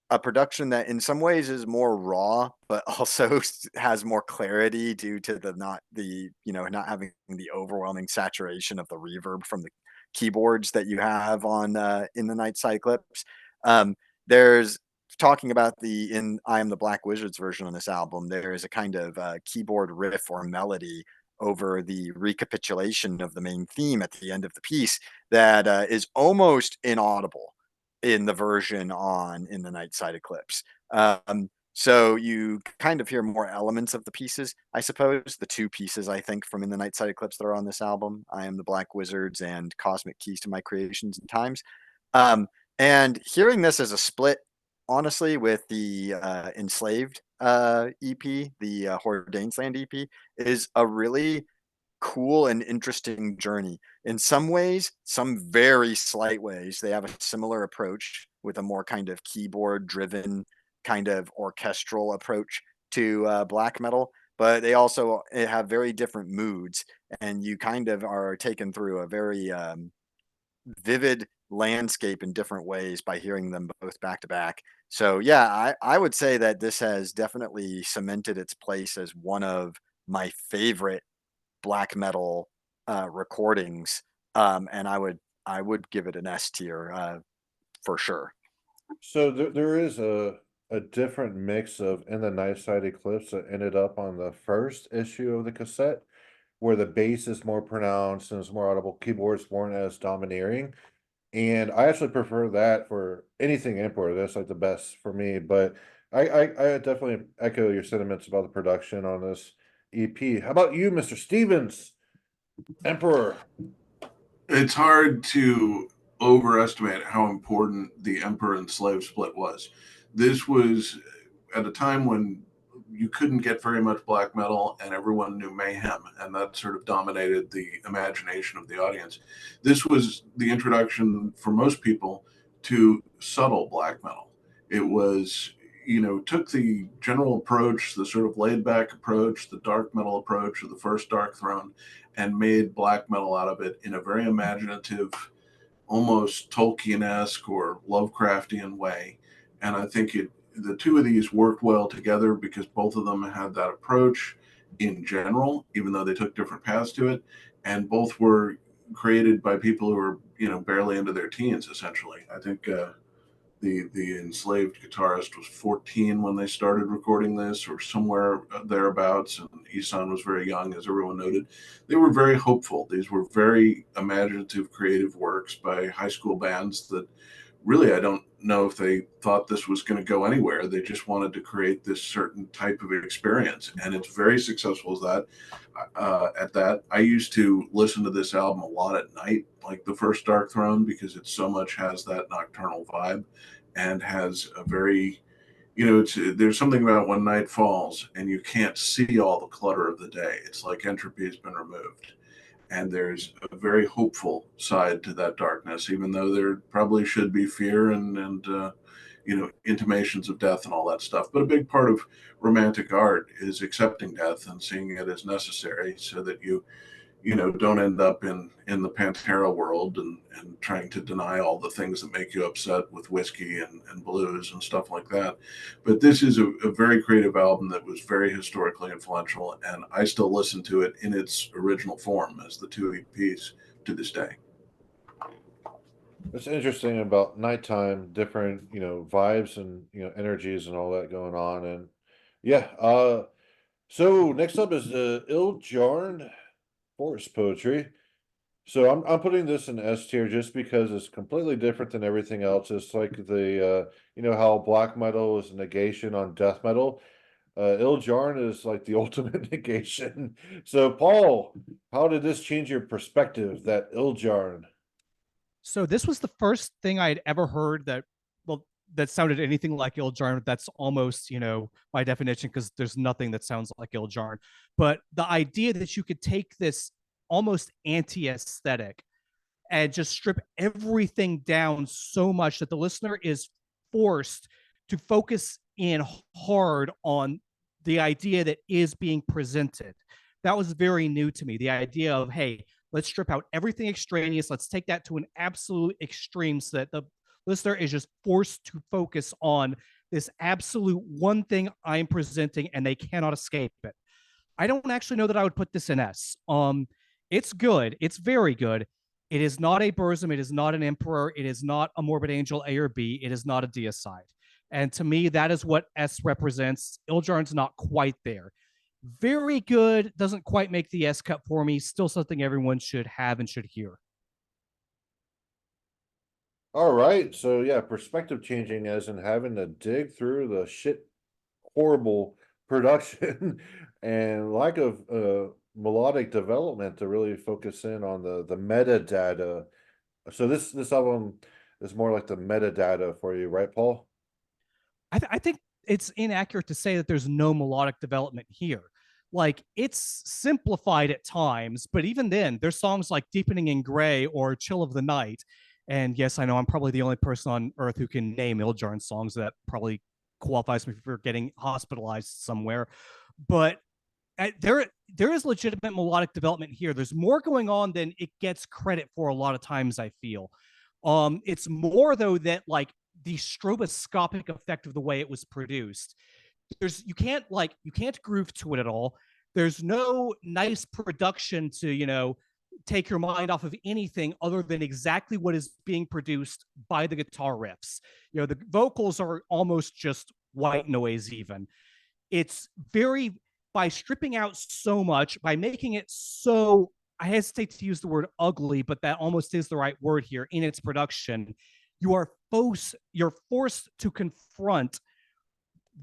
a production that in some ways is more raw, but also has more clarity due to not having the overwhelming saturation of the reverb from the keyboards that you have on In the Nightside Eclipse. There's talking about in I Am the Black Wizards version on this album, there is a kind of keyboard riff or melody over the recapitulation of the main theme at the end of the piece that is almost inaudible in the version on In the Nightside Eclipse. So you kind of hear more elements of the pieces, I suppose. The two pieces, I think, from In the Nightside Eclipse that are on this album, I Am the Black Wizards and Cosmic Keys to My Creations and Times. And hearing this as a split, honestly, with the Enslaved EP, the Hordanes Land EP, is a really cool and interesting journey. In some ways, some very slight ways, they have a similar approach with a more kind of keyboard driven kind of orchestral approach to black metal, but they also have very different moods, and you kind of are taken through a very vivid landscape in different ways by hearing them both back to back. So yeah, I would say that this has definitely cemented its place as one of my favorite black metal recordings, and I would give it an S tier for sure. So there is a different mix of In the Nightside Eclipse that ended up on the first issue of the cassette, where the bass is more pronounced and it's more audible, keyboards weren't as domineering. And I actually prefer that for anything Emperor. That's like the best for me. But I definitely echo your sentiments about the production on this EP. How about you, Mr. Stevens? Emperor. It's hard to overestimate how important the Emperor and Slave split was. This was at a time when you couldn't get very much black metal and everyone knew Mayhem, and that sort of dominated the imagination of the audience. This was the introduction for most people to subtle black metal. It was, took the general approach, the sort of laid back approach, the dark metal approach of the first Dark Throne, and made black metal out of it in a very imaginative, almost Tolkien-esque or Lovecraftian way. And I think the two of these worked well together because both of them had that approach in general, even though they took different paths to it. And both were created by people who were, barely into their teens, essentially. I think the enslaved guitarist was 14 when they started recording this, or somewhere thereabouts, and Isan was very young, as everyone noted. They were very hopeful. These were very imaginative, creative works by high school bands that really, I don't know if they thought this was going to go anywhere. They just wanted to create this certain type of experience, and it's very successful as that. At that, I used to listen to this album a lot at night, like the first Dark Throne, because it so much has that nocturnal vibe, and has a very, there's something about when night falls and you can't see all the clutter of the day. It's like entropy has been removed, and there's a very hopeful side to that darkness, even though there probably should be fear and intimations of death and all that stuff. But a big part of romantic art is accepting death and seeing it as necessary, so that you don't end up in the Pantera world and trying to deny all the things that make you upset with whiskey and blues and stuff like that. But this is a very creative album that was very historically influential, and I still listen to it in its original form as the two EPs to this day. It's interesting about nighttime, different, vibes and, energies and all that going on. And yeah, so next up is the Ildjarn forest poetry. So I'm putting this in S tier just because it's completely different than everything else. It's like the how black metal is a negation on death metal. Ildjarn is like the ultimate negation. So Paul, how did this change your perspective, that Ildjarn? So this was the first thing I had ever heard that sounded anything like Ildjarn. That's almost, my definition, because there's nothing that sounds like Ildjarn. But the idea that you could take this almost anti-aesthetic and just strip everything down so much that the listener is forced to focus in hard on the idea that is being presented. That was very new to me. The idea of, hey, let's strip out everything extraneous. Let's take that to an absolute extreme so that the listener is just forced to focus on this absolute one thing I'm presenting and they cannot escape it. I don't actually know that I would put this in S. It's good. It's very good. It is not a Burzum. It is not an Emperor. It is not a Morbid Angel A or B. It is not a Deicide. And to me, that is what S represents. Ildjarn's not quite there. Very good. Doesn't quite make the S cut for me. Still something everyone should have and should hear. All right, so yeah, perspective changing as in having to dig through the shit horrible production and lack of melodic development to really focus in on the metadata. So this album is more like the metadata for you, right, Paul? I think it's inaccurate to say that there's no melodic development here. Like, it's simplified at times, but even then, there's songs like Deepening in Gray or Chill of the Night. And yes, I know I'm probably the only person on earth who can name Ildjarn songs. That probably qualifies me for getting hospitalized somewhere. But there is legitimate melodic development here. There's more going on than it gets credit for a lot of times, I feel. It's more, though, that like the stroboscopic effect of the way it was produced. You can't groove to it at all. There's no nice production to take your mind off of anything other than exactly what is being produced by the guitar riffs. The vocals are almost just white noise. Even it's very, by stripping out so much, by making it so, I hesitate to use the word ugly, but that almost is the right word here in its production. You're forced to confront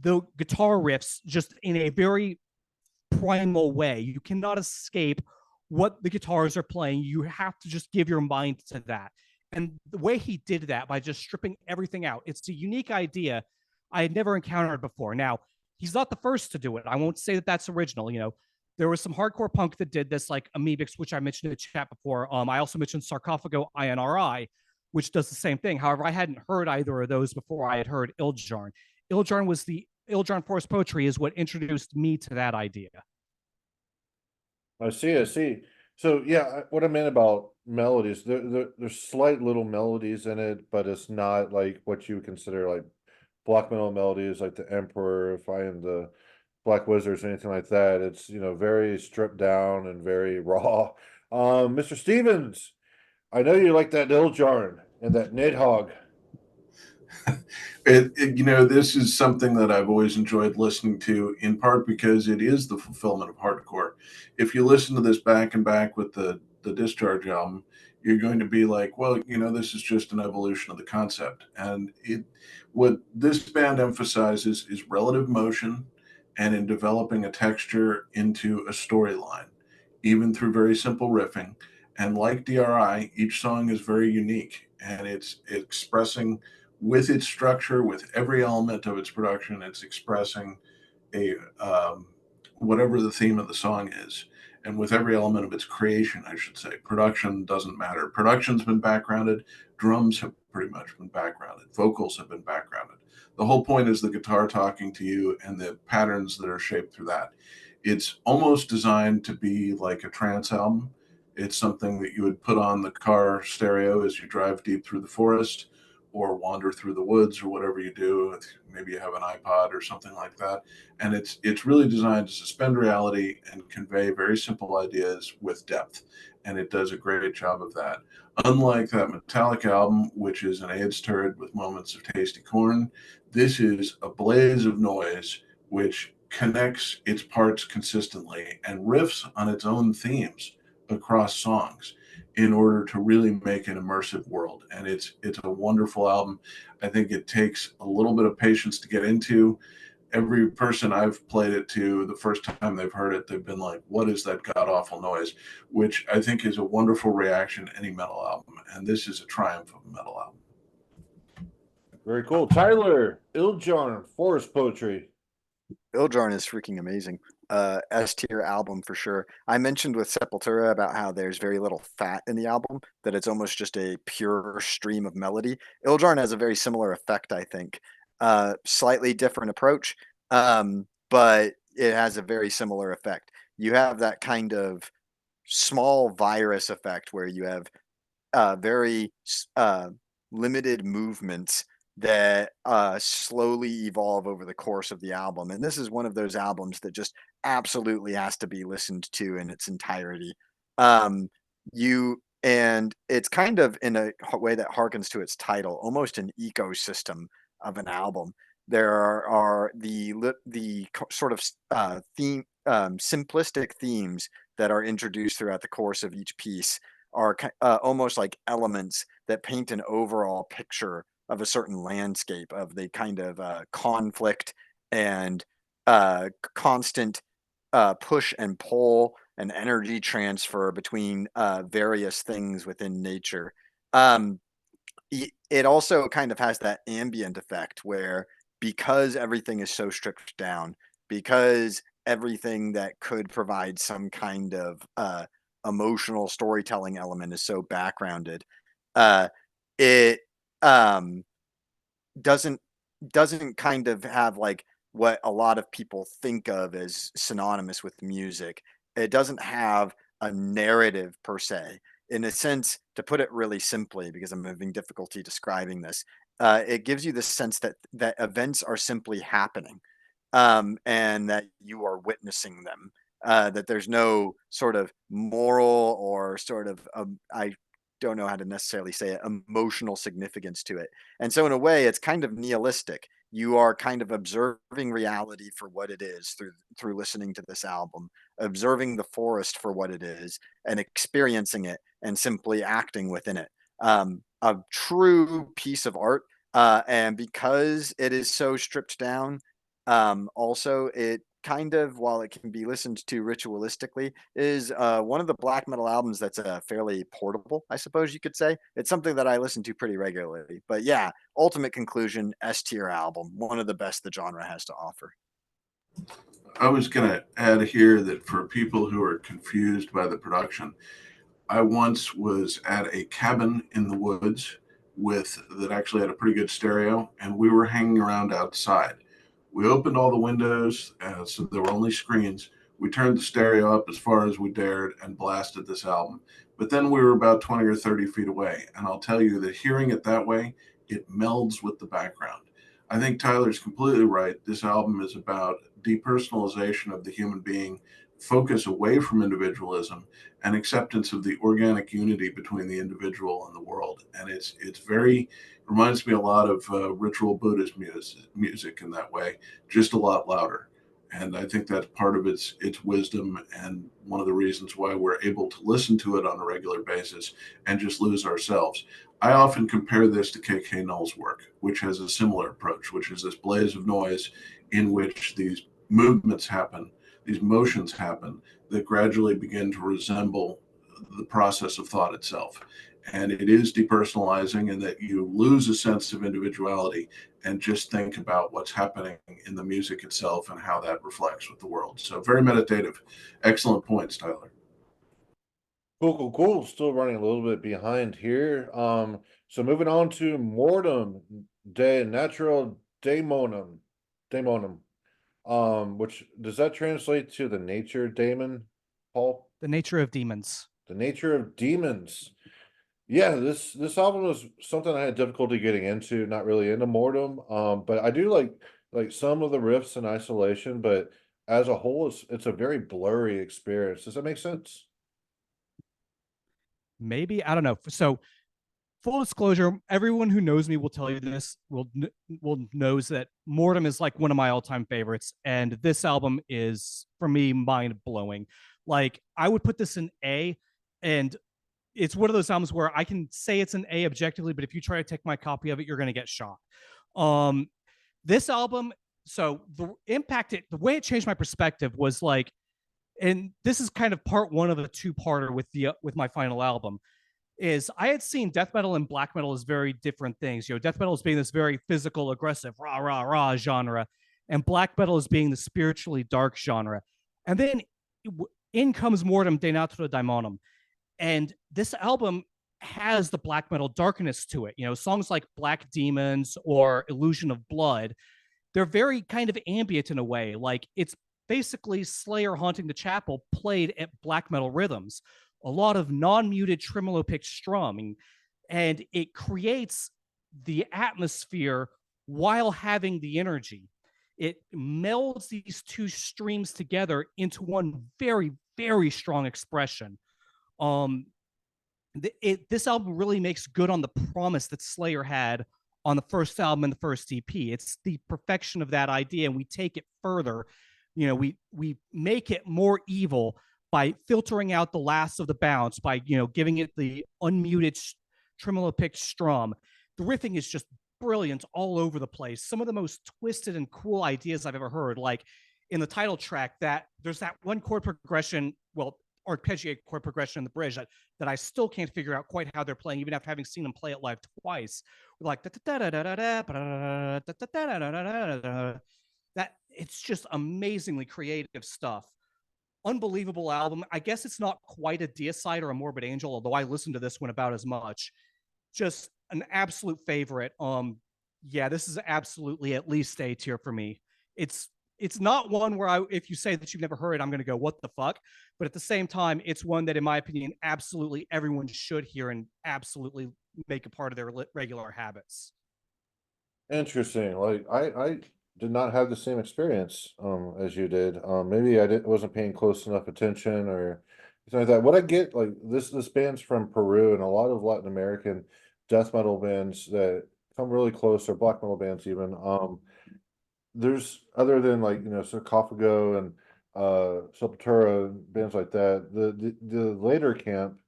the guitar riffs just in a very primal way. You cannot escape what the guitars are playing. You have to just give your mind to that. And the way he did that by just stripping everything out, it's a unique idea I had never encountered before. Now, he's not the first to do it. I won't say that that's original. There was some hardcore punk that did this, like Amoebics, which I mentioned in the chat before. I also mentioned Sarcophago INRI, which does the same thing. However, I hadn't heard either of those before I had heard Ildjarn. Ildjarn Forest Poetry is what introduced me to that idea. I see. So yeah, what I meant about melodies, there's slight little melodies in it, but it's not like what you would consider like black metal melodies, like the Emperor, if I am the Black Wizards, or anything like that. It's very stripped down and very raw. Mr. Stevens, I know you like that Ildjarn and that Nidhogg. This is something that I've always enjoyed listening to, in part because it is the fulfillment of hardcore. If you listen to this back and back with the Discharge album, you're going to be like, well, this is just an evolution of the concept. And what this band emphasizes is relative motion, and in developing a texture into a storyline, even through very simple riffing. And like DRI, each song is very unique, and it's expressing with its structure, with every element of its production, it's expressing a whatever the theme of the song is, and with every element of its creation, I should say. Production doesn't matter. Production's been backgrounded. Drums have pretty much been backgrounded. Vocals have been backgrounded. The whole point is the guitar talking to you and the patterns that are shaped through that. It's almost designed to be like a trance album. It's something that you would put on the car stereo as you drive deep through the forest or wander through the woods or whatever you do. Maybe you have an iPod or something like that. And it's really designed to suspend reality and convey very simple ideas with depth. And it does a great job of that. Unlike that Metallica album, which is an AIDS turd with moments of tasty corn, this is a blaze of noise which connects its parts consistently and riffs on its own themes across songs in order to really make an immersive world. And it's a wonderful album. I think it takes a little bit of patience to get into. Every person I've played it to, the first time they've heard it, they've been like, what is that god awful noise? Which I think is a wonderful reaction to any metal album. And this is a triumph of a metal album. Very cool. Tyler, Ildjarn, Forest Poetry. Ildjarn is freaking amazing. S tier album for sure. I mentioned with Sepultura about how there's very little fat in the album, that it's almost just a pure stream of melody. Ildjarn has a very similar effect, I think. Slightly different approach, but it has a very similar effect. You have that kind of small virus effect where you have very limited movements that slowly evolve over the course of the album. And this is one of those albums that just absolutely has to be listened to in its entirety. And it's kind of in a way that harkens to its title, almost an ecosystem of an album. There are the sort of simplistic themes that are introduced throughout the course of each piece are almost like elements that paint an overall picture of a certain landscape of the kind of conflict and constant push and pull and energy transfer between various things within nature. It also kind of has that ambient effect where, because everything is so stripped down, because everything that could provide some kind of emotional storytelling element is so backgrounded, it doesn't kind of have like what a lot of people think of as synonymous with music. It doesn't have a narrative per se. In a sense, to put it really simply, because I'm having difficulty describing this, it gives you the sense that events are simply happening, and that you are witnessing them. That there's no sort of moral or sort of I don't know how to necessarily say it, emotional significance to it. And so in a way, it's kind of nihilistic. You are kind of observing reality for what it is through listening to this album, observing the forest for what it is, and experiencing it and simply acting within it. A true piece of art. And because it is so stripped down, also it kind of, while it can be listened to ritualistically, is one of the black metal albums that's fairly portable, I suppose you could say. It's something that I listen to pretty regularly. But yeah, ultimate conclusion, S tier album, one of the best the genre has to offer. I was going to add here that for people who are confused by the production, I once was at a cabin in the woods that actually had a pretty good stereo, and we were hanging around outside. We opened all the windows, so there were only screens. We turned the stereo up as far as we dared and blasted this album. But then we were about 20 or 30 feet away, and I'll tell you that hearing it that way, it melds with the background. I think Tyler's completely right. This album is about depersonalization of the human being focus away from individualism and acceptance of the organic unity between the individual and the world. And it's very, reminds me a lot of ritual Buddhist music in that way, just a lot louder. And I think that's part of its wisdom, and one of the reasons why we're able to listen to it on a regular basis and just lose ourselves. I often compare this to K.K. Null's work, which has a similar approach, which is this blaze of noise in which these movements happen, these motions happen that gradually begin to resemble the process of thought itself. And it is depersonalizing in that you lose a sense of individuality and just think about what's happening in the music itself and how that reflects with the world. So very meditative. Excellent points, Tyler. Cool. Still running a little bit behind here. So moving on to Mortem de Natural Daemonum. Which does that translate to the nature daemon, Paul? The nature of demons. The nature of demons. Yeah, this album was something I had difficulty getting into, not really into Mortem. But I do like some of the riffs in isolation, but as a whole, it's a very blurry experience. Does that make sense? Maybe, I don't know. So full disclosure, everyone who knows me will tell you this, will knows that Mortem is like one of my all-time favorites, and this album is, for me, mind-blowing. Like, I would put this in A, and it's one of those albums where I can say it's an A objectively, but if you try to take my copy of it, you're going to get shot. This album, so the way it changed my perspective was like, and this is kind of part one of a two-parter with my final album, is I had seen death metal and black metal as very different things. You know, death metal as being this very physical, aggressive, rah, rah, rah genre, and black metal as being the spiritually dark genre. And then in comes Mortem de Natura Daemonum. And this album has the black metal darkness to it. You know, songs like Black Demons or Illusion of Blood, they're very kind of ambient in a way. Like, it's basically Slayer Haunting the Chapel played at black metal rhythms. A lot of non-muted tremolo picked strumming, and it creates the atmosphere while having the energy. It melds these two streams together into one very, very strong expression. This album really makes good on the promise that Slayer had on the first album and the first EP. It's the perfection of that idea, and we take it further. You know, we make it more evil by filtering out the last of the bounce, by, you know, giving it the unmuted tremolo picked strum. The riffing is just brilliant all over the place. Some of the most twisted and cool ideas I've ever heard. Like in the title track, that there's that one chord progression, well, arpeggiated chord progression in the bridge that I still can't figure out quite how they're playing, even after having seen them play it live twice. Like that, it's just amazingly creative stuff. Unbelievable album. I guess it's not quite a Deicide or a Morbid Angel, although I listened to this one about as much. Just an absolute favorite. Yeah, this is absolutely at least A tier for me. It's not one where if you say that you've never heard it, I'm going to go, what the fuck? But at the same time, it's one that, in my opinion, absolutely everyone should hear and absolutely make a part of their regular habits. Interesting. Like I did not have the same experience as you did. Maybe I wasn't paying close enough attention or something like that. What I get, like this band's from Peru, and a lot of Latin American death metal bands that come really close, or black metal bands even. There's, other than like, you know, Sarcophago and Sepultura, bands like that, the later camp,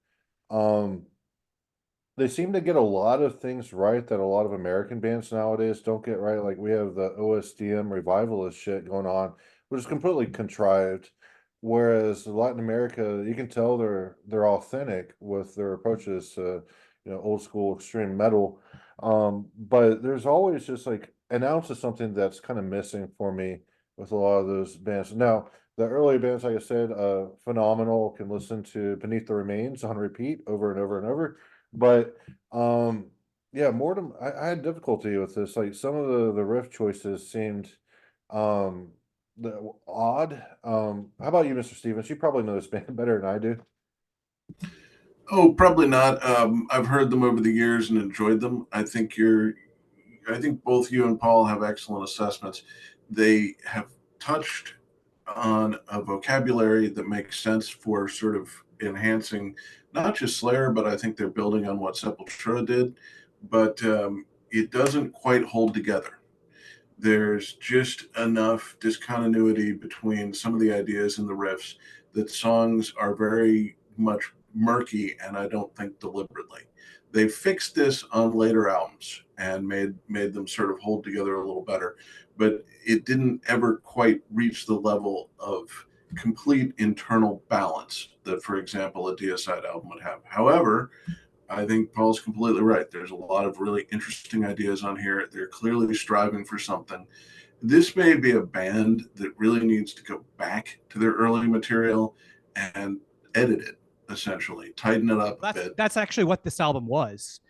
they seem to get a lot of things right that a lot of American bands nowadays don't get right. Like we have the OSDM revivalist shit going on, which is completely contrived. Whereas Latin America, you can tell they're authentic with their approaches to, you know, old school extreme metal. But there's always just like an ounce of something that's kind of missing for me with a lot of those bands. Now, the early bands, like I said, phenomenal. Can listen to Beneath the Remains on repeat over and over and over. But yeah, Mortem, I had difficulty with this. Like some of the riff choices seemed odd. How about you, Mr. Stevens? You probably know this band better than I do. Oh, probably not. I've heard them over the years and enjoyed them. I think both you and Paul have excellent assessments. They have touched on a vocabulary that makes sense for sort of enhancing not just Slayer, but I think they're building on what Sepultura did, but it doesn't quite hold together. There's just enough discontinuity between some of the ideas and the riffs that songs are very much murky, and I don't think deliberately. They fixed this on later albums and made them sort of hold together a little better, but it didn't ever quite reach the level of complete internal balance that, for example, a Deicide album would have. However, I think Paul's completely right. There's a lot of really interesting ideas on here. They're clearly striving for something. This may be a band that really needs to go back to their early material and edit it, essentially, tighten it up a bit. That's actually what this album was.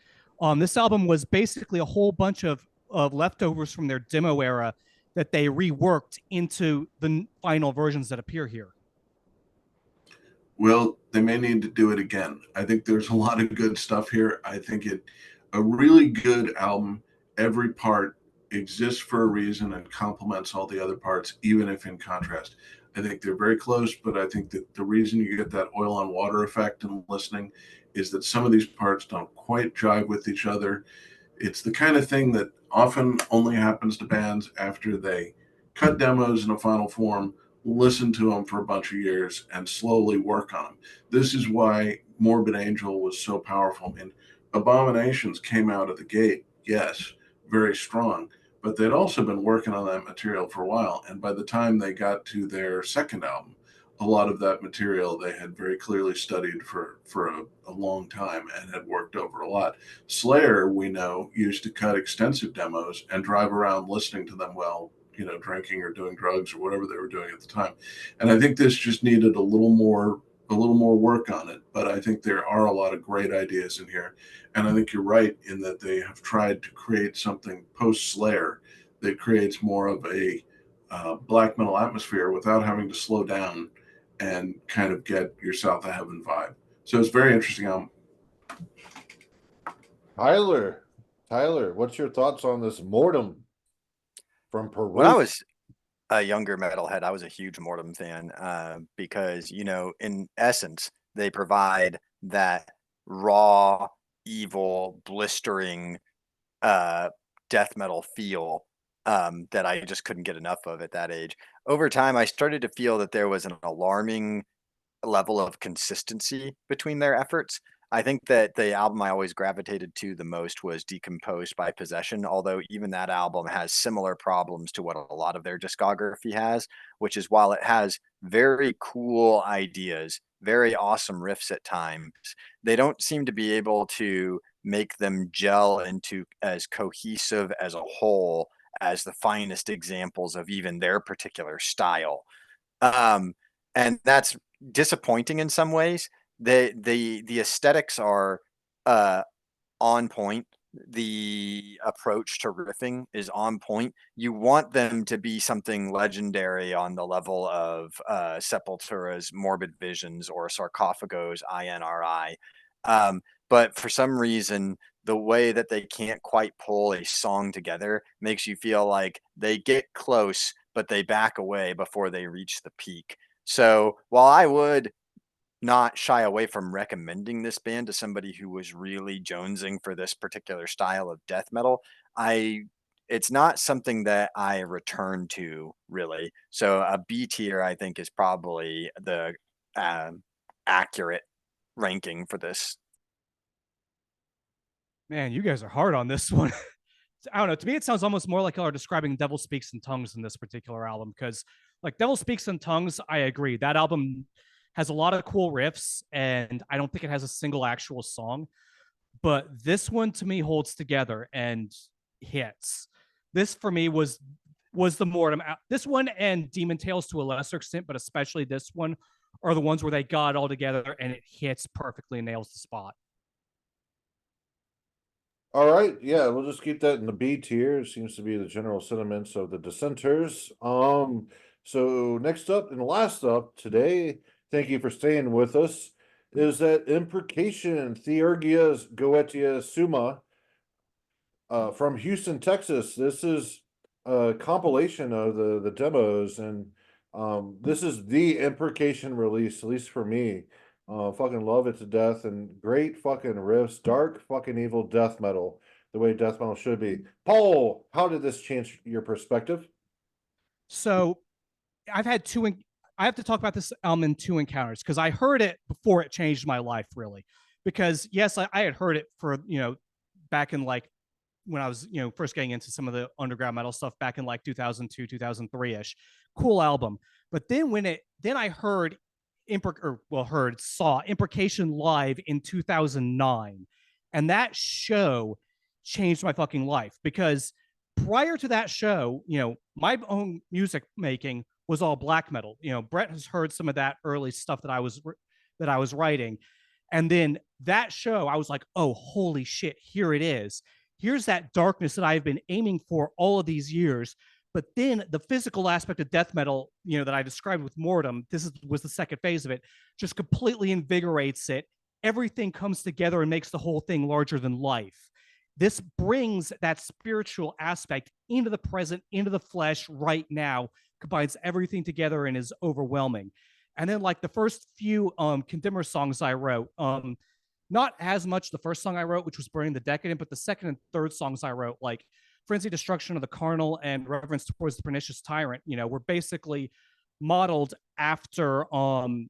This album was basically a whole bunch of leftovers from their demo era that they reworked into the final versions that appear here. Well, they may need to do it again. I think there's a lot of good stuff here. I think a really good album. Every part exists for a reason and complements all the other parts, even if in contrast. I think they're very close, but I think that the reason you get that oil on water effect in listening is that some of these parts don't quite jive with each other. It's the kind of thing that often only happens to bands after they cut demos in a final form, listen to them for a bunch of years, and slowly work on them. This is why Morbid Angel was so powerful. And Abominations came out of the gate, yes, very strong, but they'd also been working on that material for a while. And by the time they got to their second album, a lot of that material they had very clearly studied for a long time and had worked over a lot. Slayer, we know, used to cut extensive demos and drive around listening to them while, drinking or doing drugs or whatever they were doing at the time. And I think this just needed a little more work on it, but I think there are a lot of great ideas in here. And I think you're right in that they have tried to create something post Slayer that creates more of a black metal atmosphere without having to slow down and kind of get your South of Heaven vibe. So it's very interesting album. Tyler, what's your thoughts on this Mortem from Peru? When I was a younger metalhead, I was a huge Mortem fan because, in essence, they provide that raw, evil, blistering death metal feel that I just couldn't get enough of at that age. Over time, I started to feel that there was an alarming level of consistency between their efforts. I think that the album I always gravitated to the most was Decomposed by Possession, although even that album has similar problems to what a lot of their discography has, which is while it has very cool ideas, very awesome riffs at times, they don't seem to be able to make them gel into as cohesive as a whole as the finest examples of even their particular style. And that's disappointing in some ways. The aesthetics are on point. The approach to riffing is on point. You want them to be something legendary on the level of Sepultura's Morbid Visions or Sarcophago's INRI. But for some reason, the way that they can't quite pull a song together makes you feel like they get close, but they back away before they reach the peak. So while I would not shy away from recommending this band to somebody who was really jonesing for this particular style of death metal, it's not something that I return to really. So a B tier, I think, is probably the accurate ranking for this. Man, you guys are hard on this one. I don't know. To me, it sounds almost more like y'all are describing Devil Speaks in Tongues in this particular album, because like Devil Speaks in Tongues, I agree. That album has a lot of cool riffs, and I don't think it has a single actual song. But this one to me holds together and hits. This for me was the Mortem. This one and Demon Tales to a lesser extent, but especially this one, are the ones where they got it all together and it hits perfectly and nails the spot. All right, yeah, we'll just keep that in the B tier. Seems to be the general sentiments of the dissenters. So next up and last up today, thank you for staying with us, is that Imprecation, Theurgia's Goetia Summa, from Houston, Texas. This is a compilation of the demos, and This is the Imprecation release, at least for me. Fucking love it to death, and great fucking riffs, dark fucking evil death metal, the way death metal should be. Paul, how did this change your perspective? So I've had I have to talk about this album in two encounters because I heard it before it changed my life, really. Because yes, I had heard it for, back in like when I was, first getting into some of the underground metal stuff back in like 2002, 2003 ish. Cool album. But then then I heard, saw Imprecation live in 2009. And that show changed my fucking life because prior to that show, my own music making was all black metal. Brett has heard some of that early stuff that I was writing. And then that show, I was like, oh, holy shit, here it is. Here's that darkness that I've been aiming for all of these years. But then the physical aspect of death metal, that I described with Mortem, was the second phase of it, just completely invigorates it. Everything comes together and makes the whole thing larger than life. This brings that spiritual aspect into the present, into the flesh right now, combines everything together and is overwhelming. And then like the first few Condemner songs I wrote, not as much the first song I wrote, which was Burning the Decadent, but the second and third songs I wrote, like Frenzy, Destruction of the Carnal and Reverence Towards the Pernicious Tyrant, were basically modeled after God,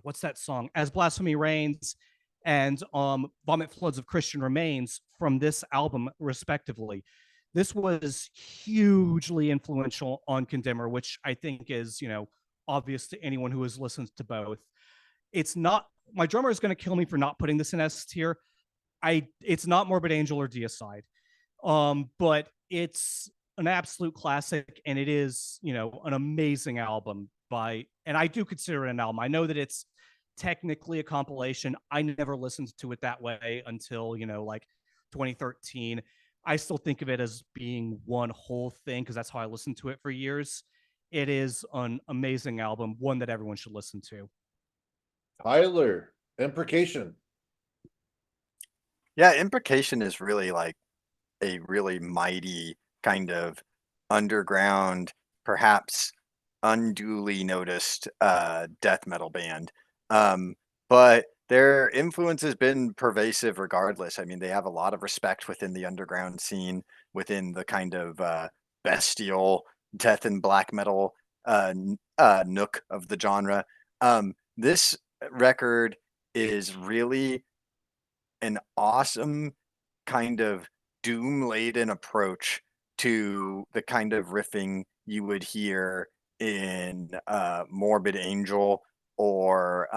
what's that song? As Blasphemy Reigns and Vomit Floods of Christian Remains from this album, respectively. This was hugely influential on Condemner, which I think is, obvious to anyone who has listened to both. It's not, my drummer is going to kill me for not putting this in S tier. It's not Morbid Angel or Deicide, but it's an absolute classic, and it is, an amazing album and I do consider it an album. I know that it's technically a compilation. I never listened to it that way until, like 2013. I still think of it as being one whole thing because that's how I listened to it for years. It is an amazing album, one that everyone should listen to. Tyler, Imprecation. Yeah, Imprecation is really like a really mighty kind of underground, perhaps unduly noticed death metal band. But their influence has been pervasive regardless. I mean, they have a lot of respect within the underground scene, within the kind of bestial death and black metal nook of the genre. This record is really an awesome kind of doom-laden approach to the kind of riffing you would hear in Morbid Angel or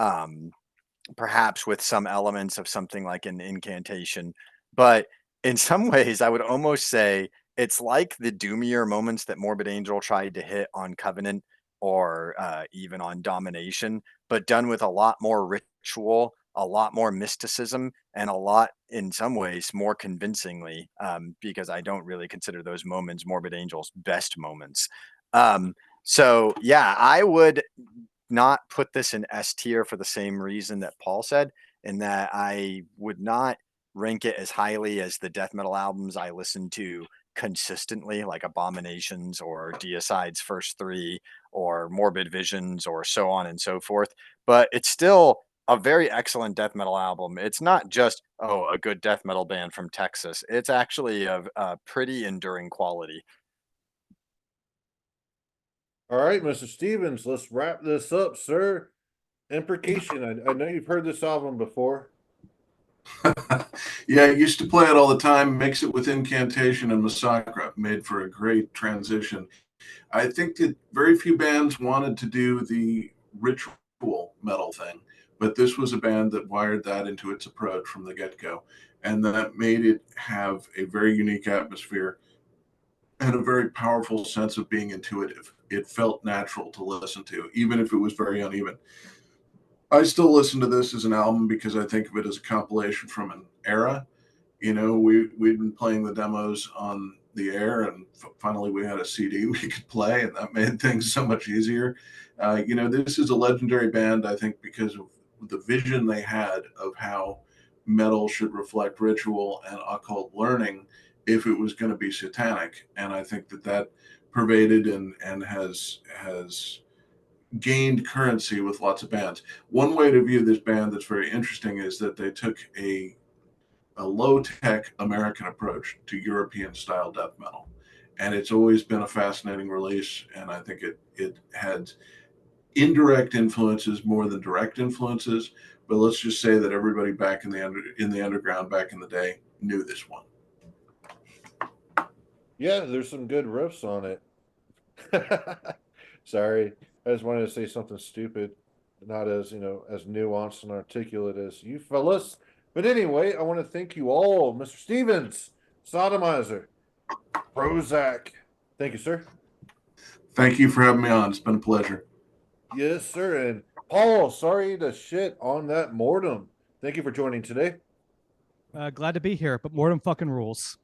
perhaps with some elements of something like an Incantation. But in some ways, I would almost say it's like the doomier moments that Morbid Angel tried to hit on Covenant or even on Domination, but done with a lot more ritual, a lot more mysticism, and a lot, in some ways, more convincingly, because I don't really consider those moments Morbid Angel's best moments. So, yeah, I would not put this in S tier for the same reason that Paul said, in that I would not rank it as highly as the death metal albums I listen to consistently, like Abominations or Deicide's first three or Morbid Visions or so on and so forth. But it's still a very excellent death metal album. It's not just, oh, a good death metal band from Texas. It's actually of a pretty enduring quality. All right, Mr. Stevens, let's wrap this up, sir. Imprecation. I know you've heard this album before. Yeah, I used to play it all the time, mix it with Incantation and Massacre, made for a great transition. I think that very few bands wanted to do the ritual metal thing, but this was a band that wired that into its approach from the get-go, and that made it have a very unique atmosphere and a very powerful sense of being intuitive. It felt natural to listen to, even if it was very uneven. I still listen to this as an album because I think of it as a compilation from an era. We'd been playing the demos on the air, and finally we had a CD we could play, and that made things so much easier. This is a legendary band, I think, because of the vision they had of how metal should reflect ritual and occult learning, if it was going to be satanic. And I think that pervaded and has gained currency with lots of bands. One way to view this band that's very interesting is that they took a low-tech American approach to European style death metal. And it's always been a fascinating release, and I think it had indirect influences more than direct influences. But let's just say that everybody back in the underground back in the day knew this one. Yeah, there's some good riffs on it. Sorry, I just wanted to say something stupid, not as as nuanced and articulate as you fellas. But anyway, I want to thank you all, Mr. Stevens, Sodomizer, Prozac. Thank you, sir. Thank you for having me on. It's been a pleasure. Yes, sir. And Paul, sorry to shit on that Mortem. Thank you for joining today. Glad to be here, but Mortem fucking rules.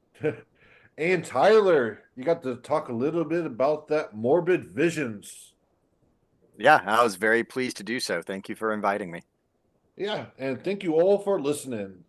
And Tyler, you got to talk a little bit about that Morbid Visions. Yeah, I was very pleased to do so. Thank you for inviting me. Yeah, and thank you all for listening.